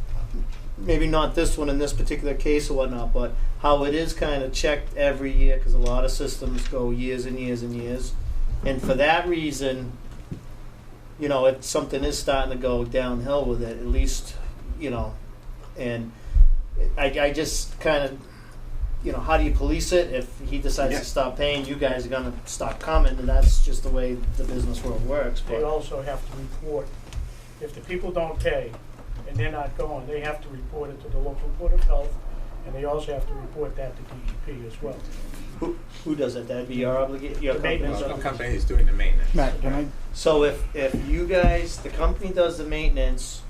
Speaker 1: maybe not this one in this particular case or whatnot, but how it is kind of checked every year, because a lot of systems go years and years and years. And for that reason, you know, if something is starting to go downhill with it, at least, you know, and I just kind of, you know, how do you police it? If he decides to stop paying, you guys are going to stop coming, and that's just the way the business world works.
Speaker 4: They
Speaker 1: But
Speaker 4: also have to report, if the people don't pay and they're not going, they have to report it to the local Board of Health, and they also have to report that to DEP as well.
Speaker 1: who does it? That'd be your obligation. Your
Speaker 4: The
Speaker 1: company.
Speaker 4: maintenance
Speaker 13: The company is doing the maintenance.
Speaker 16: Matt, can I?
Speaker 1: So if you guys, the company does the maintenance,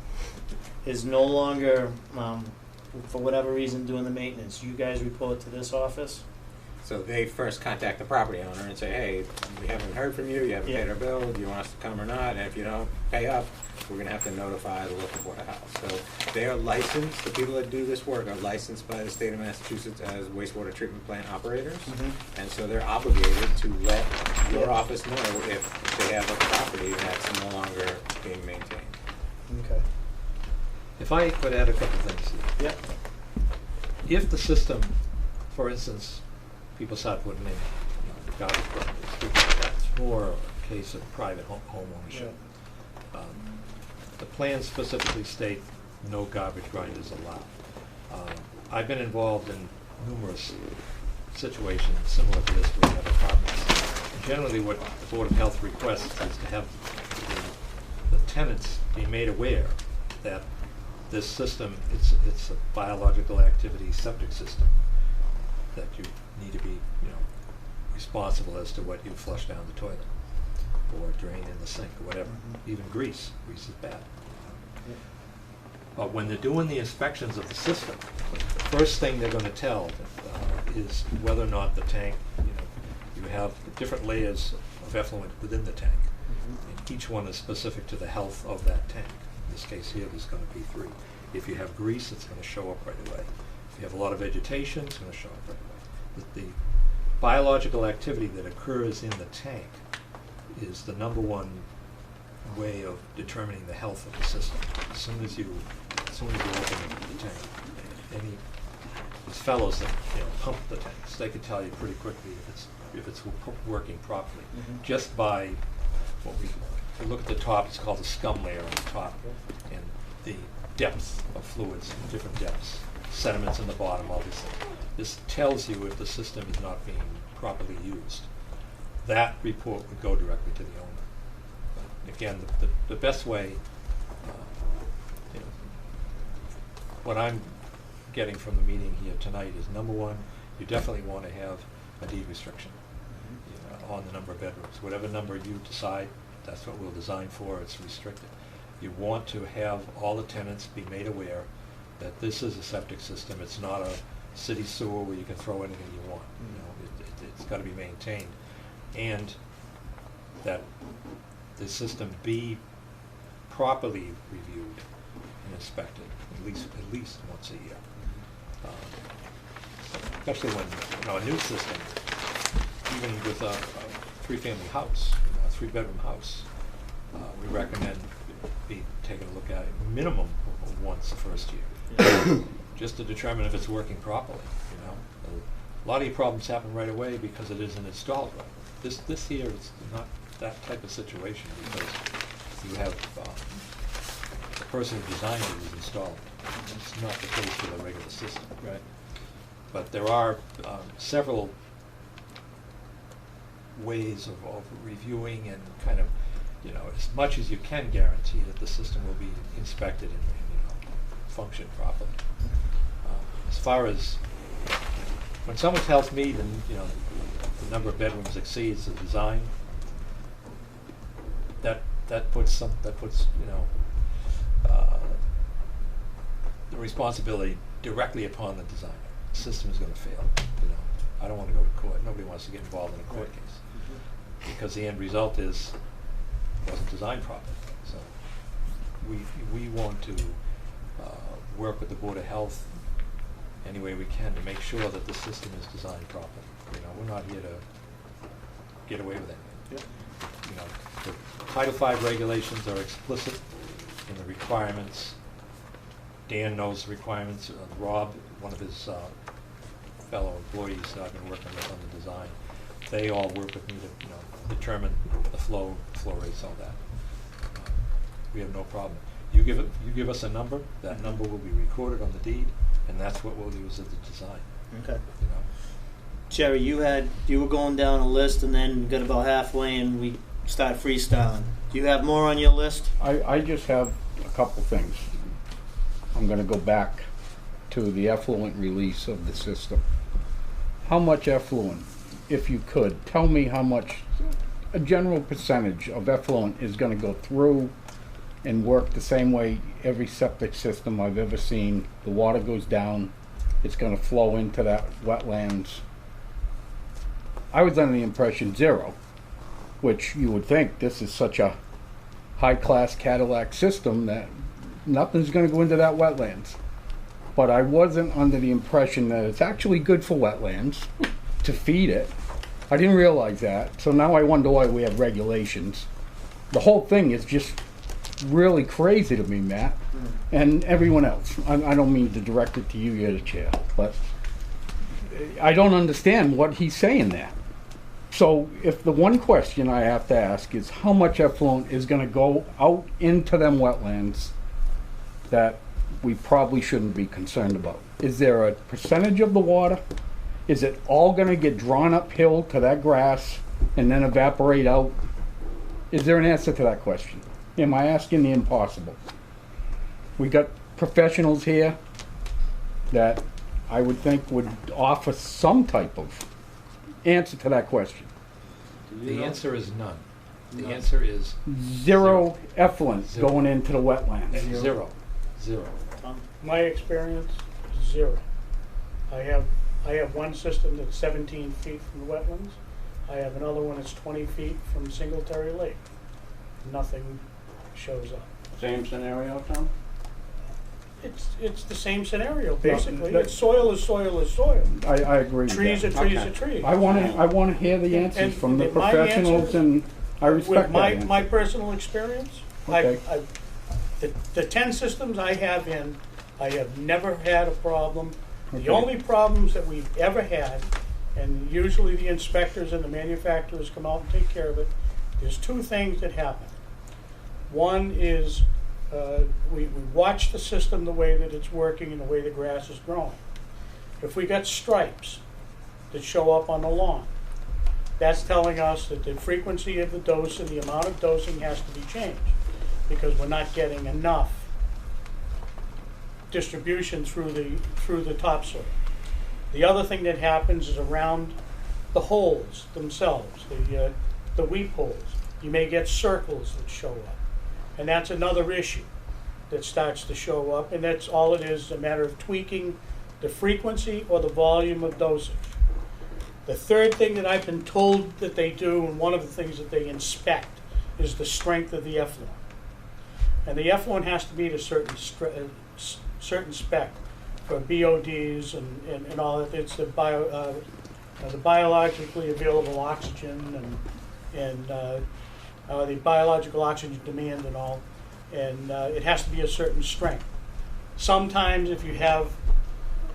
Speaker 1: is no longer, for whatever reason, doing the maintenance, you guys report to this office?
Speaker 13: So they first contact the property owner and say, hey, we haven't heard from you, you haven't paid our bill, do you want us to come or not? And if you don't pay up, we're gonna have to notify the local Board of Health. So they are licensed, the people that do this work are licensed by the state of Massachusetts as wastewater treatment plant operators. And so they're obligated to let your office know if they have a property that's no longer being maintained.
Speaker 1: Okay.
Speaker 12: If I could add a couple things here.
Speaker 1: Yep.
Speaker 12: If the system, for instance, people start putting in garbage buckets, that's more a case of private home ownership. The plans specifically state no garbage grinders allowed. I've been involved in numerous situations similar to this where we have apartments. And generally what the Board of Health requests is to have the tenants be made aware that this system, it's a biological activity septic system, that you need to be, you know, responsible as to what you flush down the toilet or drain in the sink or whatever. Even grease is bad. But when they're doing the inspections of the system, the first thing they're going to tell is whether or not the tank, you know, you have different layers of effluent within the tank. And each one is specific to the health of that tank. this case here, there's gonna be 3. If you have grease, it's gonna show up right away. If you have a lot of vegetation, it's gonna show up right away. The biological activity that occurs in the tank is the number one way of determining the health of the system. As soon as you open the tank, these fellows that pump the tanks, they can tell you pretty quickly if it's working properly, just by what we look at the top. It's called the scum layer on the top, and the depth of fluids, different depths, sediments in the bottom, all these things. This tells you if the system is not being properly used. That report would go directly to the owner. But again, the best way, what I'm getting from the meeting here tonight is, number one, you definitely want to have a deed restriction on the number of bedrooms. Whatever number you decide, that's what we'll design for. It's restricted. You want to have all the tenants be made aware that this is a septic system. It's not a city sewer where you can throw anything you want. It's got to be maintained, and that the system be properly reviewed and inspected at least once a year. Especially when a new system, even with a 3-family house, a 3-bedroom house, we recommend be taking a look at it minimum once the first year, just to determine if it's working properly. A lot of your problems happen right away because it isn't installed right. This here is not that type of situation, because you have the person who designed it is installed. It's not the case with a regular system. Right. But there are several ways of reviewing and kind of, as much as you can guarantee that the system will be inspected and function properly. As far as when someone tells me that the number of bedrooms exceeds the design, that puts the responsibility directly upon the designer. The system is going to fail. I don't want to go to court. Nobody wants to get involved in a court case, because the end result is it wasn't designed properly. So we want to work with the Board of Health any way we can to make sure that the system is designed properly. We're not here to get away with anything. The Title V regulations are explicit in the requirements. Dan knows the requirements. Rob, one of his fellow employees that I've been working with on the design, they all work with me to determine the flow rates, all that. We have no problem. You give us a number. That number will be recorded on the deed, and that's what we'll use as the design.
Speaker 1: Okay. Jerry, you were going down a list and then got about halfway and we started freestyling. Do you have more on your list?
Speaker 16: I just have a couple things. I'm going to go back to the effluent release of the system. How much effluent, if you could, tell me how much, a general percentage of effluent is going to go through and work the same way every septic system I've ever seen. The water goes down, it's going to flow into that wetlands. I was under the impression 0, which you would think this is such a high-class Cadillac system that nothing's going to go into that wetlands. But I wasn't under the impression that it's actually good for wetlands to feed it. I didn't realize that, so now I wonder why we have regulations. The whole thing is just really crazy to me, Matt, and everyone else. I don't mean to direct it to you, you're the chair, but I don't understand what he's saying there. So if the one question I have to ask is how much effluent is going to go out into them wetlands that we probably shouldn't be concerned about? Is there a percentage of the water? Is it all going to get drawn uphill to that grass and then evaporate out? Is there an answer to that question? Am I asking the impossible? We got professionals here that I would think would offer some type of answer to that question.
Speaker 12: The answer is none. The answer is
Speaker 16: zero effluent going into the wetlands.
Speaker 12: Zero.
Speaker 4: My experience, 0. I have one system that's 17 feet from the wetlands. I have another one that's 20 feet from Singletary Lake. Nothing shows up.
Speaker 14: Same scenario, Tom?
Speaker 4: It's the same scenario, basically.
Speaker 16: that-
Speaker 4: It's soil is soil is soil.
Speaker 16: I agree with
Speaker 4: Trees are
Speaker 16: that.
Speaker 4: trees
Speaker 14: Okay.
Speaker 4: are trees.
Speaker 16: I want to hear the answers
Speaker 4: And
Speaker 16: from the
Speaker 4: my
Speaker 16: professionals,
Speaker 4: answer-
Speaker 16: and I respect
Speaker 4: With my,
Speaker 16: that
Speaker 4: my
Speaker 16: answer.
Speaker 4: personal experience,
Speaker 16: Okay.
Speaker 4: the 10 systems I have in, I have never had a problem.
Speaker 16: Okay.
Speaker 4: The only problems that we've ever had, and usually the inspectors and the manufacturers come out and take care of it, there's two things that happen. One is we watch the system the way that it's working and the way the grass is growing. If we got stripes that show up on the lawn, that's telling us that the frequency of the dose and the amount of dosing has to be changed because we're not getting enough distribution through the topsoil. The other thing that happens is around the holes themselves, the weep holes. You may get circles that show up, and that's another issue that starts to show up, and that's all it is, a matter of tweaking the frequency or the volume of dosage. The third thing that I've been told that they do, and one of the things that they inspect, is the strength of the effluent. And the effluent has to meet a certain spec for BODs and all that. It's the biologically available oxygen and the biological oxygen demand and all. And it has to be a certain strength. Sometimes if you have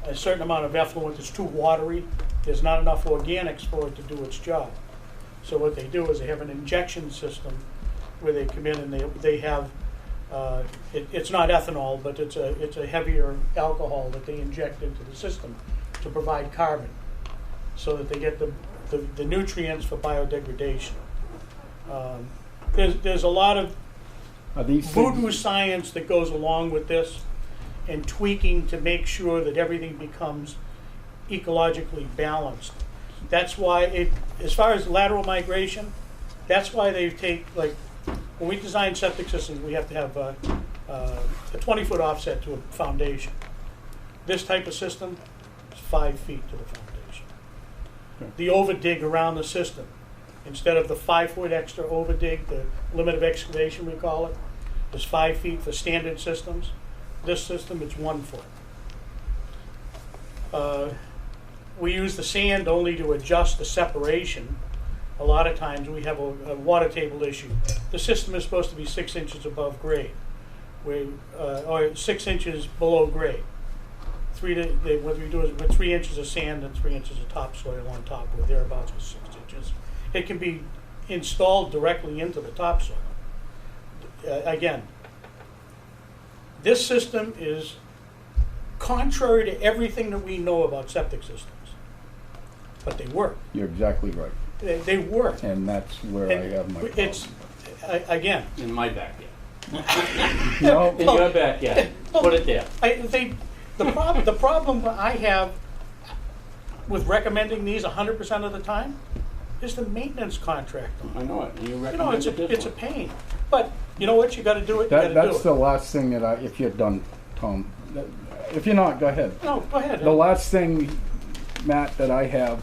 Speaker 4: a certain amount of effluent that's too watery, there's not enough organics for it to do its job. So what they do is they have an injection system where they come in and they have, it's not ethanol, but it's a heavier alcohol that they inject into the system to provide carbon so that they get the nutrients for biodegradation. There's a lot of voodoo science that goes along with this and tweaking to make sure that everything becomes ecologically balanced. That's why as far as lateral migration, that's why they take, like, when we design septic systems, we have to have a 20-foot offset to a foundation. This type of system is 5 feet to the foundation. The overdig around the system, instead of the 5-foot extra overdig, the limit of excavation we call it, is 5 feet for standard systems. This system, it's 1 foot. We use the sand only to adjust the separation. A lot of times we have a water table issue. The system is supposed to be 6 inches above grade, or 6 inches below grade. What we do is with 3 inches of sand and 3 inches of topsoil on top, or thereabouts with 6 inches. It can be installed directly into the topsoil. Again, this system is contrary to everything that we know about septic systems, but they work.
Speaker 16: You're exactly right.
Speaker 4: They work.
Speaker 16: And that's where I have my problem.
Speaker 4: It's, again.
Speaker 14: In my backyard.
Speaker 16: No.
Speaker 14: In your backyard. Put it there.
Speaker 4: The problem I have with recommending these 100% of the time is the maintenance contract.
Speaker 14: I know it. And you
Speaker 4: You know,
Speaker 14: recommended this
Speaker 4: it's a
Speaker 14: one.
Speaker 4: pain. But you know what? You got to do it. You got to do
Speaker 16: That's
Speaker 4: it.
Speaker 16: the last thing that if you're done, Tom. If you're not, go ahead.
Speaker 4: No, go ahead.
Speaker 16: The last thing, Matt, that I have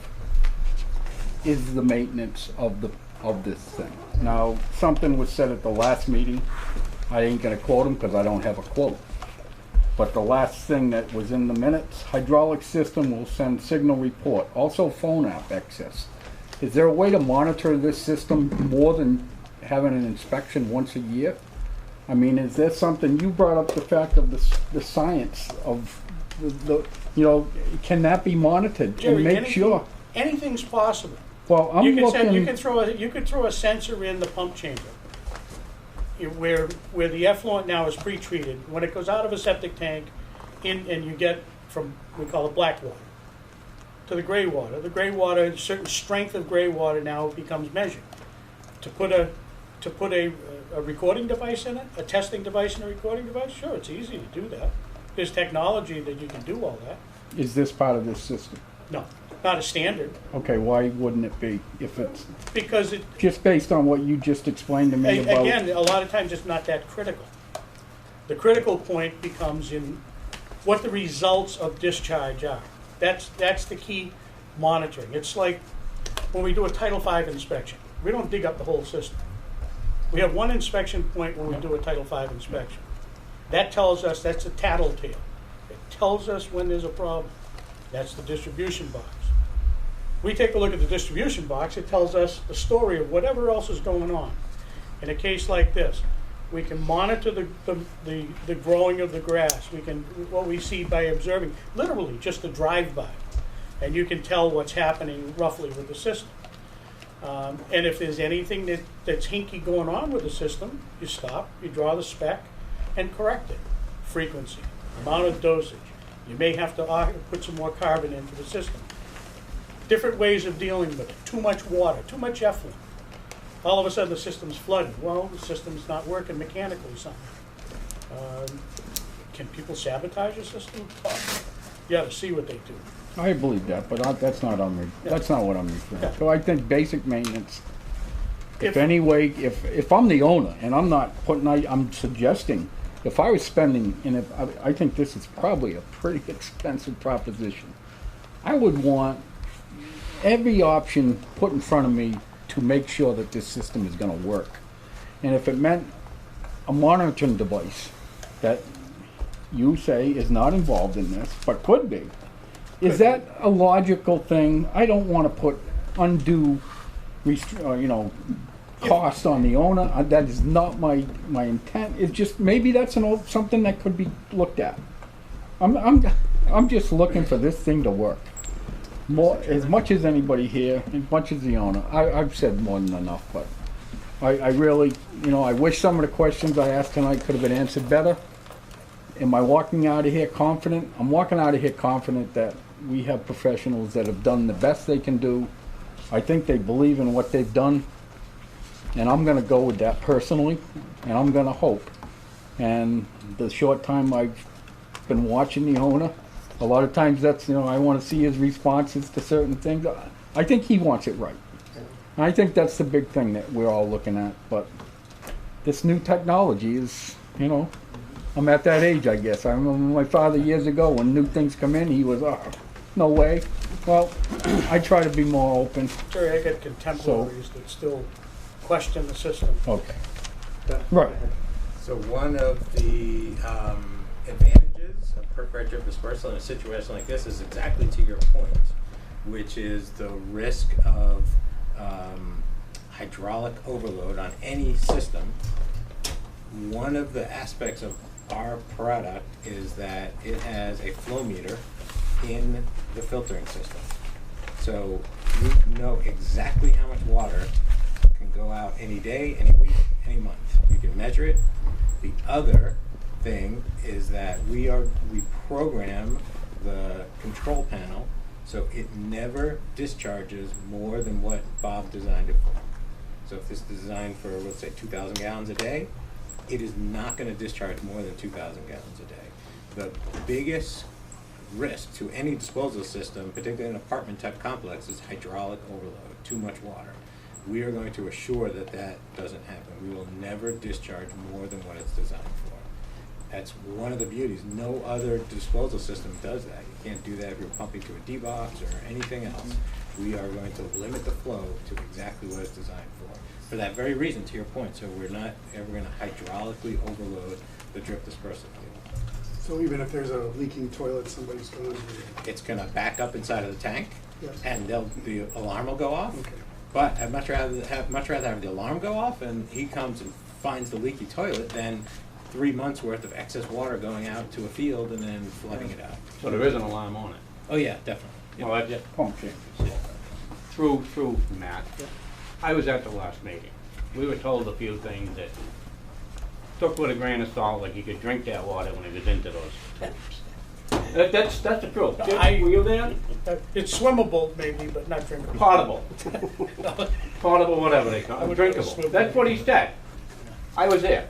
Speaker 16: is the maintenance of this thing. Now, something was said at the last meeting. I ain't gonna quote them because I don't have a quote. But the last thing that was in the minutes, hydraulic system will send signal report, also phone app access. Is there a way to monitor this system more than having an inspection once a year? I mean, is there something, you brought up the fact of the science of can that be monitored
Speaker 4: Jerry,
Speaker 16: and make sure?
Speaker 4: Anything's possible.
Speaker 16: Well, I'm looking.
Speaker 4: You could throw a sensor in the pump chamber where the effluent now is pre-treated. When it goes out of a septic tank, and you get from, we call it black water, to the gray water. The gray water, a certain strength of gray water now becomes measured. To put a recording device in it, a testing device and a recording device, sure, it's easy to do that. There's technology that you can do all that.
Speaker 16: Is this part of this system?
Speaker 4: No, not a standard.
Speaker 16: Okay, why wouldn't it be if it's?
Speaker 4: Because it,
Speaker 16: just based on what you just explained to me about.
Speaker 4: again, a lot of times it's not that critical. The critical point becomes in what the results of discharge are. That's the key monitoring. It's like when we do a Title V inspection. We don't dig up the whole system. We have one inspection point when we do a Title V inspection. That tells us, that's a tattletale. It tells us when there's a problem. That's the distribution box. We take a look at the distribution box, it tells us the story of whatever else is going on. In a case like this, we can monitor the growing of the grass. We can, what we see by observing, literally just a drive-by. And you can tell what's happening roughly with the system. And if there's anything that's hinky going on with the system, you stop, you draw the spec, and correct it. Frequency, amount of dosage. You may have to put some more carbon into the system. Different ways of dealing with it. Too much water, too much effluent. All of a sudden the system's flooded. Well, the system's not working mechanically somehow. Can people sabotage a system? You ought to see what they do.
Speaker 16: I believe that, but that's not on me. That's not what I'm referring to. So I think basic maintenance. If I'm the owner, and I'm not putting, I'm suggesting, if I was spending, and I think this is probably a pretty expensive proposition, I would want every option put in front of me to make sure that this system is going to work. And if it meant a monitoring device that you say is not involved in this, but could be, is that a logical thing? I don't want to put undue, cost on the owner. That is not my intent. It's just maybe that's something that could be looked at. I'm just looking for this thing to work. More, as much as anybody here, as much as the owner. I've said more than enough, but I really, I wish some of the questions I asked tonight could have been answered better. Am I walking out of here confident? I'm walking out of here confident that we have professionals that have done the best they can do. I think they believe in what they've done, and I'm going to go with that personally, and I'm going to hope. And the short time I've been watching the owner, a lot of times that's, I want to see his responses to certain things. I think he wants it right. And I think that's the big thing that we're all looking at. But this new technology is, I'm at that age, I guess. I remember my father years ago when new things come in, he was, no way. Well, I try to be more open.
Speaker 4: Sorry, I got contemporaries that still question the system.
Speaker 16: Okay. Right.
Speaker 13: So one of the advantages of perk drip dispersal in a situation like this is exactly to your point, which is the risk of hydraulic overload on any system. One of the aspects of our product is that it has a flow meter in the filtering system. So we know exactly how much water can go out any day, any week, any month. You can measure it. The other thing is that we program the control panel so it never discharges more than what Bob designed it for. So if this is designed for, let's say, 2,000 gallons a day, it is not going to discharge more than 2,000 gallons a day. The biggest risk to any disposal system, particularly in an apartment type complex, is hydraulic overload, too much water. We are going to assure that that doesn't happen. We will never discharge more than what it's designed for. That's one of the beauties. No other disposal system does that. You can't do that if you're pumping to a D-box or anything else. We are going to limit the flow to exactly what it's designed for that very reason, to your point. So we're not ever going to hydraulically overload the drip dispersal field.
Speaker 3: So even if there's a leaking toilet, somebody's going to...
Speaker 13: It's going to back up inside of the tank,
Speaker 3: Yes.
Speaker 13: and the alarm will go off.
Speaker 3: Okay.
Speaker 13: But I'd much rather have the alarm go off, and he comes and finds the leaky toilet than 3 months worth of excess water going out to a field and then flooding it out.
Speaker 14: So there is an alarm on it?
Speaker 13: Oh yeah, definitely.
Speaker 14: Well, that's pump changes. True, Matt. I was at the last meeting. We were told a few things that took with a grain of salt, like you could drink that water when it was into those tubes. That's the truth. Were you there?
Speaker 4: It's swimmable maybe, but not drinkable.
Speaker 14: Potable. Potable, whatever they call it. Drinkable. That's what he said. I was there.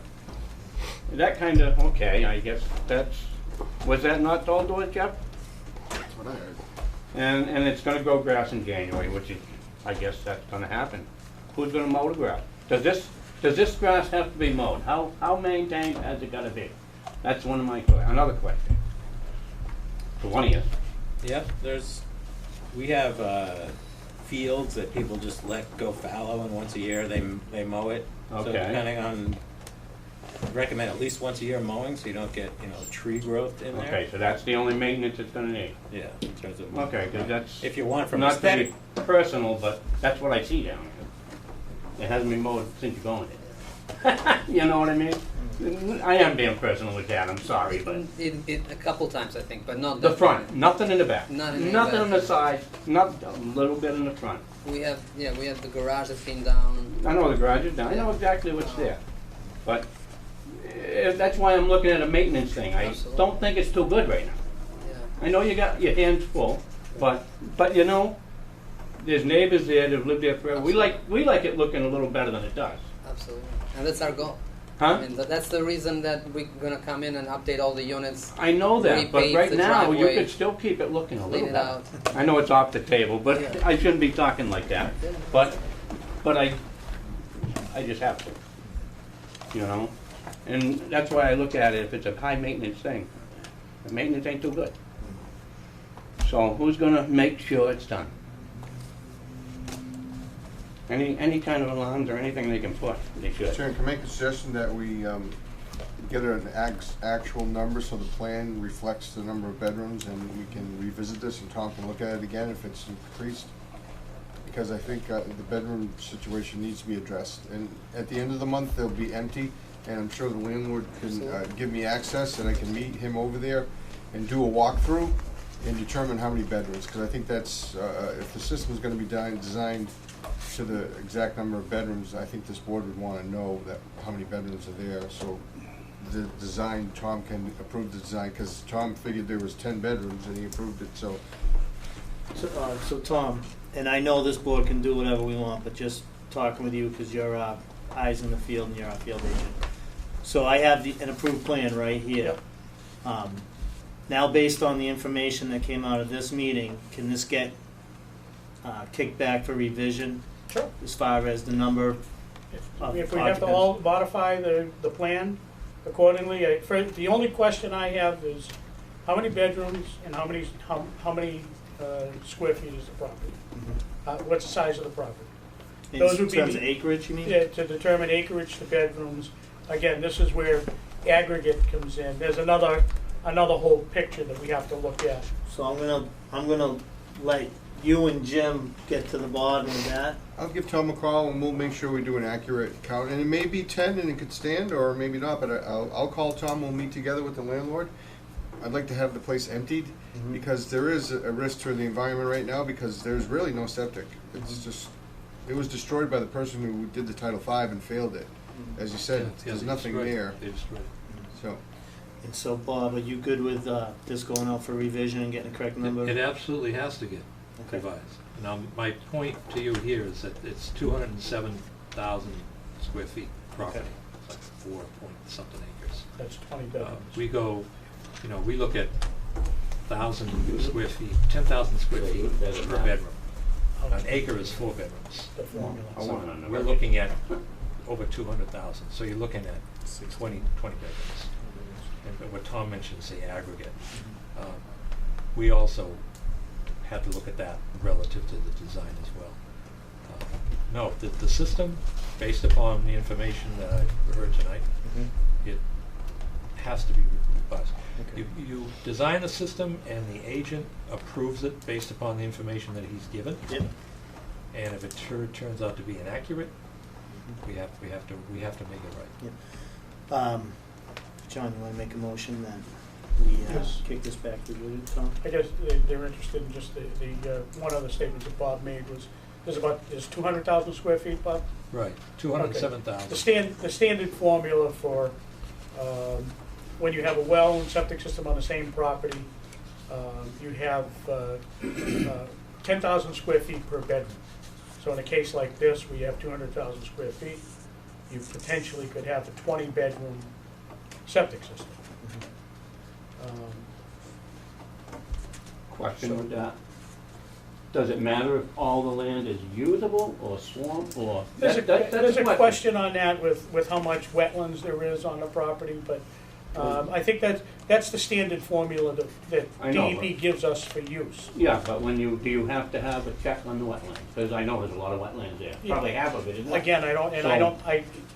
Speaker 14: That kind of, okay, I guess was that not told to us, Jeff?
Speaker 9: That's what I heard.
Speaker 14: And it's going to grow grass in January, which is, I guess that's going to happen. Who's going to mow the grass? Does this grass have to be mowed? How maintained has it got to be? That's one of my another question. For one of you.
Speaker 13: Yep, we have fields that people just let go fallow, and once a year they mow it. So
Speaker 14: Okay.
Speaker 13: depending on, I'd recommend at least once a year mowing, so you don't get, tree growth in there.
Speaker 14: Okay, so that's the only maintenance it's gonna need.
Speaker 13: Yeah, in terms of.
Speaker 14: Okay, because that's.
Speaker 13: If you want from
Speaker 14: not to be
Speaker 13: aesthetic.
Speaker 14: personal, but that's what I see down here. It hasn't been mowed since you've gone there. You know what I mean? I am being personal with that, I'm sorry, but.
Speaker 17: A couple times, I think, but not
Speaker 14: The front, nothing in the back.
Speaker 17: Not in the
Speaker 14: Nothing
Speaker 17: back.
Speaker 14: on the side, not a little bit in the front.
Speaker 17: We have the garage that came down.
Speaker 14: I know the garage is down, I know exactly what's there. But that's why I'm looking at a maintenance thing. I don't think it's too good right now.
Speaker 17: Yeah.
Speaker 14: I know you got your hands full, but there's neighbors there that have lived there forever. We like it looking a little better than it does.
Speaker 17: Absolutely, and that's our goal.
Speaker 14: Huh?
Speaker 17: I mean, that's the reason that we're gonna come in and update all the units.
Speaker 14: I know that, but
Speaker 17: repave
Speaker 14: right
Speaker 17: the
Speaker 14: now, you
Speaker 17: driveway,
Speaker 14: could still keep it looking a
Speaker 17: clean
Speaker 14: little
Speaker 17: it
Speaker 14: better.
Speaker 17: out.
Speaker 14: I know it's off the table, but
Speaker 17: Yeah.
Speaker 14: I shouldn't be talking like that. But I just have to, And that's why I look at it, if it's a high maintenance thing, the maintenance ain't too good. So who's gonna make sure it's done? Any kind of alarms or anything they can put, they should.
Speaker 10: Sharon, can I make a suggestion that we get an actual number so the plan reflects the number of bedrooms, and we can revisit this and Tom can look at it again if it's increased? Because I think the bedroom situation needs to be addressed. And at the end of the month, they'll be empty, and I'm sure the landlord can give me access, and I can meet him over there and do a walkthrough and determine how many bedrooms. Because I think that's, if the system's gonna be designed to the exact number of bedrooms, I think this board would want to know that how many bedrooms are there, so the design, Tom can approve the design, because Tom figured there was 10 bedrooms and he approved it, so.
Speaker 1: So Tom, and I know this board can do whatever we want, but just talking with you, because you're our eyes in the field and you're our field agent. So I have an approved plan right here. Now, based on the information that came out of this meeting, can this get kicked back for revision?
Speaker 4: Sure.
Speaker 1: As far as the number of
Speaker 4: If we have to
Speaker 1: occupants?
Speaker 4: all modify the plan accordingly, the only question I have is, how many bedrooms and how many square feet is the property? What's the size of the property?
Speaker 1: In
Speaker 4: Those would be
Speaker 1: terms
Speaker 4: the-
Speaker 1: of acreage, you mean?
Speaker 4: Yeah, to determine acreage, the bedrooms. Again, this is where aggregate comes in. There's another whole picture that we have to look at.
Speaker 1: So I'm gonna let you and Jim get to the bottom of that.
Speaker 10: I'll give Tom a call and we'll make sure we do an accurate count, and it may be 10 and it could stand, or maybe not, but I'll call Tom, we'll meet together with the landlord. I'd like to have the place emptied, because there is a risk to the environment right now, because there's really no septic. It's just, it was destroyed by the person who did the Title V and failed it. As you said, there's nothing there. So.
Speaker 1: And so, Bob, are you good with this going out for revision and getting the correct number?
Speaker 12: It absolutely has to get revised. Now, my point to you here is that it's 207,000 square feet property. It's like 4 point something acres.
Speaker 4: That's 20 bedrooms.
Speaker 12: We go, we look at 1,000 square feet, 10,000 square feet per bedroom. An acre is 4 bedrooms.
Speaker 4: The formula.
Speaker 12: So we're looking at over 200,000. So you're looking at 20 bedrooms. And what Tom mentioned is the aggregate. We also had to look at that relative to the design as well. No, the system, based upon the information that I've heard tonight, it has to be revised.
Speaker 1: Okay.
Speaker 12: You design the system and the agent approves it based upon the information that he's given.
Speaker 1: Yep.
Speaker 12: And if it turns out to be inaccurate, we have to make it right.
Speaker 1: Yep. John, you want to make a motion that we
Speaker 4: Yes.
Speaker 1: kick this back to you, Tom?
Speaker 4: I guess they're interested in just the one other statement that Bob made was, there's 200,000 square feet, Bob?
Speaker 12: Right, 207,000.
Speaker 4: Okay. The standard formula for when you have a well and septic system on the same property, you have 10,000 square feet per bedroom. So in a case like this, we have 200,000 square feet, you potentially could have a 20-bedroom septic system.
Speaker 14: Question with that. Does it matter if all the land is usable or swamp or?
Speaker 4: There's
Speaker 14: That's
Speaker 4: a question on that with how much wetlands there is on the property, but I think that's the standard formula that
Speaker 14: I know,
Speaker 4: DEP gives us for use.
Speaker 14: Yeah, but do you have to have a check on the wetlands? Because I know there's a lot of wetlands there.
Speaker 4: Yeah.
Speaker 14: Probably half of it is wet.
Speaker 4: Again,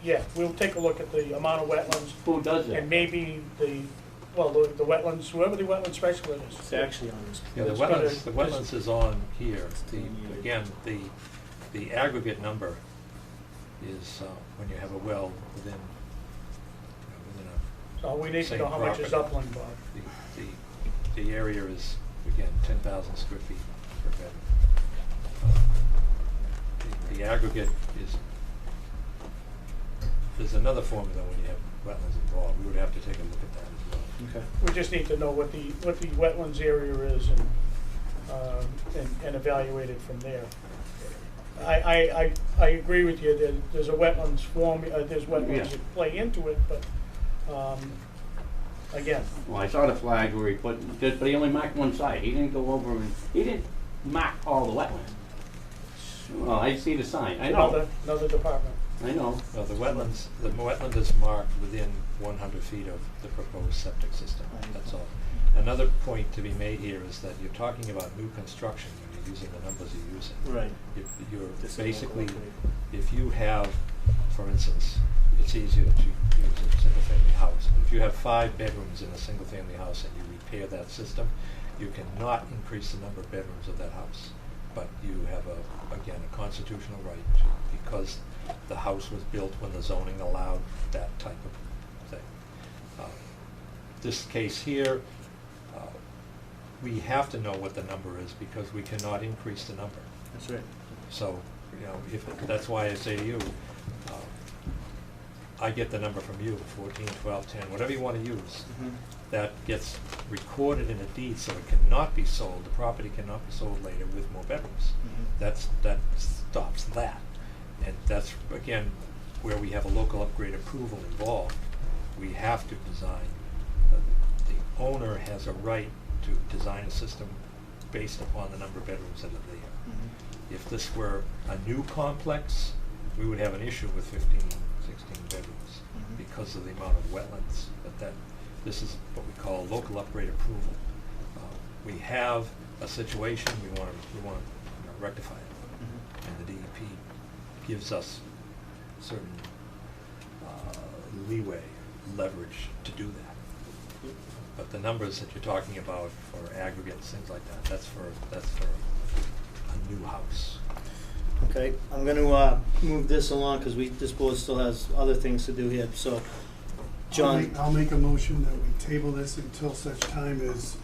Speaker 4: yeah, we'll take a look at the amount of wetlands.
Speaker 14: Who does that?
Speaker 4: And maybe the wetlands, whoever the wetland specialist is.
Speaker 1: It's actually on this.
Speaker 12: Yeah, the wetlands is on here. Again, the aggregate number is when you have a well within
Speaker 4: So we need to
Speaker 12: same
Speaker 4: know how much is
Speaker 12: property.
Speaker 4: upland, Bob.
Speaker 12: The area is, again, 10,000 square feet per bed. The aggregate is, there's another formula when you have wetlands involved. We would have to take a look at that as well.
Speaker 1: Okay.
Speaker 4: We just need to know what the wetlands area is and evaluate it from there. I agree with you that there's a wetlands there's wetlands that play into it, but again.
Speaker 14: Well, I saw the flag where but he only marked one side. He didn't go over he didn't mark all the wetlands. Well, I see the sign. I know.
Speaker 4: Another department.
Speaker 14: I know.
Speaker 12: Well, the wetland is marked within 100 feet of the proposed septic system. That's all. Another point to be made here is that you're talking about new construction when you're using the numbers you're using.
Speaker 1: Right.
Speaker 12: You're basically, if you have, for instance, it's easier to use a single-family house. If you have 5 bedrooms in a single-family house and you repair that system, you cannot increase the number of bedrooms of that house. But you have, again, a constitutional right to, because the house was built when the zoning allowed that type of thing. This case here, we have to know what the number is because we cannot increase the number.
Speaker 1: That's right.
Speaker 12: So, that's why I say to you, I get the number from you, 14, 12, 10, whatever you want to use. That gets recorded in a deed so it cannot be sold. The property cannot be sold later with more bedrooms. That stops that. And that's, again, where we have a local upgrade approval involved. We have to design. The owner has a right to design a system based upon the number of bedrooms that are there. If this were a new complex, we would have an issue with 15, 16 bedrooms because of the amount of wetlands. But this is what we call local upgrade approval. We have a situation, we want to rectify it. And the DEP gives us certain leeway, leverage to do that. But the numbers that you're talking about for aggregates, things like that, that's for a new house.
Speaker 1: Okay, I'm going to move this along because this board still has other things to do here. So, John,
Speaker 3: I'll make a motion that we table this until such time as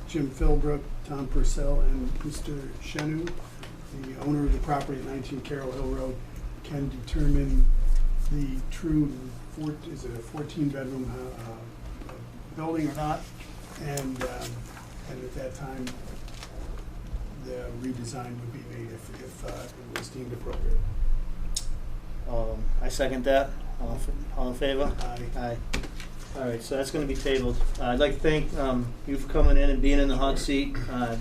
Speaker 3: Jim Philbrook, Tom Purcell, and Mr. Chenu, the owner of the property at 19 Carroll Hill Road, can determine the true, is it a 14-bedroom building or not, and at that time, the redesign would be made if it was deemed appropriate.
Speaker 1: I second that. All in favor?
Speaker 3: Aye.
Speaker 1: Aye. All right, so that's going to be tabled. I'd like to thank you for coming in and being in the hot seat.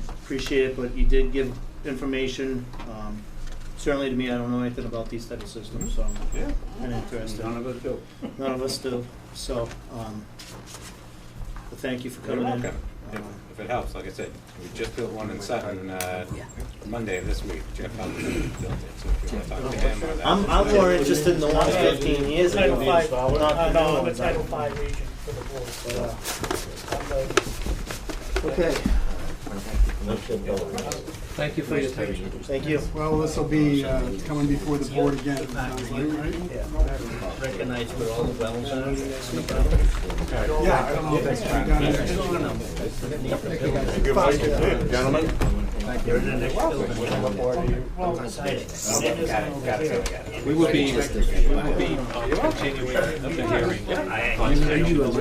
Speaker 1: Appreciate it, but you did give information. Certainly to me, I don't know anything about these type of systems, so I'm interested.
Speaker 14: None of us do.
Speaker 1: None of us do. So, but thank you for coming in.
Speaker 13: If it helps, like I said, we just built one in Sutton Monday of this week. Jeff Hunt built it, so if you want to talk to him or that.
Speaker 1: I'm more interested in the ones 15 years ago.
Speaker 4: Title 5,
Speaker 1: Not the
Speaker 4: no,
Speaker 1: new
Speaker 4: I'm a
Speaker 1: ones.
Speaker 4: Title 5 agent for the board.
Speaker 1: Okay.
Speaker 12: Thank you for your attention.
Speaker 1: Thank you.
Speaker 3: Well, this will be coming before the board again, it sounds like, right?
Speaker 1: Recognize where all the wells are.
Speaker 3: Yeah, I don't know if that's done yet.
Speaker 10: Gentlemen?
Speaker 12: We will be continuing the hearing on schedule.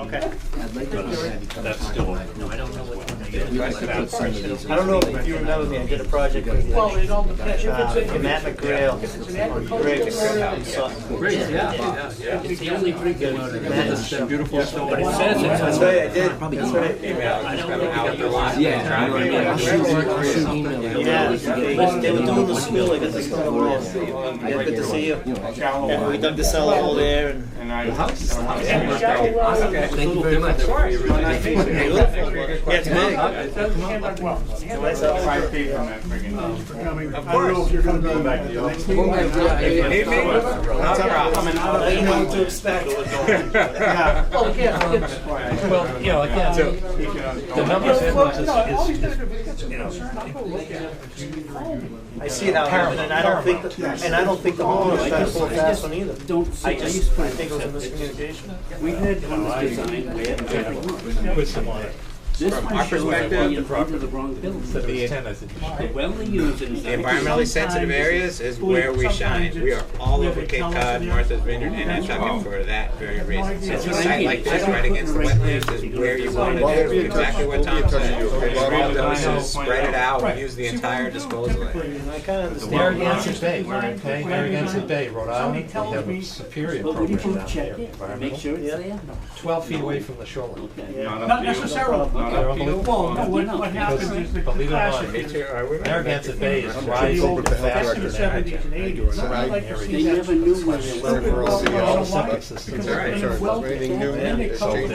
Speaker 1: Okay.
Speaker 12: That's still.
Speaker 2: No, I don't know what one they
Speaker 1: I don't know if you remember me, I did a project with
Speaker 4: Well, it all depends. If it's a-
Speaker 1: Matt McGrail.
Speaker 4: If it's an
Speaker 1: on
Speaker 4: agricultural
Speaker 1: Griggs.
Speaker 4: area,
Speaker 14: Great, yeah.
Speaker 4: it's the only pretty good.
Speaker 14: It's a beautiful store.
Speaker 2: But it says it's.
Speaker 1: That's right, I did. That's right.
Speaker 2: I don't know if you got
Speaker 11: Yeah.
Speaker 1: Yeah, they were doing the school, I got this kind of wall. Yeah, good to see you. Yeah, we dug the cellar hole there and.
Speaker 11: Thank you very much.
Speaker 1: Yeah, it's big. Nice house.
Speaker 3: For coming. I don't know if you're gonna be back to the next meeting.
Speaker 1: Now you know what to expect.
Speaker 3: Yeah.
Speaker 4: Well, again,
Speaker 12: Well, you know, again, the numbers
Speaker 4: I'll go look at it.
Speaker 1: I see it how it happened, and I don't think, and I don't think the homeowner's trying to pull a fast one either. I think it was a miscommunication.
Speaker 14: We had on this design, we had
Speaker 12: with some on it.
Speaker 14: this
Speaker 13: From
Speaker 14: one
Speaker 13: our
Speaker 14: shows
Speaker 13: perspective,
Speaker 14: the property of the wrong building.
Speaker 12: Said it was 10, I think.
Speaker 14: The well they use is.
Speaker 13: The environmentally sensitive areas is where we shine. We are all over Cape Cod, Martha's Vineyard, and Nantucket for that very reason. So a site like this, right against the wetlands, is where you want to do exactly what Tom said. Small doses, spread it out, and use the entire disposal area.
Speaker 1: I kind of understand.
Speaker 12: Narragansett Bay, we're in Narragansett Bay, Rhode Island, we have a superior
Speaker 14: But would you
Speaker 12: program down
Speaker 14: check
Speaker 12: there,
Speaker 14: it, make
Speaker 12: environmental.
Speaker 14: sure it's there?
Speaker 12: 12 feet away from the shoreline.
Speaker 4: Not necessarily. Well, no, what happens is the
Speaker 12: Believe it or not,
Speaker 4: classic.
Speaker 12: Narragansett Bay is
Speaker 4: The
Speaker 12: rising
Speaker 4: old,
Speaker 12: the
Speaker 4: back in the
Speaker 12: fastest.
Speaker 4: seventies and eighties, I'd like to see
Speaker 14: They
Speaker 4: that.
Speaker 14: never knew where they were.
Speaker 12: All the septic systems.
Speaker 4: Because
Speaker 10: Right,
Speaker 4: then
Speaker 10: sure.
Speaker 4: it well-
Speaker 10: Anything new,
Speaker 4: then it
Speaker 10: it's
Speaker 4: comes
Speaker 10: changed.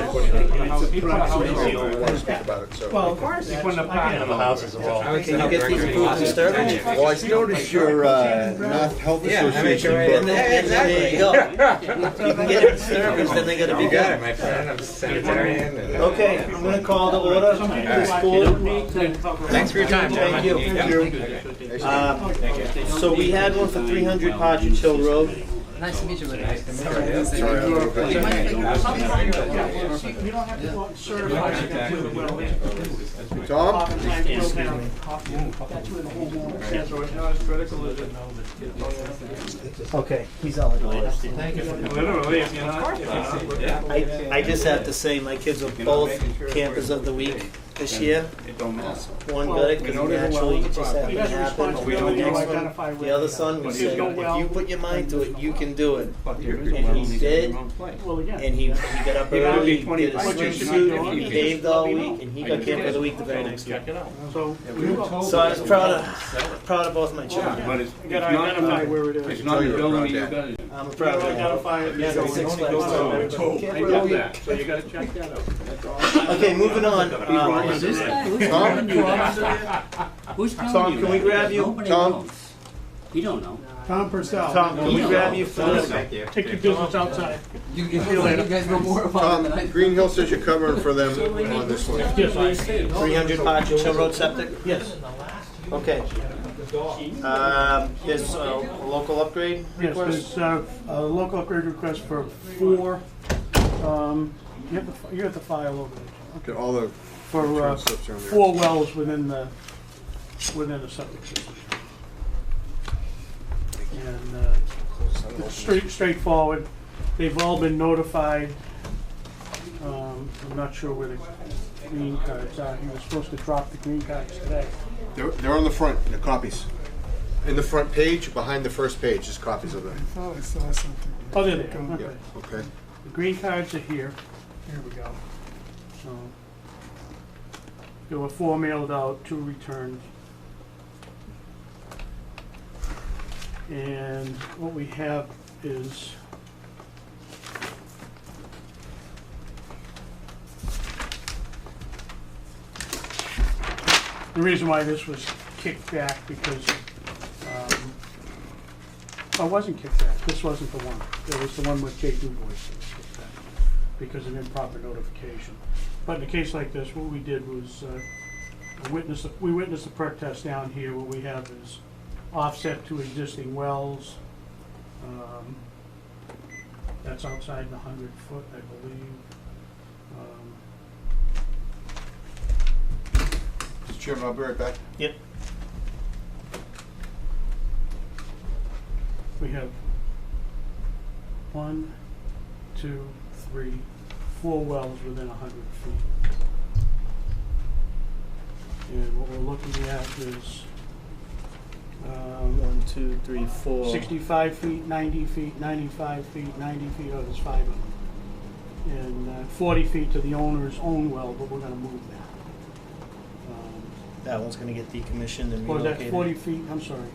Speaker 4: back.
Speaker 10: About it, so.
Speaker 4: Well, of course,
Speaker 12: And the houses are all.
Speaker 1: Can you get these approved disturbance?
Speaker 10: Well, I noticed your, North Health
Speaker 13: Yeah, I mean, sure,
Speaker 1: And there you go. You can get a disturbance, then they gotta be
Speaker 13: You got it,
Speaker 1: good.
Speaker 13: my friend, I'm sanitarian. and-
Speaker 1: Okay, I'm gonna call to order this board.
Speaker 13: Thanks for your time,
Speaker 1: Thank
Speaker 13: gentlemen.
Speaker 1: you. So we had one for 300 Partridge Hill Road.
Speaker 17: Nice to meet you, buddy.
Speaker 10: Sorry, I'm a little bit-
Speaker 4: You don't have to go out and certify it.
Speaker 10: Tom?
Speaker 4: Oftentimes, we'll have- that's where the homeowner.
Speaker 12: Yeah, so it's not as critical as it
Speaker 1: Okay, he's all right.
Speaker 12: Thank you. Literally, if you're not.
Speaker 1: I just have to say, my kids are both campers of the week this year.
Speaker 14: It don't matter.
Speaker 1: One got it because naturally it just happened
Speaker 4: He
Speaker 1: to
Speaker 4: has
Speaker 1: happen.
Speaker 4: responsibility to
Speaker 1: Next one,
Speaker 4: identify
Speaker 1: the
Speaker 4: where
Speaker 1: other
Speaker 4: they
Speaker 1: son, we
Speaker 4: are.
Speaker 1: said,
Speaker 4: Go
Speaker 1: if
Speaker 4: well.
Speaker 1: you put your mind to it, you can do it.
Speaker 14: But there is a
Speaker 1: And
Speaker 14: well,
Speaker 1: he
Speaker 14: only
Speaker 1: did.
Speaker 14: in the wrong place.
Speaker 4: Well, again.
Speaker 1: And he got up
Speaker 14: You gotta
Speaker 1: early,
Speaker 14: be 20
Speaker 1: did his
Speaker 14: budget,
Speaker 1: swimsuit,
Speaker 14: you might
Speaker 1: he
Speaker 14: do it.
Speaker 1: behaved all week, and he got camper of the week the very next week.
Speaker 12: Check it out.
Speaker 4: So,
Speaker 1: So I was proud of both my children.
Speaker 14: But it's
Speaker 4: you gotta
Speaker 14: not
Speaker 4: identify where it is.
Speaker 14: It's not a building, you gotta.
Speaker 1: I'm
Speaker 4: You
Speaker 1: proud
Speaker 4: gotta
Speaker 1: of them.
Speaker 4: identify it.
Speaker 1: Yeah,
Speaker 4: So
Speaker 1: Six
Speaker 4: it
Speaker 1: Flags.
Speaker 4: only goes on.
Speaker 1: Camper
Speaker 14: I
Speaker 1: of the
Speaker 14: got
Speaker 1: week.
Speaker 14: that, so you gotta check that out. That's all.
Speaker 1: Okay, moving on.
Speaker 14: Is this guy, who's
Speaker 10: Tom?
Speaker 14: telling you that? Who's telling
Speaker 10: Tom,
Speaker 14: you
Speaker 10: can
Speaker 14: that?
Speaker 1: we grab you?
Speaker 14: Nobody
Speaker 10: Tom?
Speaker 14: knows. You don't know.
Speaker 3: Tom Purcell.
Speaker 1: Tom, can we grab you for this?
Speaker 4: Take your business outside.
Speaker 17: You guys know more about it than I do.
Speaker 10: Green Hill says you're covering for them on this one.
Speaker 4: Yes, please.
Speaker 1: 300 Partridge Hill Road septic? Yes. Okay. There's a local upgrade
Speaker 4: Yes,
Speaker 1: request?
Speaker 4: there's a local upgrade request for 4, you have the file over there.
Speaker 10: Okay, all the
Speaker 4: For
Speaker 10: insurance stuff's on there.
Speaker 4: 4 wells within the septic system. And it's straightforward. They've all been notified. I'm not sure where the green cards are. He was supposed to drop the green cards today.
Speaker 10: They're on the front, the copies. In the front page, behind the first page, is copies of them.
Speaker 3: I thought I saw something.
Speaker 4: Oh, they're there.
Speaker 10: Yeah,
Speaker 4: Okay.
Speaker 10: okay.
Speaker 4: The green cards are here. Here we go. So there were 4 mailed out, 2 returned. And what we have is the reason why this was kicked back because, oh, it wasn't kicked back. This wasn't the one. It was the one with Jake Dubois that was kicked back because of improper notification. But in a case like this, what we did was we witnessed the perk test down here. What we have is offset to existing wells. That's outside the 100-foot, I believe.
Speaker 10: Mr. Chairman, I'll be right back.
Speaker 1: Yep.
Speaker 4: We have 1, 2, 3, 4 wells within 100 feet. And what we're looking at is
Speaker 1: 1, 2, 3, 4.
Speaker 4: 65 feet, 90 feet, 95 feet, 90 feet, oh, there's 5 of them. And 40 feet to the owner's own well, but we're gonna move that.
Speaker 1: That one's gonna get decommissioned and
Speaker 4: Or is that
Speaker 1: relocated.
Speaker 4: 40 feet, I'm sorry.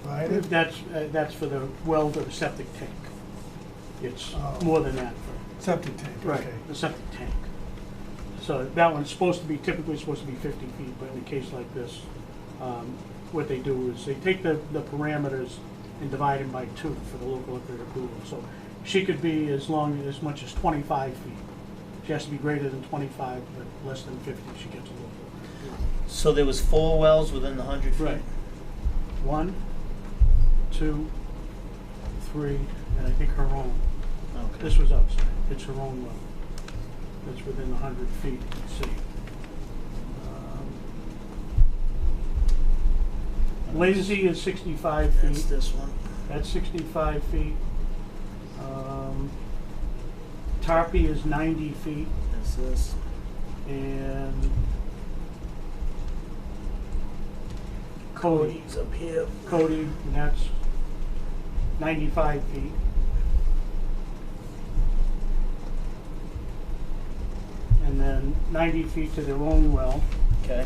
Speaker 3: Provided.
Speaker 4: That's for the well to the septic tank. It's
Speaker 3: Oh.
Speaker 4: more than that.
Speaker 3: Septic tank,
Speaker 4: Right,
Speaker 3: okay.
Speaker 4: the septic tank. So that one's supposed to be, typically supposed to be 50 feet, but in a case like this, what they do is they take the parameters and divide them by 2 for the local upgrade approval. So she could be as much as 25 feet. She has to be greater than 25, but less than 50, she gets a local.
Speaker 1: So there was 4 wells within the 100 feet?
Speaker 4: Right. 1, 2, 3, and I think her own.
Speaker 1: Okay.
Speaker 4: This was outside. It's her own well. It's within 100 feet, you can see. Lazy is 65 feet.
Speaker 1: That's this one.
Speaker 4: That's 65 feet. Tarpey is 90 feet.
Speaker 1: That's this.
Speaker 4: And Cody.
Speaker 1: Cody's up here.
Speaker 4: Cody, and that's 95 feet. And then 90 feet to their own well.
Speaker 1: Okay.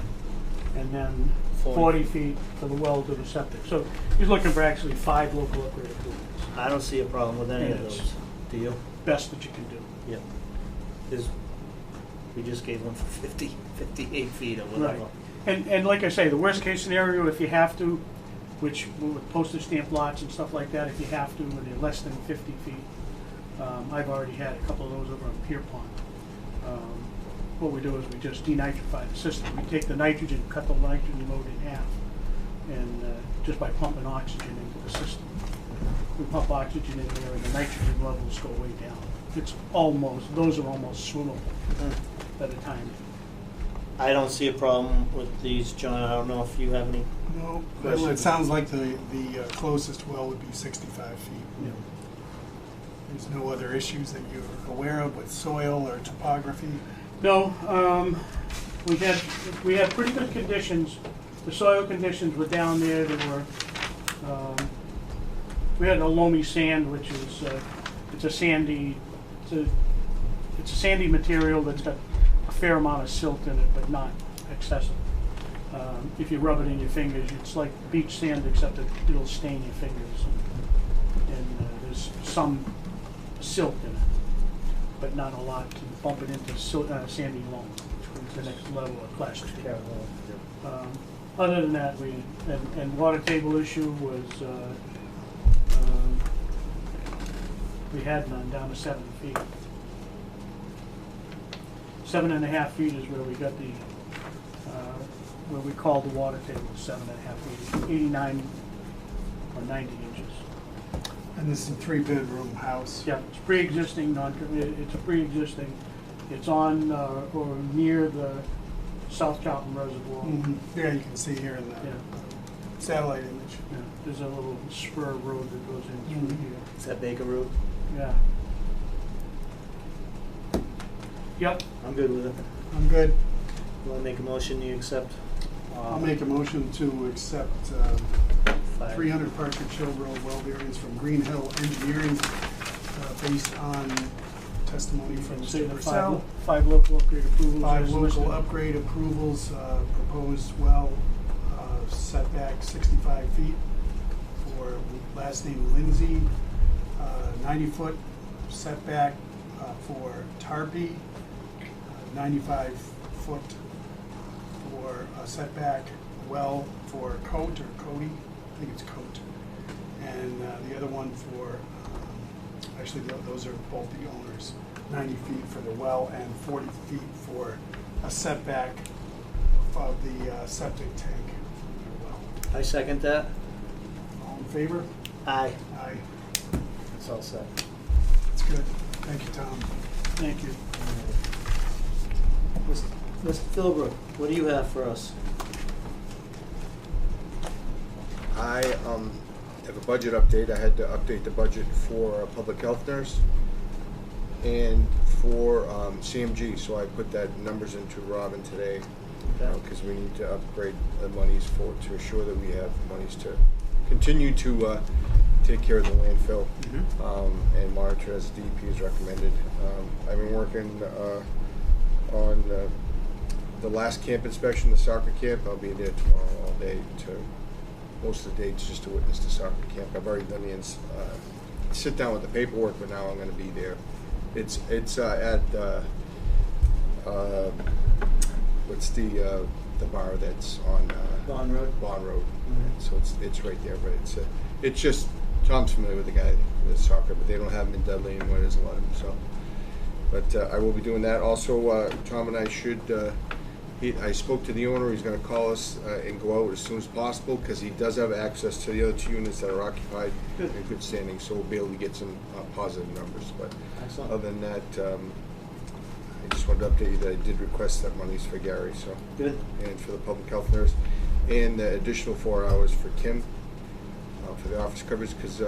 Speaker 4: And then 40 feet for the well to the septic. So he's looking for actually 5 local upgrade approvals.
Speaker 1: I don't see a problem with any of
Speaker 4: And it's
Speaker 1: those. Do you?
Speaker 4: Best that you can do.
Speaker 1: Yep. We just gave one for 50, 58 feet or whatever.
Speaker 4: Right. And like I say, the worst case scenario, if you have to, which with postage stamp lots and stuff like that, if you have to, and they're less than 50 feet, I've already had a couple of those over on Pier Pond. What we do is we just denitrify the system. We take the nitrogen, cut the nitrogen load in half, and just by pumping oxygen into the system. We pump oxygen in there and the nitrogen levels go way down. It's almost, those are almost swimmable at a time.
Speaker 1: I don't see a problem with these, John. I don't know if you have any.
Speaker 3: No,
Speaker 1: questions.
Speaker 3: it sounds like the closest well would be 65 feet.
Speaker 4: Yeah.
Speaker 3: There's no other issues that you're aware of with soil or topography?
Speaker 4: No, we had pretty good conditions. The soil conditions were down there. There were, we had a loamy sand, which is it's a sandy material that's got a fair amount of silt in it, but not excessive. If you rub it in your fingers, it's like beach sand, except that it'll stain your fingers. And there's some silt in it, but not a lot to bump it into sandy loam, which was the next level of class 2. Other than that, and water table issue was, we had none down to 7 feet. 7.5 feet is where we got the, where we called the water table 7.5 feet, 89 or 90 inches.
Speaker 3: And this is a 3-bedroom house?
Speaker 4: Yeah, it's pre-existing, it's a pre-existing, it's on, or near the South Charlton Reservoir.
Speaker 3: Yeah, you can see here in the satellite image.
Speaker 4: Yeah, there's a little spur road that goes in through here.
Speaker 1: Is that Baker Road?
Speaker 4: Yeah. Yep.
Speaker 1: I'm good with it.
Speaker 3: I'm good.
Speaker 1: You want to make a motion, you accept?
Speaker 3: I'll make a motion to accept 300 Partridge Hill Road well variance from Green Hill Engineering based on testimony from
Speaker 4: Say
Speaker 3: Mr.
Speaker 4: the
Speaker 3: Purcell.
Speaker 4: 5 local upgrade approvals.
Speaker 3: 5
Speaker 4: as
Speaker 3: local
Speaker 4: listed.
Speaker 3: upgrade approvals, proposed well setback 65 feet for last name Lindsay, 90-foot setback for Tarpey, 95-foot for setback well for Cote or Cody, I think it's Cote, and the other one for, actually those are both the owners, 90 feet for the well and 40 feet for a setback of the septic tank for the well.
Speaker 1: I second that.
Speaker 3: All in favor?
Speaker 1: Aye.
Speaker 3: Aye.
Speaker 1: It's all set.
Speaker 3: That's good. Thank you, Tom.
Speaker 4: Thank you.
Speaker 1: Mr. Philbrook, what do you have for us?
Speaker 10: I have a budget update. I had to update the budget for a public health nurse and for CMG, so I put that numbers into Robin today because we need to upgrade the monies to assure that we have monies to continue to take care of the landfill and monitor as DEP has recommended. I've been working on the last camp inspection, the soccer camp. I'll be there tomorrow all day to most of the dates just to witness the soccer camp. I've already done the sit down with the paperwork, but now I'm going to be there. It's at what's the bar that's on
Speaker 1: Bond Road.
Speaker 10: Bond Road. So it's right there, but it's just Tom's familiar with the guy with soccer, but they don't have him in Dudley anymore. There's a lot of them. So, but I will be doing that. Also, Tom and I should. I spoke to the owner. He's going to call us and go out as soon as possible because he does have access to the other 2 units that are occupied in good standing. So we'll be able to get some positive numbers. But
Speaker 1: Excellent.
Speaker 10: other than that, I just wanted to update you that I did request that monies for Gary. So
Speaker 1: Good.
Speaker 10: And for the public health nurse, and the additional 4 hours for Kim for the office coverage because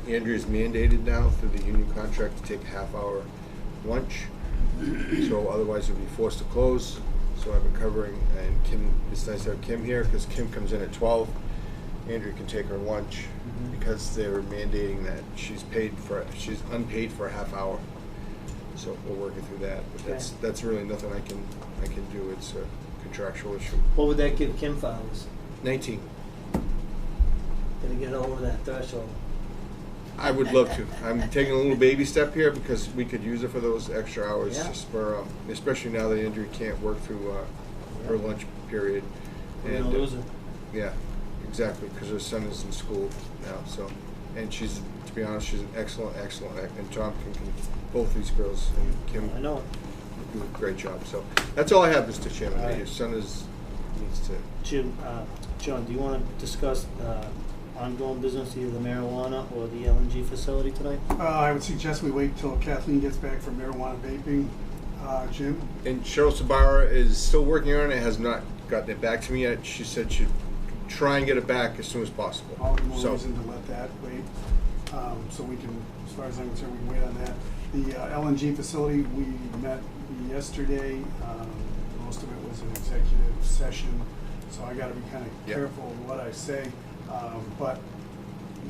Speaker 10: Andrea is mandated now through the union contract to take a half-hour lunch. So otherwise, we'll be forced to close. So I've been covering, and Kim, it's nice to have Kim here because Kim comes in at 12. Andrea can take her lunch because they were mandating that she's unpaid for a half hour. So we're working through that, but that's really nothing I can do. It's a contractual issue.
Speaker 1: What would that give Kim for hours?
Speaker 10: 19.
Speaker 1: Gonna get over that threshold.
Speaker 10: I would love to. I'm taking a little baby step here because we could use it for those extra hours,
Speaker 1: Yeah.
Speaker 10: just for, especially now that Andrea can't work through her lunch period.
Speaker 1: We're gonna lose her.
Speaker 10: Yeah, exactly, because her son is in school now. So, and she's, to be honest, she's an excellent, and Tom can both these girls and Kim.
Speaker 1: I know.
Speaker 10: Do a great job. So that's all I have, Mr. Chairman.
Speaker 1: All right.
Speaker 10: Your son needs to.
Speaker 1: Jim, John, do you want to discuss ongoing business, either the marijuana or the LNG facility tonight?
Speaker 3: I would suggest we wait till Kathleen gets back from marijuana vaping. Jim?
Speaker 10: And Cheryl Sabara is still working on it, has not gotten it back to me yet. She said she'd try and get it back as soon as possible.
Speaker 3: All the more reason to let that wait. So we can, as far as I'm concerned, we can wait on that. The LNG facility, we met yesterday. Most of it was an executive session, so I got to be kind of careful what I say. But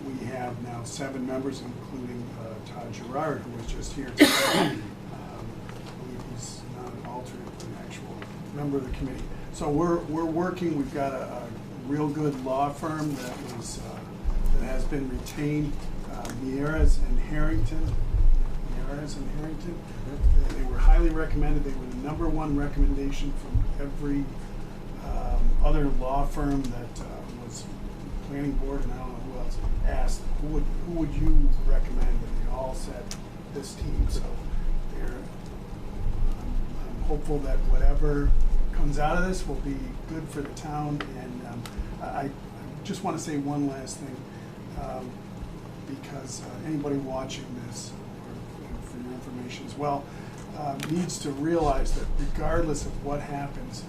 Speaker 3: we have now 7 members, including Todd Gerard, who was just here today. I believe he's not an alternate, but an actual member of the committee. So we're working. We've got a real good law firm that was that has been retained, Mieres and Harrington. They were highly recommended. They were the #1 recommendation from every other law firm that was planning board, and I don't know who else asked who would you recommend, and they all said this team. So I'm hopeful that whatever comes out of this will be good for the town. And I just want to say one last thing, because anybody watching this, or for your information as well, needs to realize that regardless of what happens,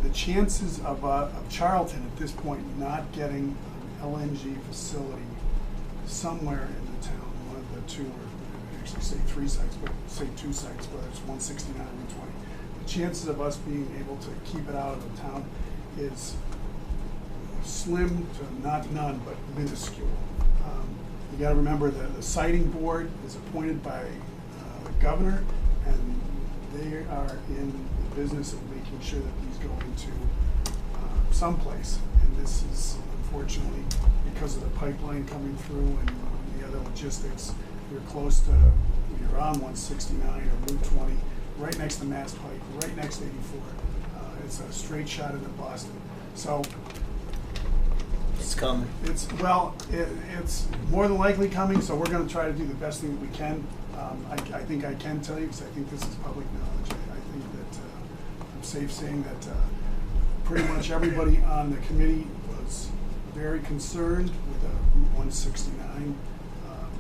Speaker 3: the chances of Charlton at this point not getting an LNG facility somewhere in the town, one of the two, or actually say 3 sites, but say 2 sites, whether it's 169 or 120, the chances of us being able to keep it out of the town is slim to not none, but minuscule. You got to remember that the siting board is appointed by the governor, and they are in the business of making sure that these go into someplace. And this is unfortunately because of the pipeline coming through and the other logistics. You're close to, you're on 169 or Route 20, right next to Mass Pike, right next to 84. It's a straight shot into Boston. So
Speaker 1: it's coming.
Speaker 3: It's more than likely coming. So we're going to try to do the best thing that we can. I think I can tell you, because I think this is public knowledge. I think that I'm safe saying that pretty much everybody on the committee was very concerned with a Route 169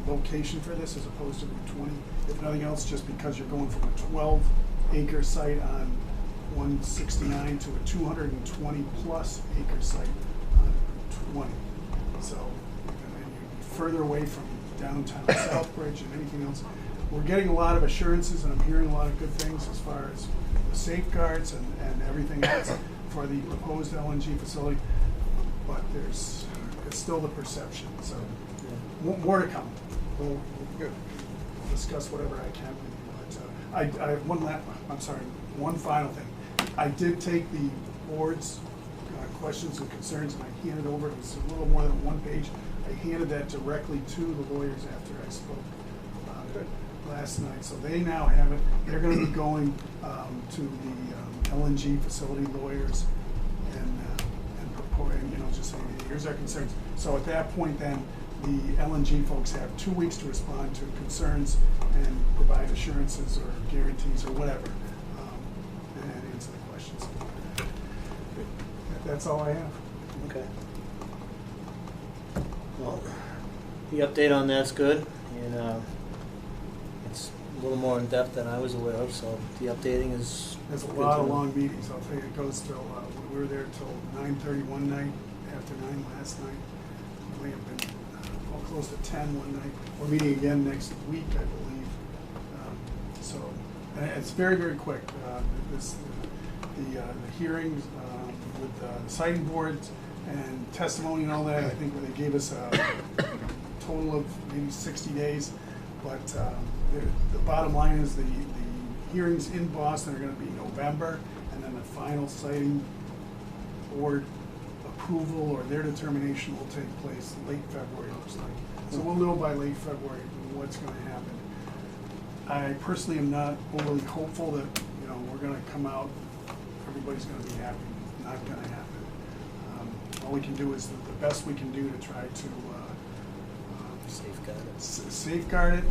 Speaker 3: location for this as opposed to Route 20. If nothing else, just because you're going from a 12-acre site on 169 to a 220-plus acre site on 20. So, and you're further away from downtown Southbridge and anything else. We're getting a lot of assurances, and I'm hearing a lot of good things as far as the safeguards and everything else for the proposed LNG facility, but it's still the perception, so more to come. We'll discuss whatever I can with you, but I have one final thing. I did take the board's questions and concerns and I handed over, it was a little more than one page. I handed that directly to the lawyers after I spoke last night, so they now have it. They're going to be going to the LNG facility lawyers and proposing, just saying, here's our concerns. So at that point, then the LNG folks have 2 weeks to respond to concerns and provide assurances or guarantees or whatever, and answer the questions. That's all I have.
Speaker 1: Okay. Well, the update on that's good, and it's a little more in depth than I was aware of, so the updating is
Speaker 3: There's a
Speaker 1: good
Speaker 3: lot
Speaker 1: to
Speaker 3: of
Speaker 1: know.
Speaker 3: long meetings, I'll tell you, it goes till, we were there till 9:30 one night, after 9 last night. We may have been close to 10 one night. We're meeting again next week, I believe. And it's very, very quick. The hearings with the siting boards and testimony and all that, I think they gave us a total of maybe 60 days. But the bottom line is the hearings in Boston are going to be November, and then the final siting board approval or their determination will take place late February, it looks like. So we'll know by late February what's going to happen. I personally am not overly hopeful that we're going to come out, everybody's going to be happy. Not going to happen. All we can do is the best we can do to try to safeguard it,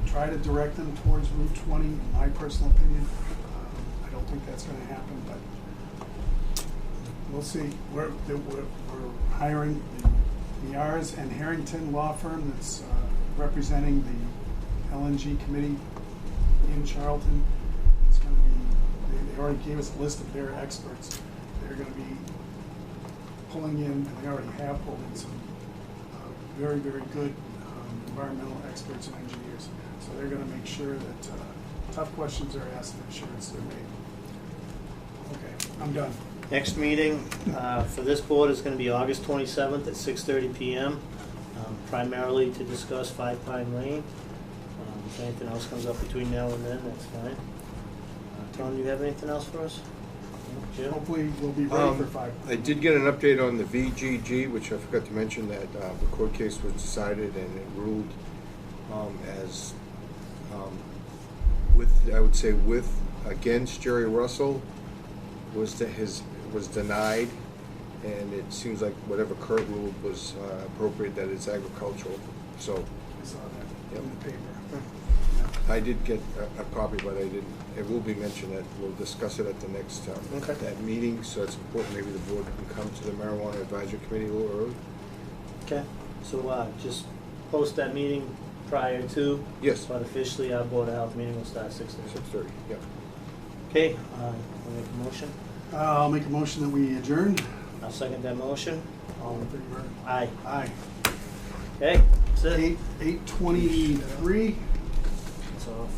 Speaker 3: try to direct them towards Route 20, in my personal opinion. I don't think that's going to happen, but we'll see. We're hiring the Yars and Harrington law firm that's representing the LNG committee in Charlton. It's going to be, they already gave us a list of their experts. They're going to be pulling in, and they already have pulled in some very, very good environmental experts and engineers. So they're going to make sure that tough questions are asked and assurance they're made. Okay, I'm done.
Speaker 1: Next meeting for this board is going to be August 27th at 6:30 p.m., primarily to discuss 5 Pine Lane. If anything else comes up between now and then, that's fine. Tom, do you have anything else for us? Jim?
Speaker 3: Hopefully we'll be ready for 5.
Speaker 10: I did get an update on the VGG, which I forgot to mention, that the court case was decided and it ruled as against Jerry Russell was denied, and it seems like whatever Kurt ruled was appropriate, that it's agricultural. So
Speaker 3: I saw that in the paper.
Speaker 10: I did get a copy, but it will be mentioned that we'll discuss it at the next that meeting, so it's important maybe the board can come to the Marijuana Advisory Committee a little early.
Speaker 1: Okay, so just post that meeting prior to.
Speaker 10: Yes.
Speaker 1: But officially our Board of Health meeting will start at 6:30.
Speaker 10: 6:30, yeah.
Speaker 1: Okay, we'll make a motion.
Speaker 3: I'll make a motion that we adjourn.
Speaker 1: I'll second that motion.
Speaker 3: All in favor?
Speaker 1: Aye.
Speaker 3: Aye.
Speaker 1: Okay, that's it.
Speaker 3: 8:23.
Speaker 1: It's off.